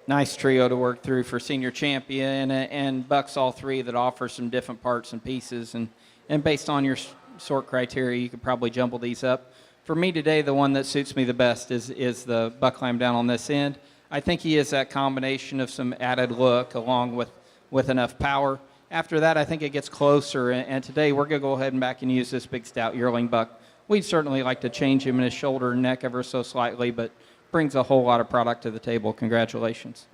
Nice trio to work through for senior champion, and bucks all three that offer some different parts and pieces. And based on your sort criteria, you could probably jumble these up. For me today, the one that suits me the best is the buck lamb down on this end. I think he is that combination of some added look along with enough power. After that, I think it gets closer. And today, we're going to go ahead and back and use this big stout yearling buck. We'd certainly like to change him in his shoulder and neck ever so slightly, but brings a whole lot of product to the table. Congratulations.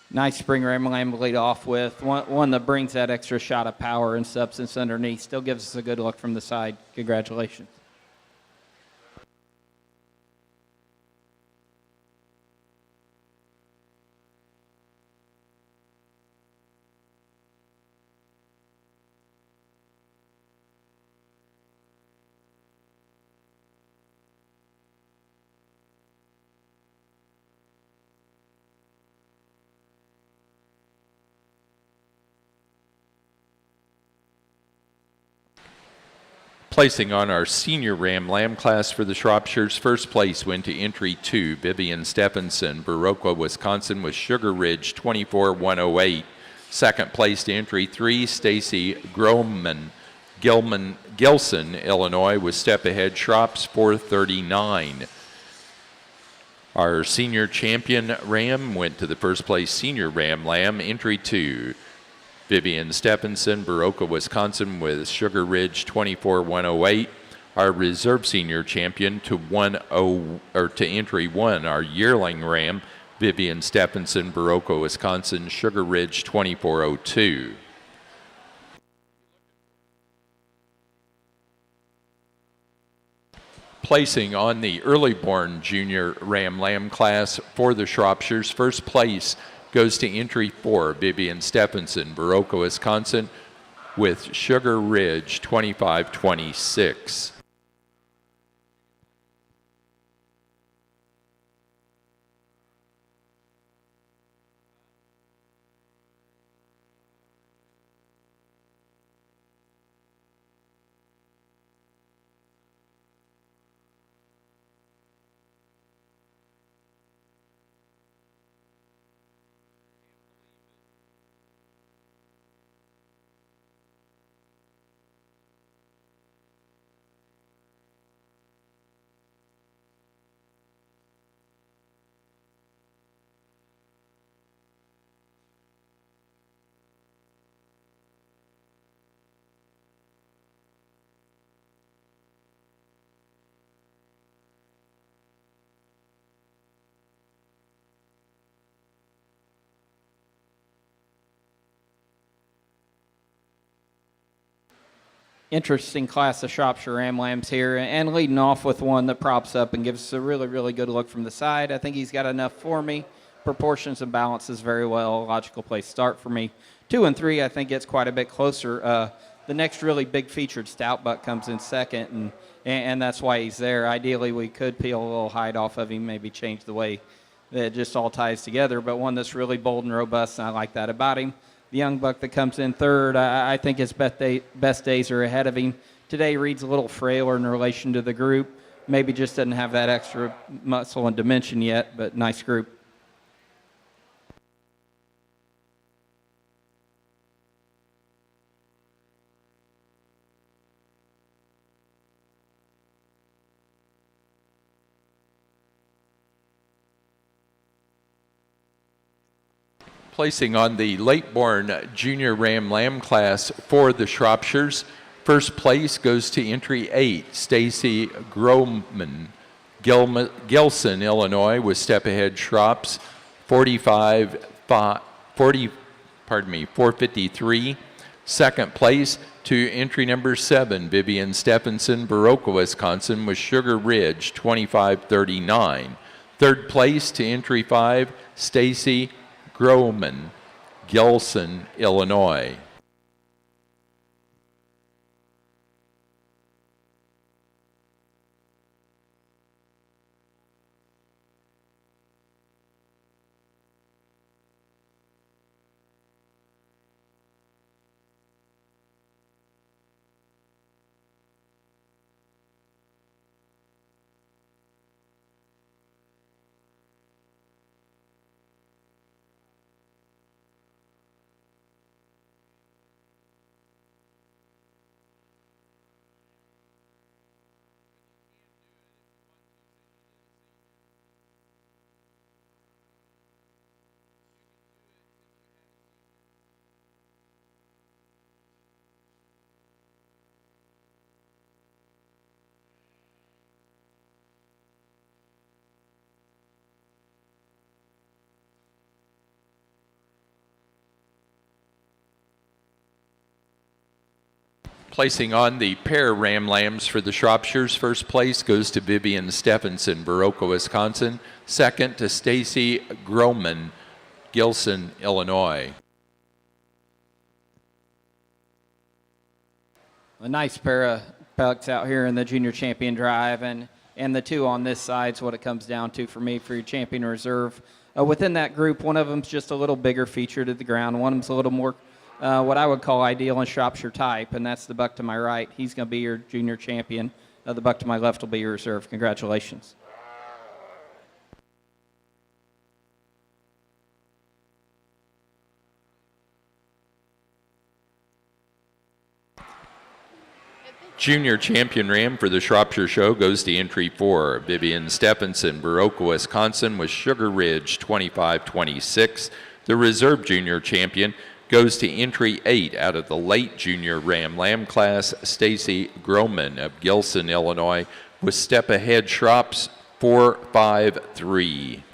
Nice spring ram lamb to lead off with. One that brings that extra shot of power and substance underneath. Still gives us a good look from the side. Congratulations. Placing on our senior Ram Lamb class for the Shropshires, first place went to entry 2, Vivian Stephenson, Baroqua, Wisconsin, with Sugar Ridge 24-108. Second place to entry 3, Stacy Gilson, Illinois, with Step Ahead Shrops 439. Our senior champion Ram went to the first place senior Ram Lamb, entry 2. Vivian Stephenson, Baroqua, Wisconsin, with Sugar Ridge 24-108. Our reserve senior champion to entry 1, our yearling Ram, Vivian Stephenson, Baroqua, Wisconsin, Sugar Ridge 24-02. Placing on the early born junior Ram Lamb class for the Shropshires, first place goes to entry 4, Vivian Stephenson, Baroka, Wisconsin, with Sugar Ridge 25-26. Interesting class of Shropshire Ram Lambs here, and leading off with one that props up and gives us a really, really good look from the side. I think he's got enough for me. Proportions and balances very well. Logical place start for me. 2 and 3, I think, gets quite a bit closer. The next really big featured stout buck comes in second, and that's why he's there. Ideally, we could peel a little hide off of him, maybe change the way that it just all ties together, but one that's really bold and robust, and I like that about him. The young buck that comes in third, I think his best days are ahead of him. Today reads a little frailer in relation to the group. Maybe just doesn't have that extra muscle and dimension yet, but nice group. Placing on the late-born junior Ram Lamb class for the Shropshires. First place goes to entry 8, Stacy Groman, Gilson, Illinois, with Step Ahead Shrops, 453. Second place to entry number 7, Vivian Stephenson, Baroka, Wisconsin, with Sugar Ridge, 25-39. Third place to entry 5, Stacy Groman, Gilson, Illinois. Placing on the pair Ram Lambs for the Shropshires. First place goes to Vivian Stephenson, Baroka, Wisconsin. Second to Stacy Groman, Gilson, Illinois. A nice pair of bucks out here in the junior champion drive, and the two on this side is what it comes down to for me for your champion reserve. Within that group, one of them's just a little bigger feature to the ground. One of them's a little more what I would call ideal and Shropshire type, and that's the buck to my right. He's going to be your junior champion. The buck to my left will be your reserve. Congratulations. Junior champion ram for the Shropshire Show goes to entry 4, Vivian Stephenson, Baroka, Wisconsin, with Sugar Ridge 25-26. The reserve junior champion goes to entry 8 out of the late junior Ram Lamb class, Stacy Groman of Gilson, Illinois, with Step Ahead Shrops 453.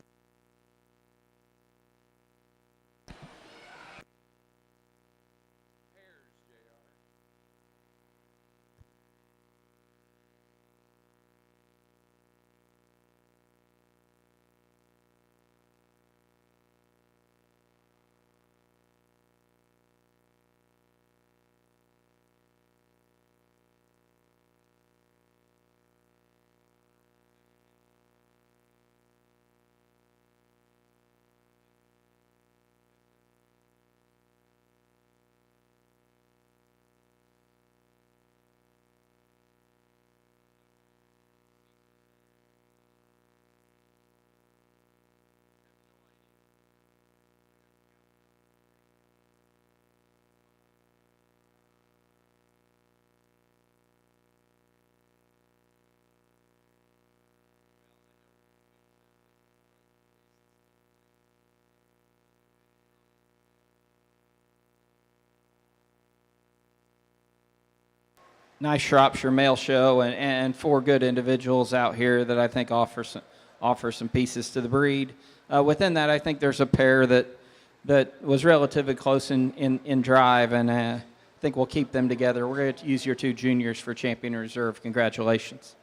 nice Shropshire mail show, and 4 good individuals out here that I think offer some pieces to the breed. Within that, I think there's a pair that was relatively close in drive, and I think we'll keep them together. We're going to use your 2 juniors for champion reserve. Congratulations.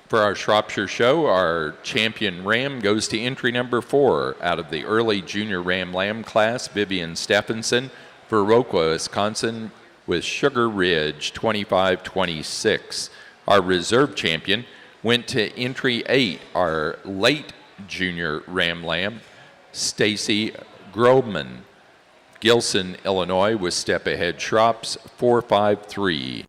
For our Shropshire show, our champion ram goes to entry number 4 out of the early junior ram lamb class, Vivian Stephenson, for Viroqua, Wisconsin, with Sugar Ridge 25-26. Our reserve champion went to entry 8, our late junior ram lamb, Stacy Grobman, Gilson, Illinois, with Step Ahead Shrops 453.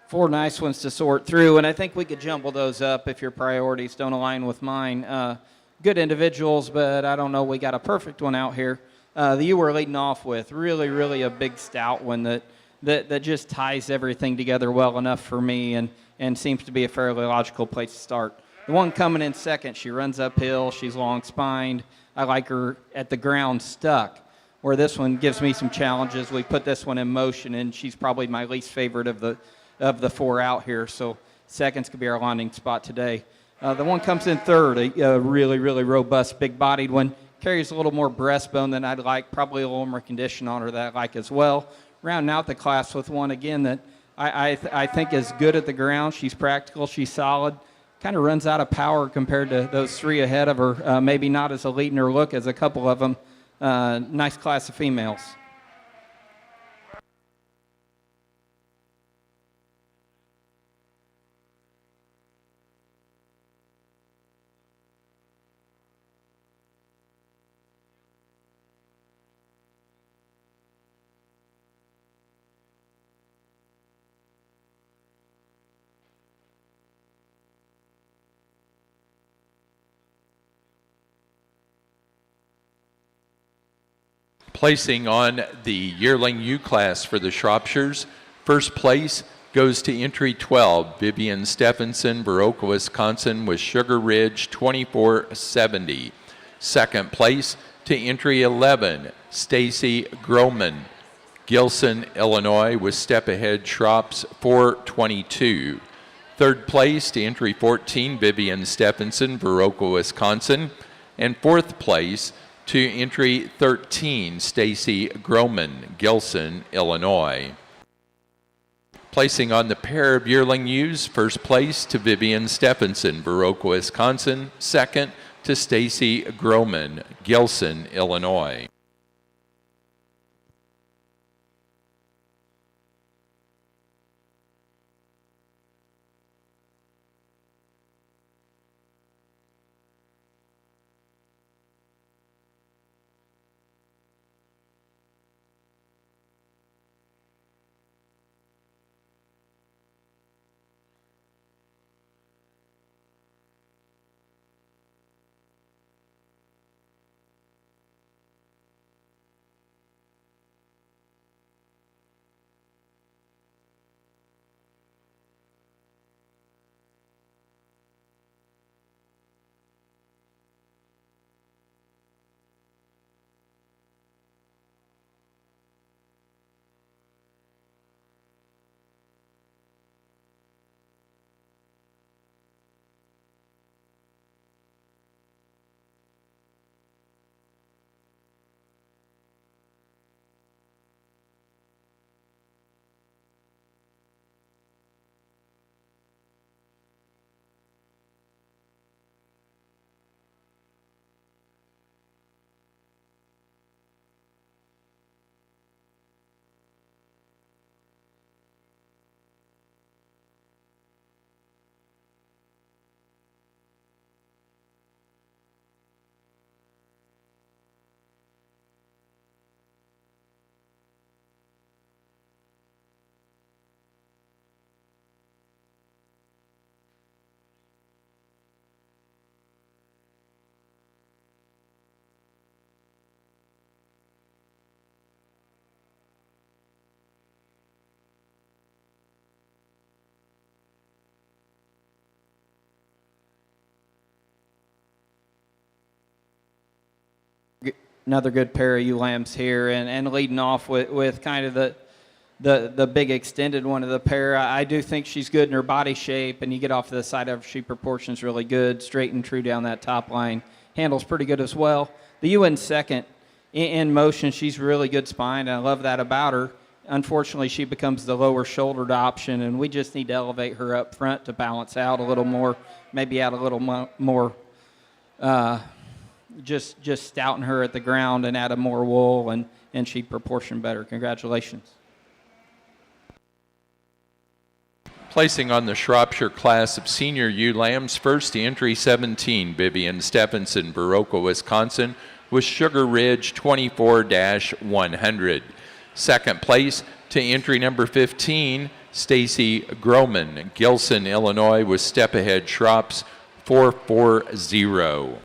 Four nice ones to sort through, and I think we could jumble those up if your priorities don't align with mine. Good individuals, but I don't know we got a perfect one out here. That you were leading off with, really a big stout one that just ties everything together well enough for me and seems to be a fairly logical place to start. The one coming in second, she runs uphill, she's long-spined. I like her at the ground stuck, where this one gives me some challenges. We put this one in motion, and she's probably my least favorite of the four out here. So seconds could be our landing spot today. The one comes in third, a really, really robust, big-bodied one. Carries a little more breastbone than I'd like, probably a little more condition on her that I'd like as well. Rounding out the class with one, again, that I think is good at the ground. She's practical, she's solid. Kind of runs out of power compared to those three ahead of her. Maybe not as elite in her look as a couple of them. Nice class of females. Placing on the yearling U class for the Shropshires, first place goes to entry 12, Vivian Stephenson, Viroqua, Wisconsin, with Sugar Ridge 2470. Second place to entry 11, Stacy Groman, Gilson, Illinois, with Step Ahead Shrops 422. Third place to entry 14, Vivian Stephenson, Viroqua, Wisconsin. And fourth place to entry 13, Stacy Groman, Gilson, Illinois. Placing on the pair of yearling ewes, first place to Vivian Stephenson, Viroqua, Wisconsin. Second to Stacy Groman, Gilson, Illinois. Another good pair of ewe lambs here, and leading off with kind of the big extended one of the pair. I do think she's good in her body shape, and you get off to the side of her, she proportions really good, straight and true down that top line. Handles pretty good as well. The ewe in second, in motion, she's really good spine, and I love that about her. Unfortunately, she becomes the lower shouldered option, and we just need to elevate her up front to balance out a little more, maybe add a little more just stouting her at the ground and add a more wool, and she'd proportion better. Congratulations. Placing on the Shropshire class of senior ewe lambs, first to entry 17, Vivian Stephenson, Viroqua, Wisconsin, with Sugar Ridge 24-100. Second place to entry number 15, Stacy Groman, Gilson, Illinois, with Step Ahead Shrops 440.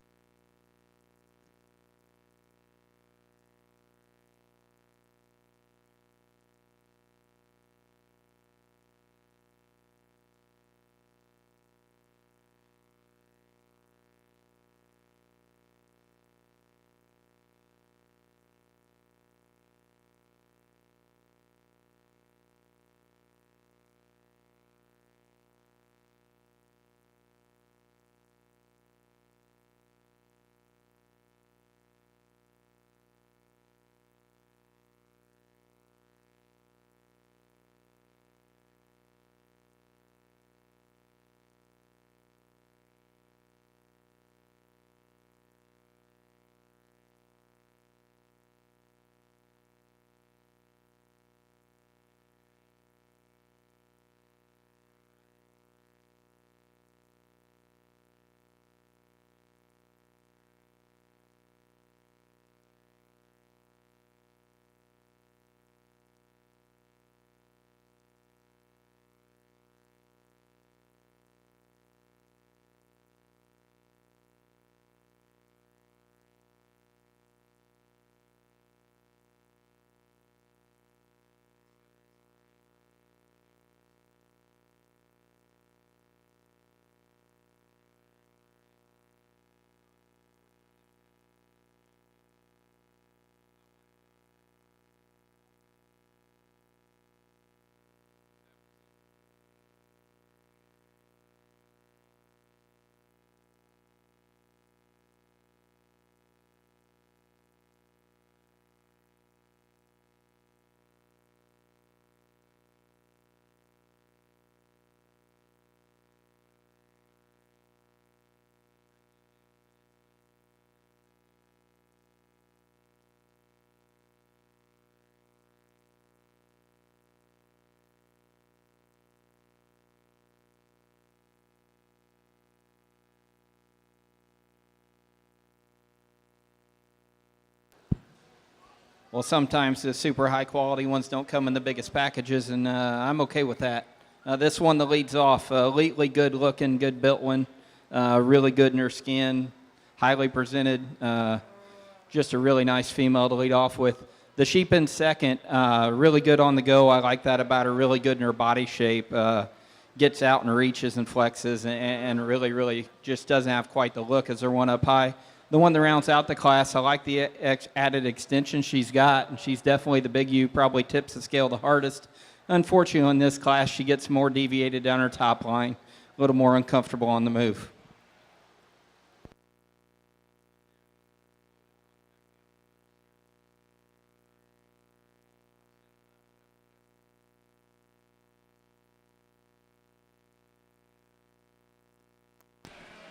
Well, sometimes the super high quality ones don't come in the biggest packages, and I'm okay with that. This one that leads off, elitely good looking, good built one, really good in her skin, highly presented, just a really nice female to lead off with. The sheep in second, really good on the go. I like that about her, really good in her body shape. Gets out and reaches and flexes and really, really just doesn't have quite the look as her one up high. The one that rounds out the class, I like the added extension she's got, and she's definitely the big U, probably tips the scale the hardest. Unfortunately, in this class, she gets more deviated down her top line, a little more uncomfortable on the move.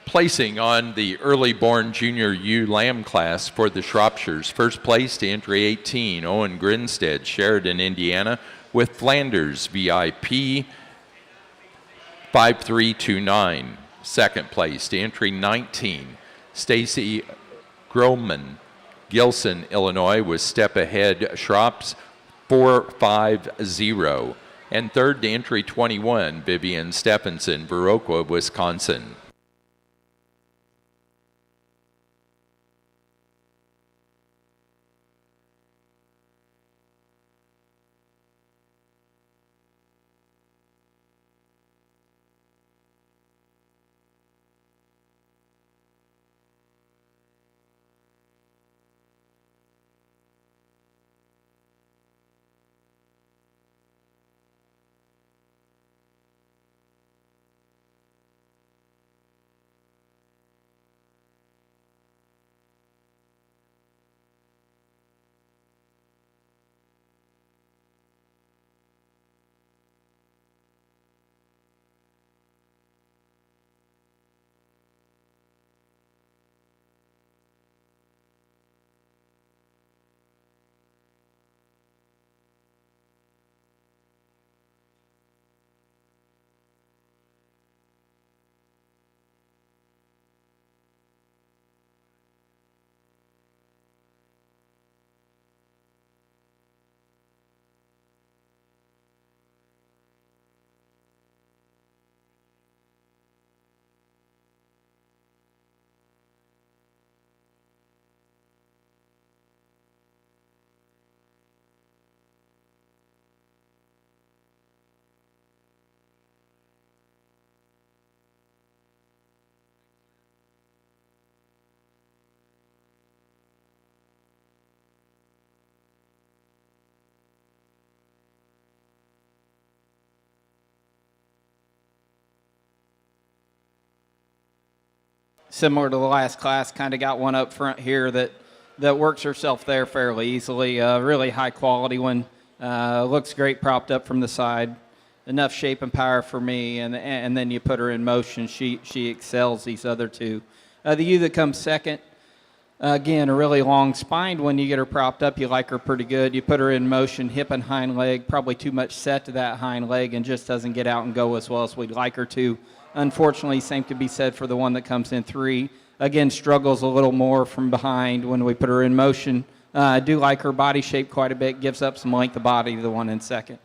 Placing on the early born junior ewe lamb class for the Shropshires. First place to entry 18, Owen Grinstead, Sheridan, Indiana, with Flanders VIP 5329. Second place to entry 19, Stacy Groman, Gilson, Illinois, with Step Ahead Shrops 450. And third to entry 21, Vivian Stephenson, Viroqua, Wisconsin. Similar to the last class, kind of got one up front here that works herself there fairly easily. Really high quality one. Looks great propped up from the side. Enough shape and power for me, and then you put her in motion. She excels these other two. The ewe that comes second, again, a really long spine. When you get her propped up, you like her pretty good. You put her in motion, hip and hind leg, probably too much set to that hind leg and just doesn't get out and go as well as we'd like her to. Unfortunately, same could be said for the one that comes in three. Again, struggles a little more from behind when we put her in motion. I do like her body shape quite a bit, gives up some length of body to the one in second.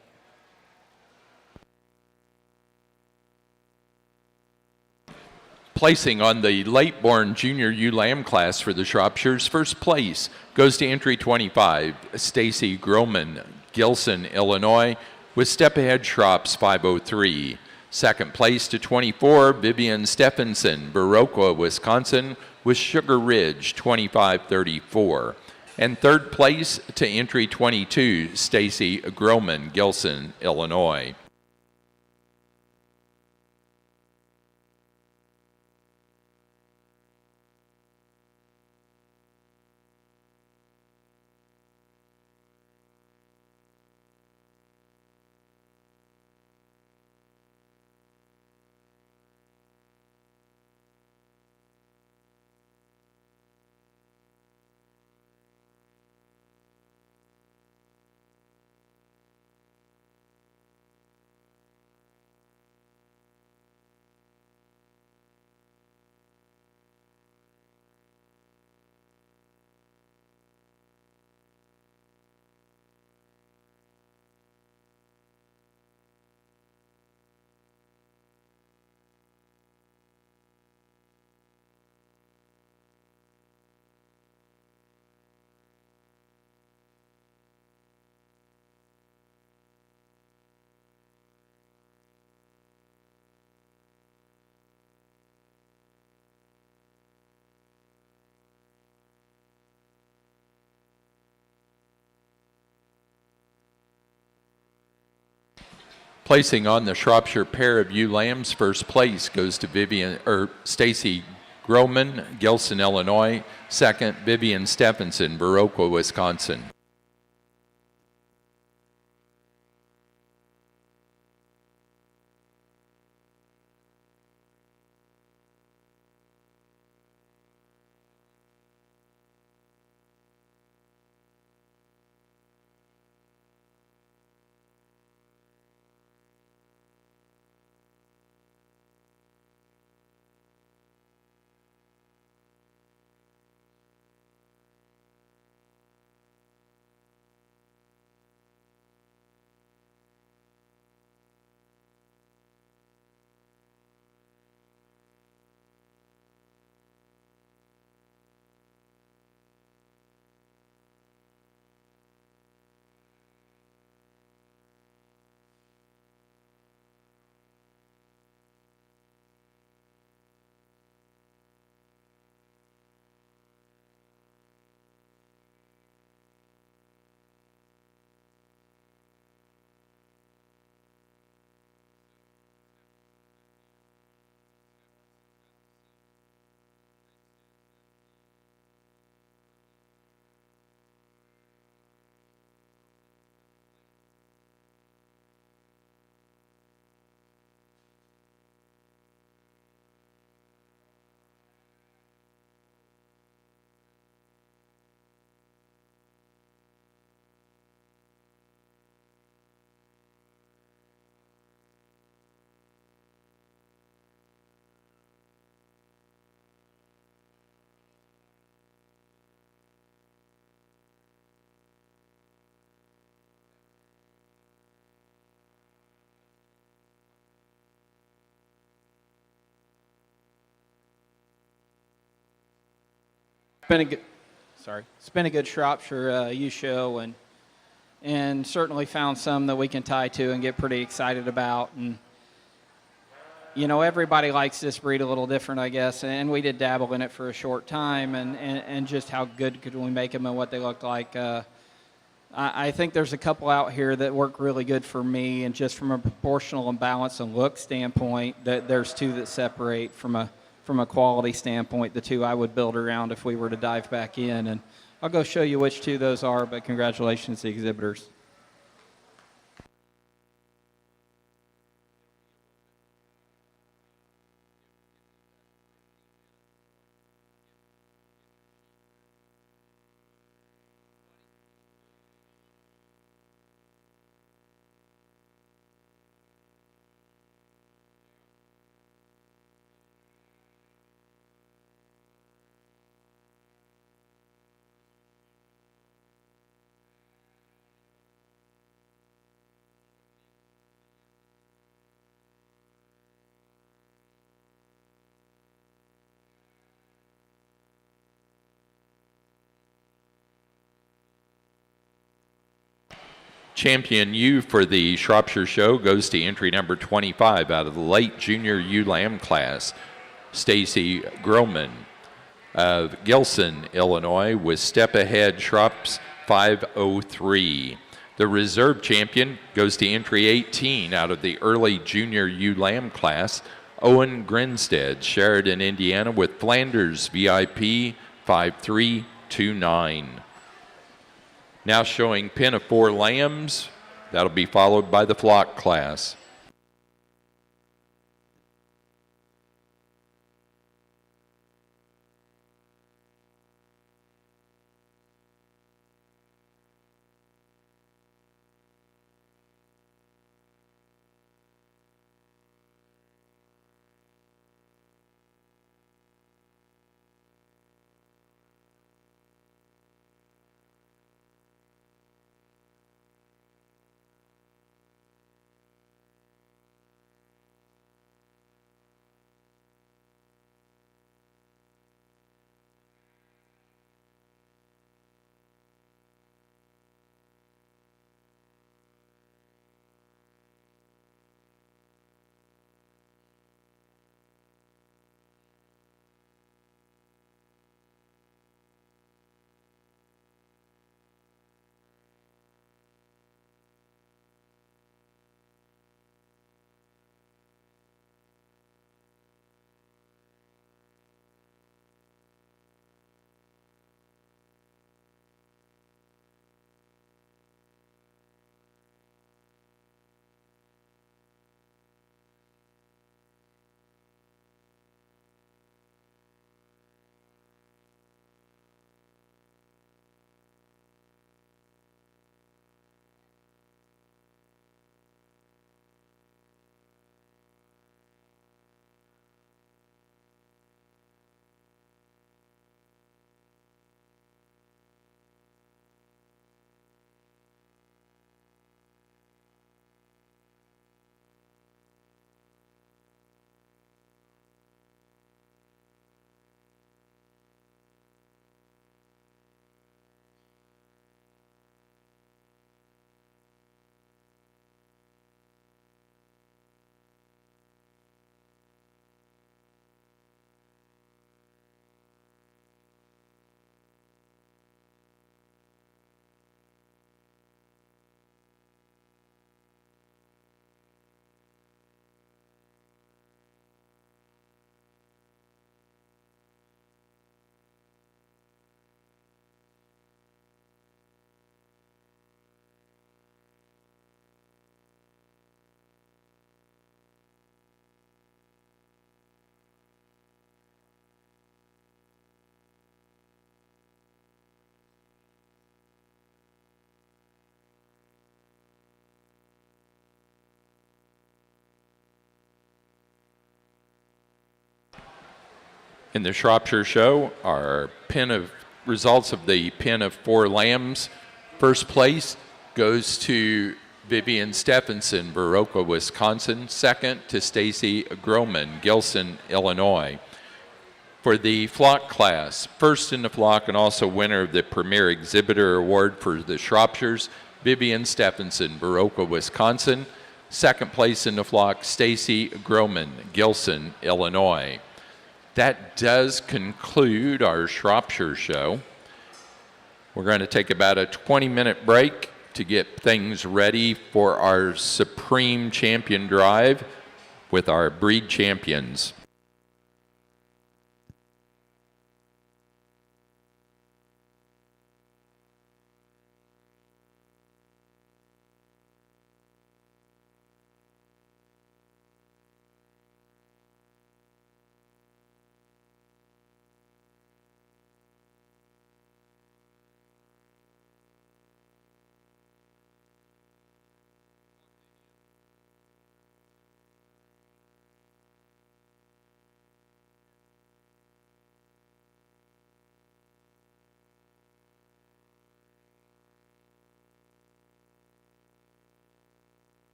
Placing on the late-born junior ewe lamb class for the Shropshires, first place goes to entry 25, Stacy Groman, Gilson, Illinois, with Step Ahead Shrops 503. Second place to 24, Vivian Stephenson, Viroqua, Wisconsin, with Sugar Ridge 2534. And third place to entry 22, Stacy Groman, Gilson, Illinois. Placing on the Shropshire pair of ewe lambs, first place goes to Stacy Groman, Gilson, Illinois. Second, Vivian Stephenson, Viroqua, Wisconsin. It's been a good Shropshire ewe show, and certainly found some that we can tie to and get pretty excited about. And you know, everybody likes this breed a little different, I guess, and we did dabble in it for a short time, and just how good could we make them and what they looked like. I think there's a couple out here that work really good for me, and just from a proportional and balance and look standpoint, that there's two that separate from a quality standpoint, the two I would build around if we were to dive back in. And I'll go show you which two those are, but congratulations to the exhibitors. Champion ewe for the Shropshire Show goes to entry number 25 out of the late junior ewe lamb class, Stacy Groman of Gilson, Illinois, with Step Ahead Shrops 503. The reserve champion goes to entry 18 out of the early junior ewe lamb class, Owen Grinstead, Sheridan, Indiana, with Flanders VIP 5329. Now showing pen of 4 lambs. That'll be followed by the flock class. In the Shropshire show, our results of the Pen of Four Lambs. First place goes to Vivian Stephenson, Viroqua, Wisconsin. Second to Stacy Groman, Gilson, Illinois. For the flock class, first in the flock and also winner of the Premier Exhibitor Award for the Shropshires, Vivian Stephenson, Viroqua, Wisconsin. Second place in the flock, Stacy Groman, Gilson, Illinois. That does conclude our Shropshire show. We're going to take about a 20-minute break to get things ready for our Supreme Champion Drive with our breed champions.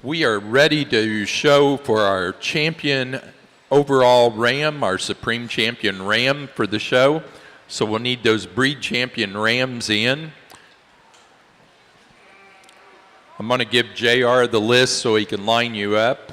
We are ready to show for our champion overall ram, our supreme champion ram for the show. So we'll need those breed champion rams in. I'm going to give JR the list so he can line you up.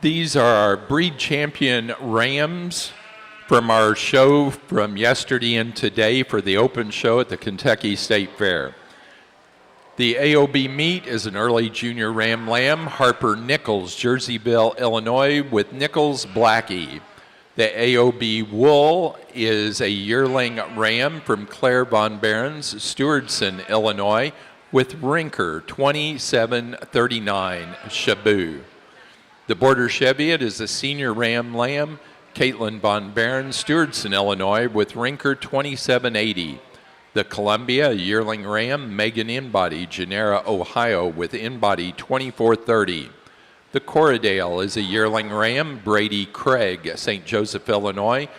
These are our breed champion rams from our show from yesterday and today for the open show at the Kentucky State Fair. The AOB meat is an early junior ram lamb, Harper Nichols, Jerseyville, Illinois, with Nichols Blackie. The AOB wool is a yearling ram from Claire Von Behrens, Stewardson, Illinois, with Rinker 2739 Shabu. The border Cheviot is a senior ram lamb, Caitlin Von Behrens, Stewardson, Illinois, with Rinker 2780. The Columbia, a yearling ram, Megan Inbody, Genera, Ohio, with Inbody 2430. The Corriedale is a yearling ram, Brady Craig, St. Joseph, Illinois,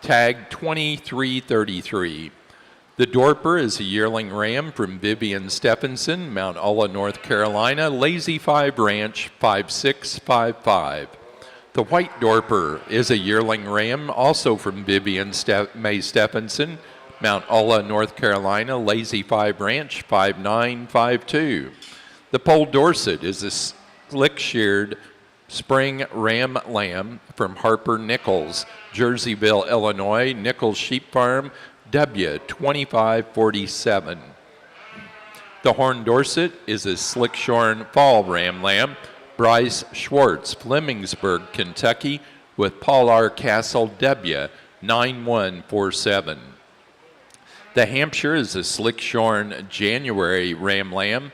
tag 2333. The Dorper is a yearling ram from Vivian Stephenson, Mount Ulla, North Carolina, Lazy 5 Ranch 5655. The White Dorper is a yearling ram, also from Vivian May Stephenson, Mount Ulla, North Carolina, Lazy 5 Ranch, 5952. The Poll Dorset is a slick-sheared spring ram lamb from Harper Nichols, Jerseyville, Illinois, Nichols Sheep Farm, W2547. The Horn Dorset is a slick-shorn fall ram lamb, Bryce Schwartz, Flemingsburg, Kentucky, with Paul R. Castle, W9147. The Hampshire is a slick-shorn January ram lamb,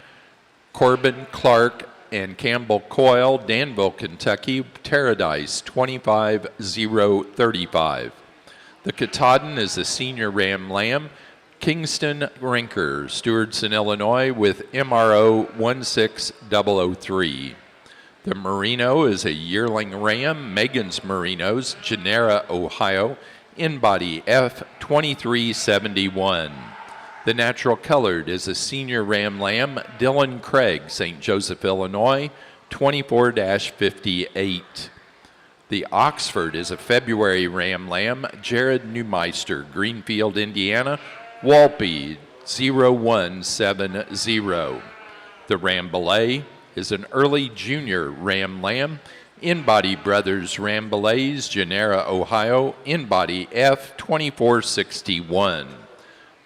Corbin Clark and Campbell Coyle, Danville, Kentucky, Paradise 25035. The Katahdin is a senior ram lamb, Kingston Rinker, Stewardson, Illinois, with MRO 16003. The Merino is a yearling ram, Megan's Merinos, Genera, Ohio, in-body F2371. The Natural Colored is a senior ram lamb, Dylan Craig, St. Joseph, Illinois, 24-58. The Oxford is a February ram lamb, Jared Neumeister, Greenfield, Indiana, Walpe 0170. The Rambouillet is an early junior ram lamb, In-Body Brothers Rambouillets, Genera, Ohio, in-body F2461.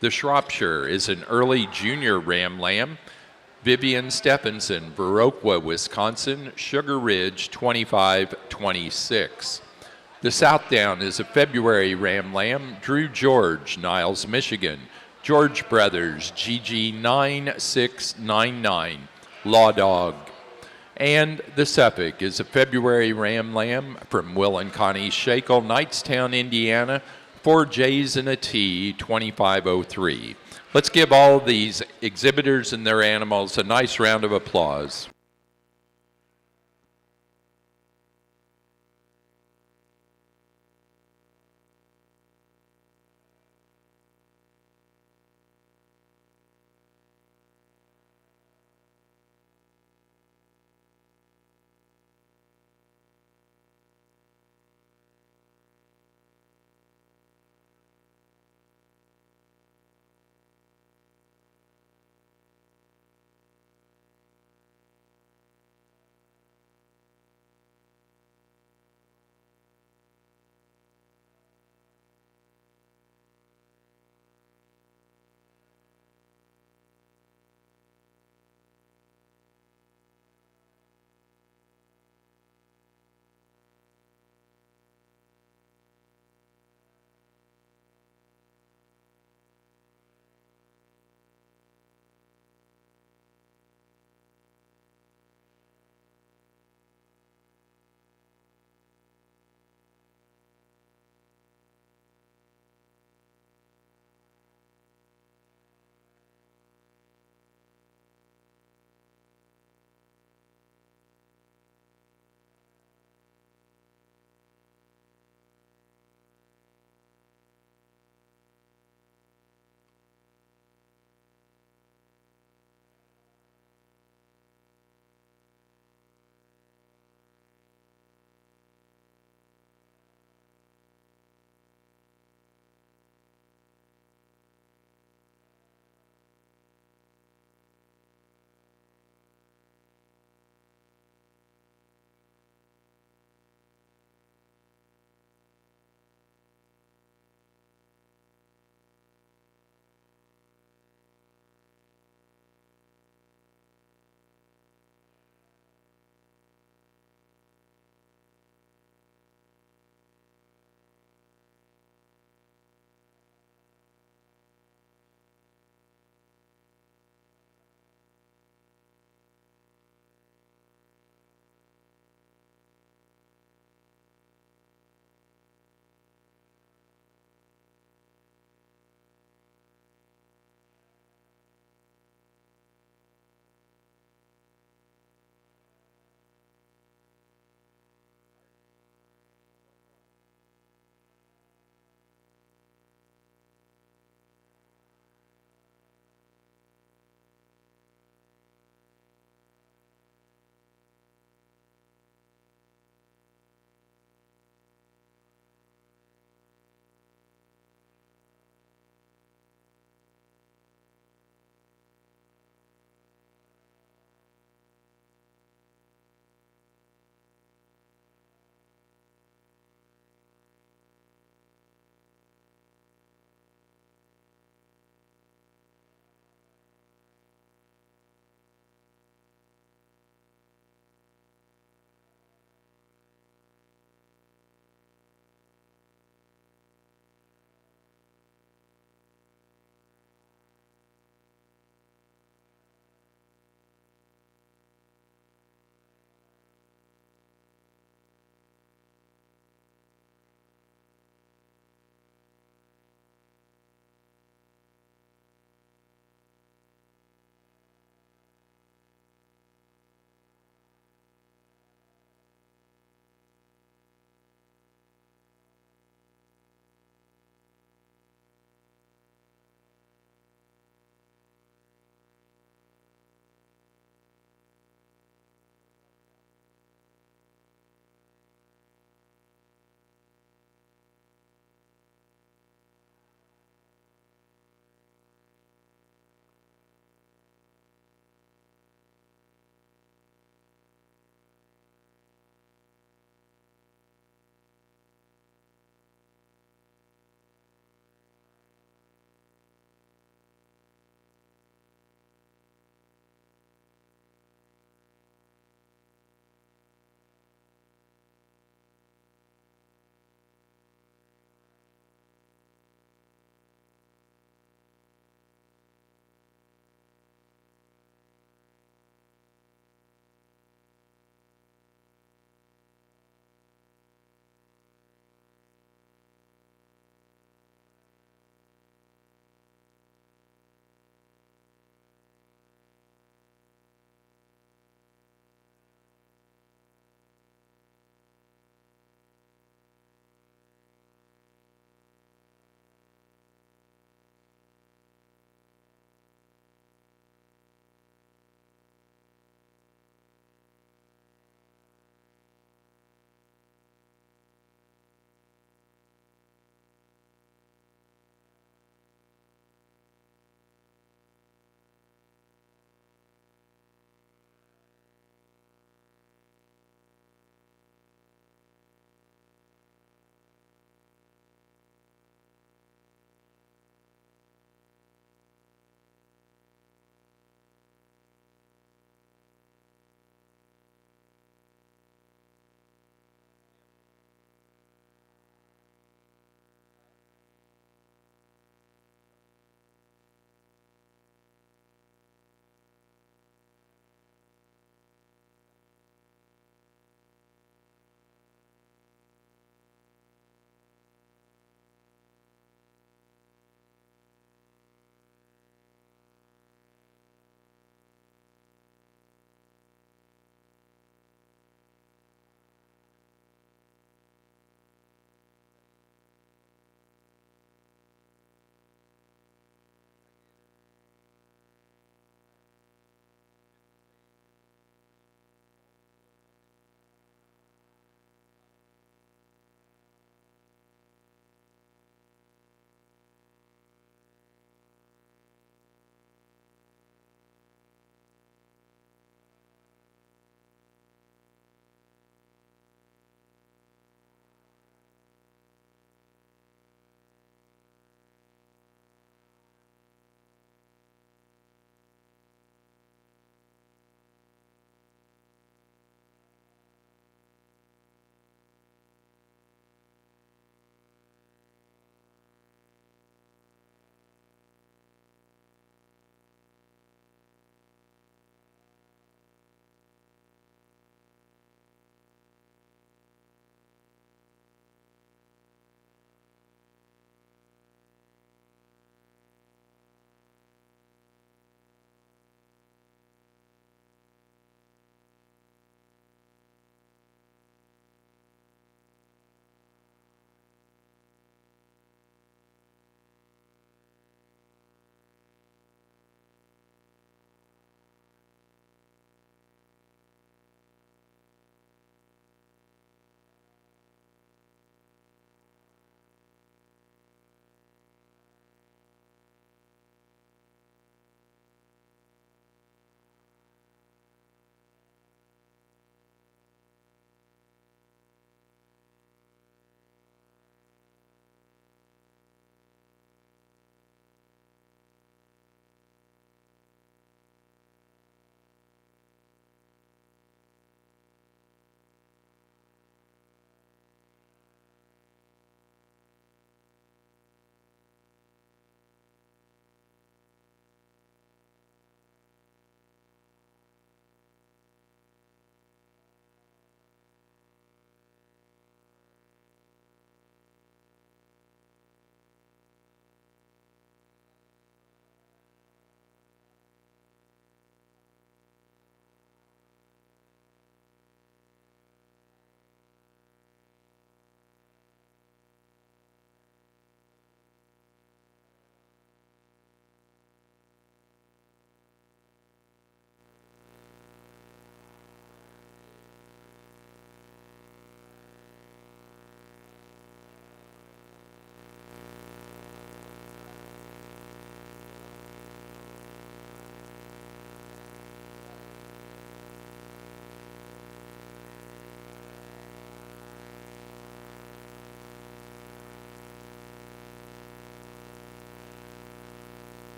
The Shropshire is an early junior ram lamb, Vivian Stephenson, Viroqua, Wisconsin, Sugar Ridge 2526. The Southdown is a February ram lamb, Drew George, Niles, Michigan, George Brothers, GG9699, Law Dog. And the Suffolk is a February ram lamb from Will and Connie Shakel, Knightstown, Indiana, 4 J's and a T, 2503. Let's give all these exhibitors and their animals a nice round of applause.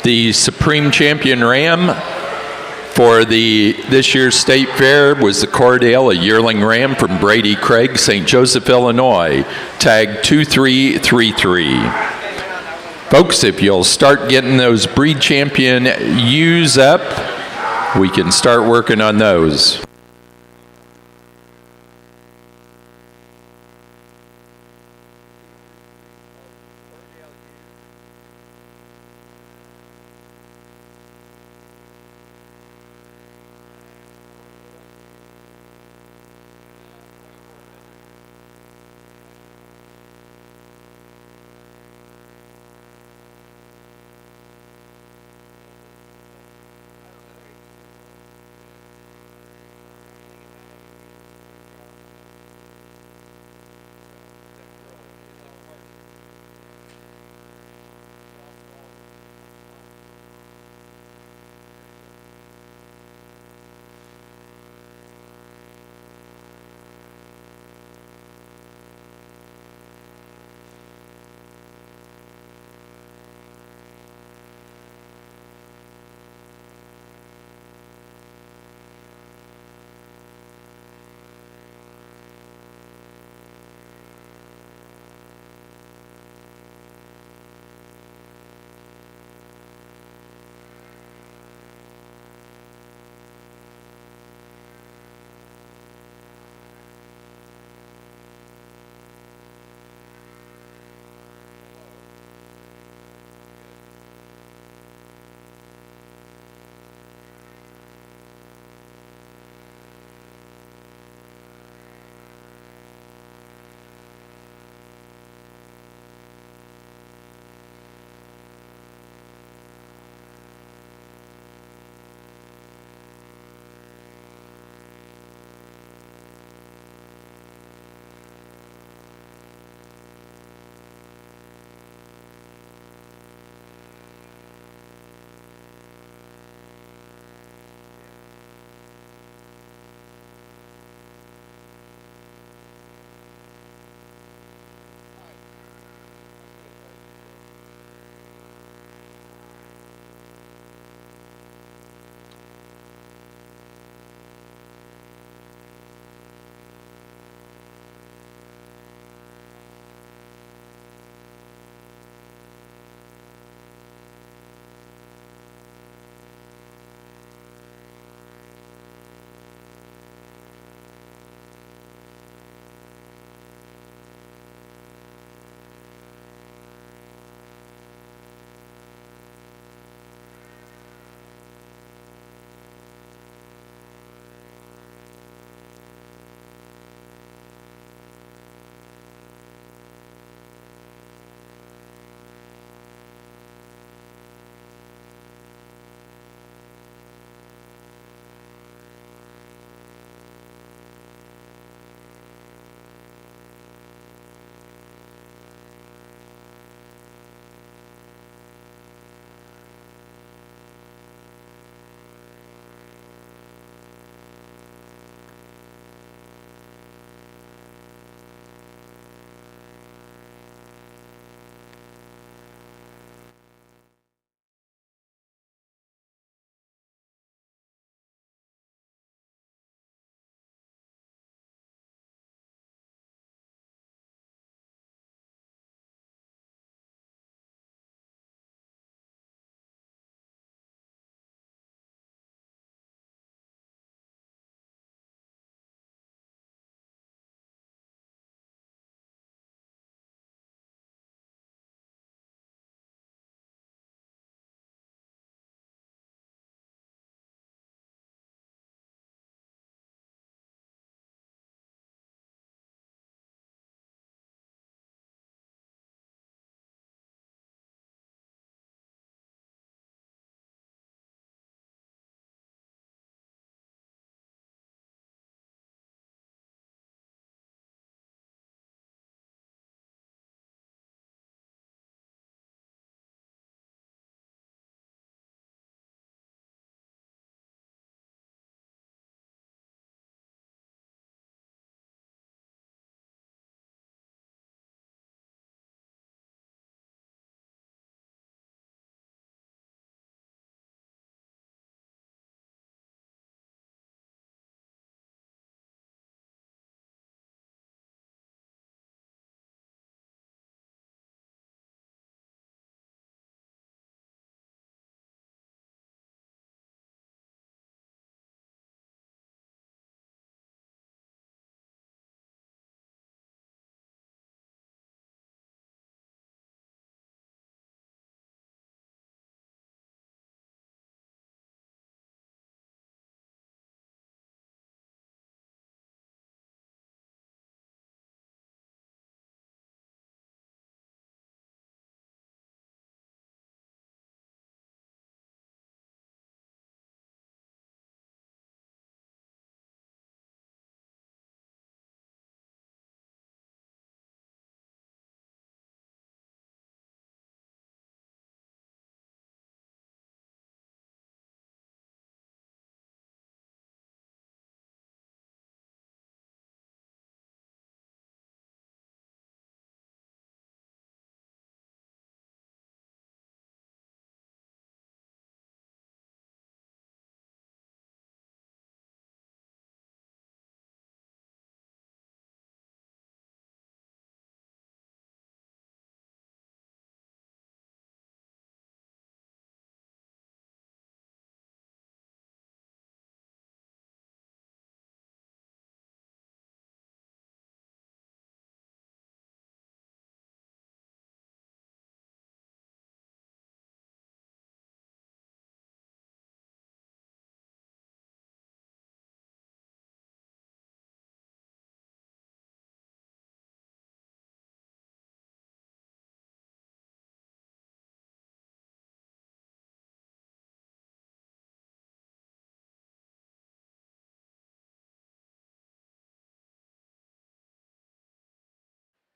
The Supreme Champion Ram for this year's state fair was the Corriedale, a yearling ram from Brady Craig, St. Joseph, Illinois, tag 2333. Folks, if you'll start getting those breed champion ewes up, we can start working on those.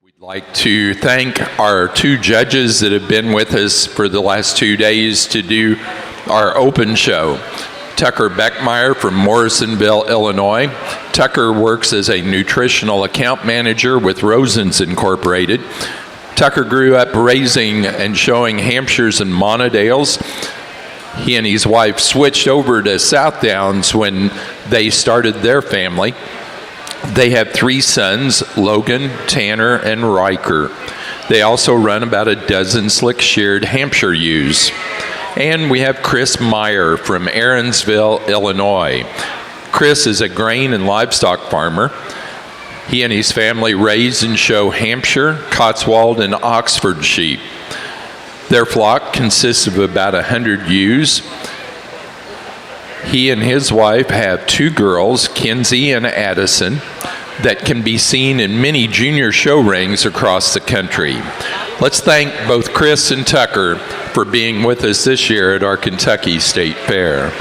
We'd like to thank our two judges that have been with us for the last 2 days to do our open show. Tucker Beckmeyer from Morrisonville, Illinois. Tucker works as a nutritional account manager with Rosen's Incorporated. Tucker grew up raising and showing Hampshires and Monadales. He and his wife switched over to South Downs when they started their family. They have 3 sons, Logan, Tanner, and Riker. They also run about a dozen slick-sheared Hampshire ewes. And we have Chris Meyer from Aaronsville, Illinois. Chris is a grain and livestock farmer. He and his family raise and show Hampshire, Cotswold, and Oxford sheep. Their flock consists of about 100 ewes. He and his wife have 2 girls, Kinsey and Addison, that can be seen in many junior show rings across the country. Let's thank both Chris and Tucker for being with us this year at our Kentucky State Fair.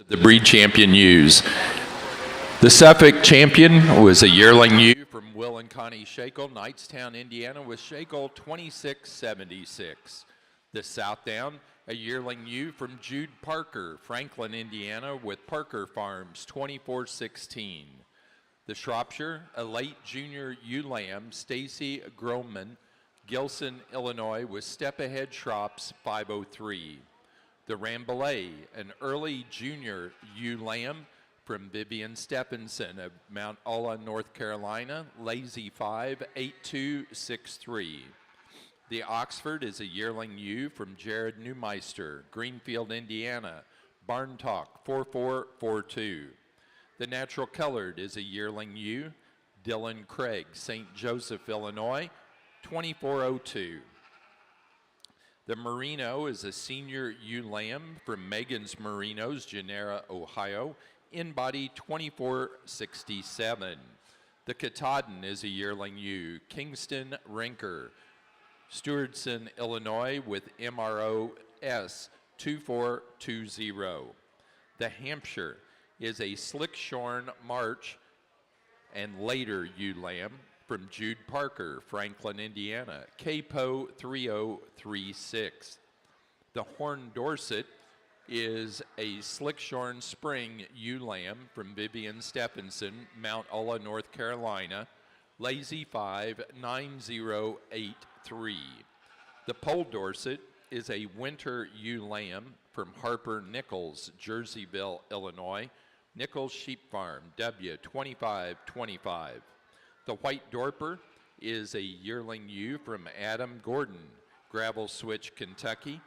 The breed champion ewes. The Suffolk champion was a yearling ewe from Will and Connie Shackle, Knightstown, Indiana, with Shackle 2676. The Southdown, a yearling ewe from Jude Parker, Franklin, Indiana, with Parker Farms 2416. The Shropshire, a late junior ewe lamb, Stacy Groman, Gilson, Illinois, with Step Ahead Shrops 503. The Rambouillet, an early junior ewe lamb from Vivian Stephenson of Mount Ulla, North Carolina, Lazy 58263. The Oxford is a yearling ewe from Jared Neumeister, Greenfield, Indiana, Barn Talk 4442. The Natural Colored is a yearling ewe, Dylan Craig, St. Joseph, Illinois, 2402. The Merino is a senior ewe lamb from Megan's Merinos, Genera, Ohio, in body 2467. The Katahdin is a yearling ewe, Kingston Rinker, Stewardson, Illinois, with MROS 2420. The Hampshire is a slick-shorn March and later ewe lamb from Jude Parker, Franklin, Indiana, KPO 3036. The Horn Dorset is a slick-shorn spring ewe lamb from Vivian Stephenson, Mount Ulla, North Carolina, Lazy 59083. The Pole Dorset is a winter ewe lamb from Harper Nichols, Jerseyville, Illinois, Nichols Sheep Farm, W2525. The White Dorper is a yearling ewe from Adam Gordon, Gravel Switch, Kentucky.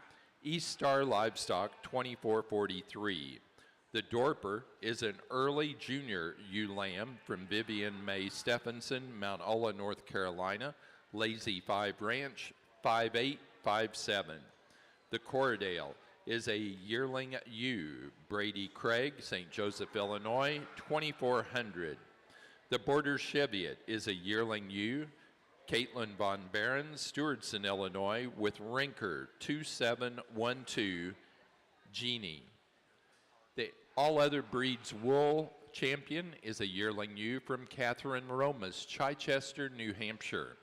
East Star Livestock 2443. The Dorper is an early junior ewe lamb from Vivian May Stephenson, Mount Ola, North Carolina. Lazy 5 Ranch 5857. The Corriedale is a yearling ewe, Brady Craig, St. Joseph, Illinois 2400. The Border Cheviot is a yearling ewe, Caitlin Von Barron, Stewardson, Illinois, with Rinker 2712 Genie. The All Other Breeds Wool Champion is a yearling ewe from Catherine Romas, Chichester, New Hampshire.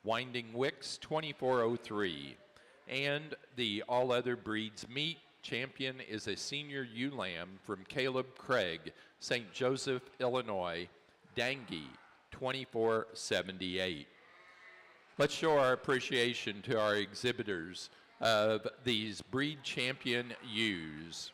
Winding Wicks 2403. And the All Other Breeds Meat Champion is a senior ewe lamb from Caleb Craig, St. Joseph, Illinois. Dangy 2478. Let's show our appreciation to our exhibitors of these breed champion ewes.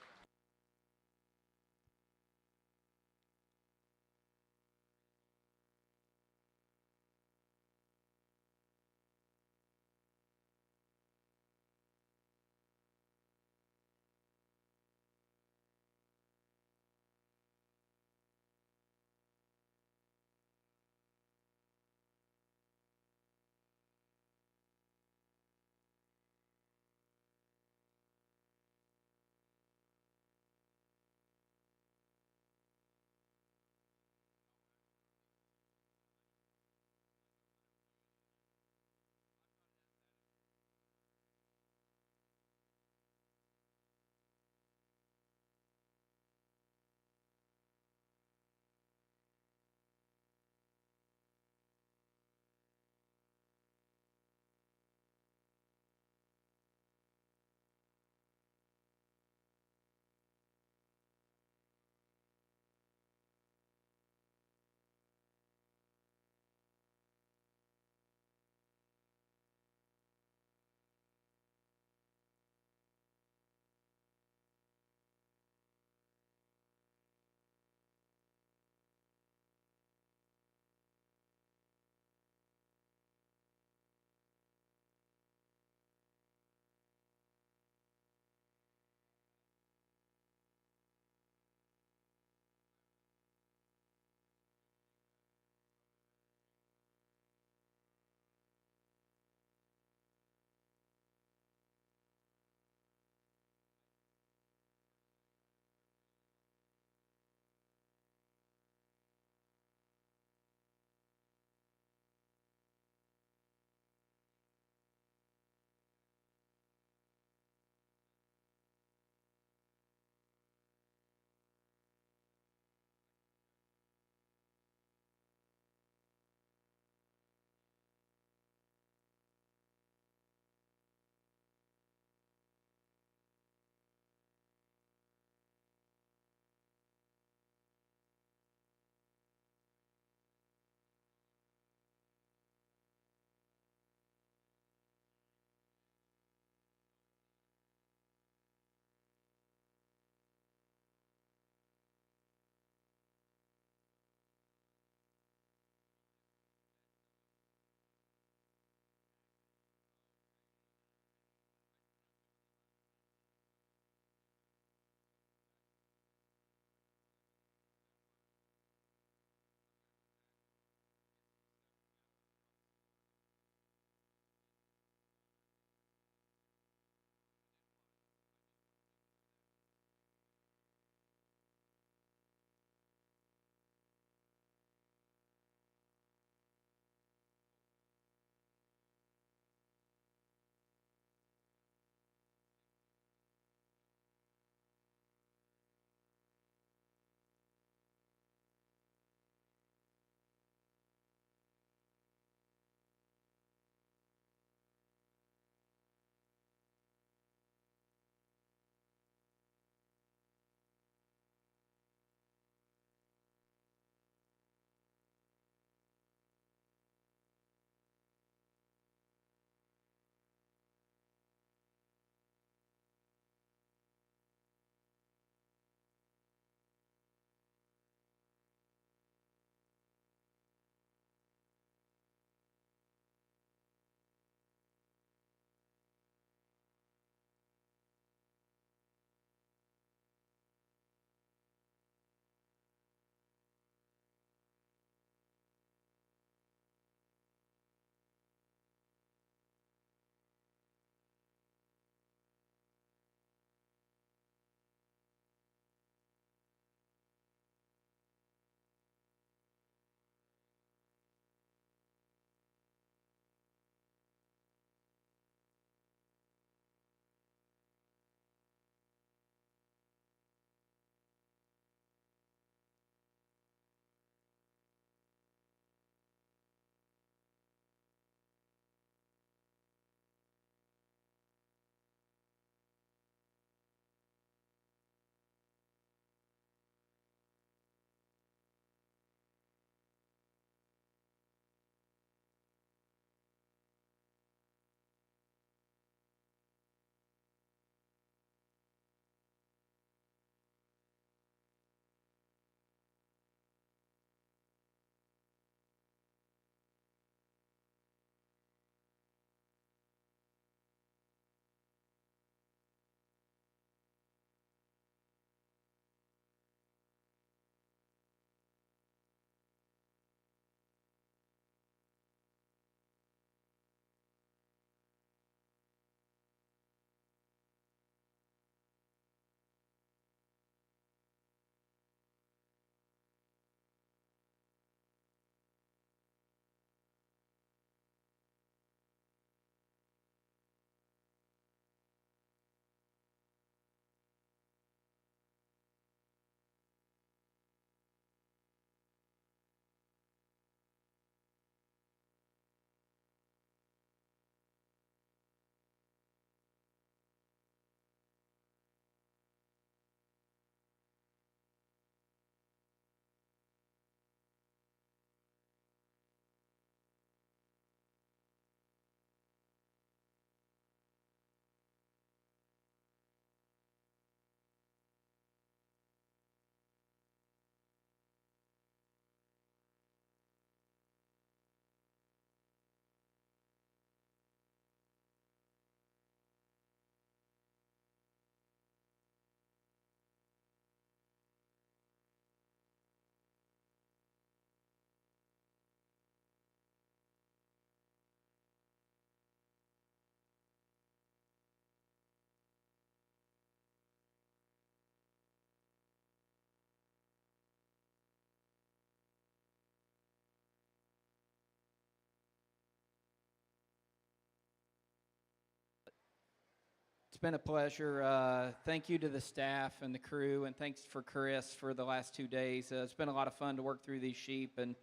been a pleasure. Thank you to the staff and the crew, and thanks for Chris for the last 2 days. It's been a lot of fun to work through these sheep, and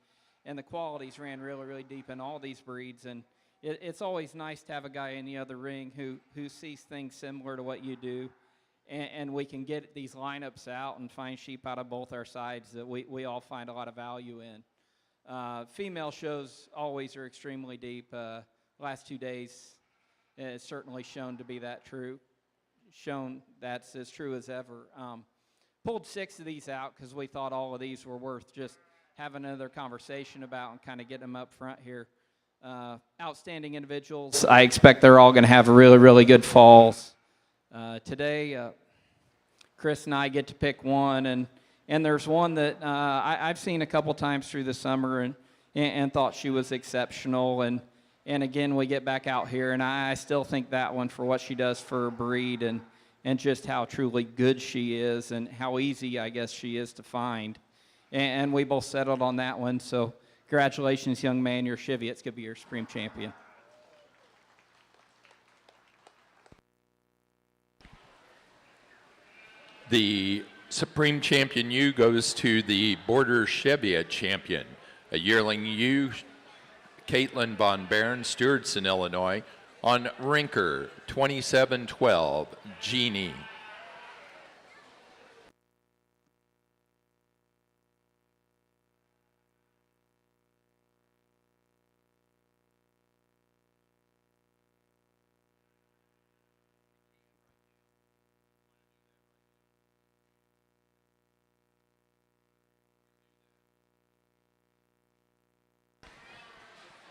the qualities ran really, really deep in all these breeds. And it's always nice to have a guy in the other ring who sees things similar to what you do, and we can get these lineups out and find sheep out of both our sides that we all find a lot of value in. Female shows always are extremely deep. Last 2 days, it's certainly shown to be that true. Shown that's as true as ever. Pulled 6 of these out because we thought all of these were worth just having another conversation about and kind of getting them up front here. Outstanding individuals. I expect they're all going to have really, really good falls. Today, Chris and I get to pick one, and there's one that I've seen a couple times through the summer and thought she was exceptional. And again, we get back out here, and I still think that one for what she does for her breed and just how truly good she is and how easy, I guess, she is to find. And we both settled on that one. So congratulations, young man. Your Cheviot's going to be your Supreme Champion. The Supreme Champion ewe goes to the Border Cheviot Champion, a yearling ewe, Caitlin Von Barron, Stewardson, Illinois, on Rinker 2712, Genie.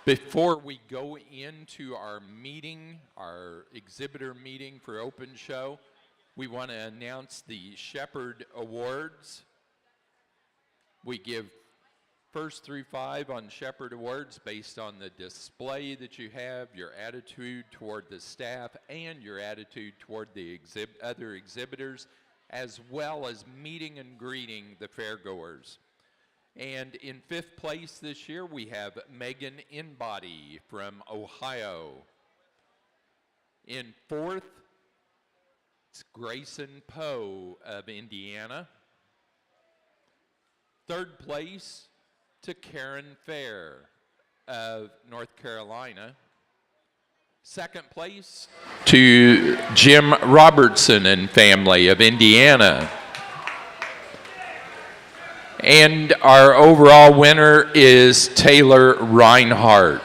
Before we go into our meeting, our exhibitor meeting for Open Show, we want to announce the Shepherd Awards. We give first through 5 on Shepherd Awards based on the display that you have, your attitude toward the staff, and your attitude toward the other exhibitors, as well as meeting and greeting the fairgoers. And in 5th place this year, we have Megan Inbody from Ohio. In 4th, it's Grayson Poe of Indiana. 3rd place to Karen Fair of North Carolina. 2nd place to Jim Robertson and family of Indiana. And our overall winner is Taylor Reinhardt.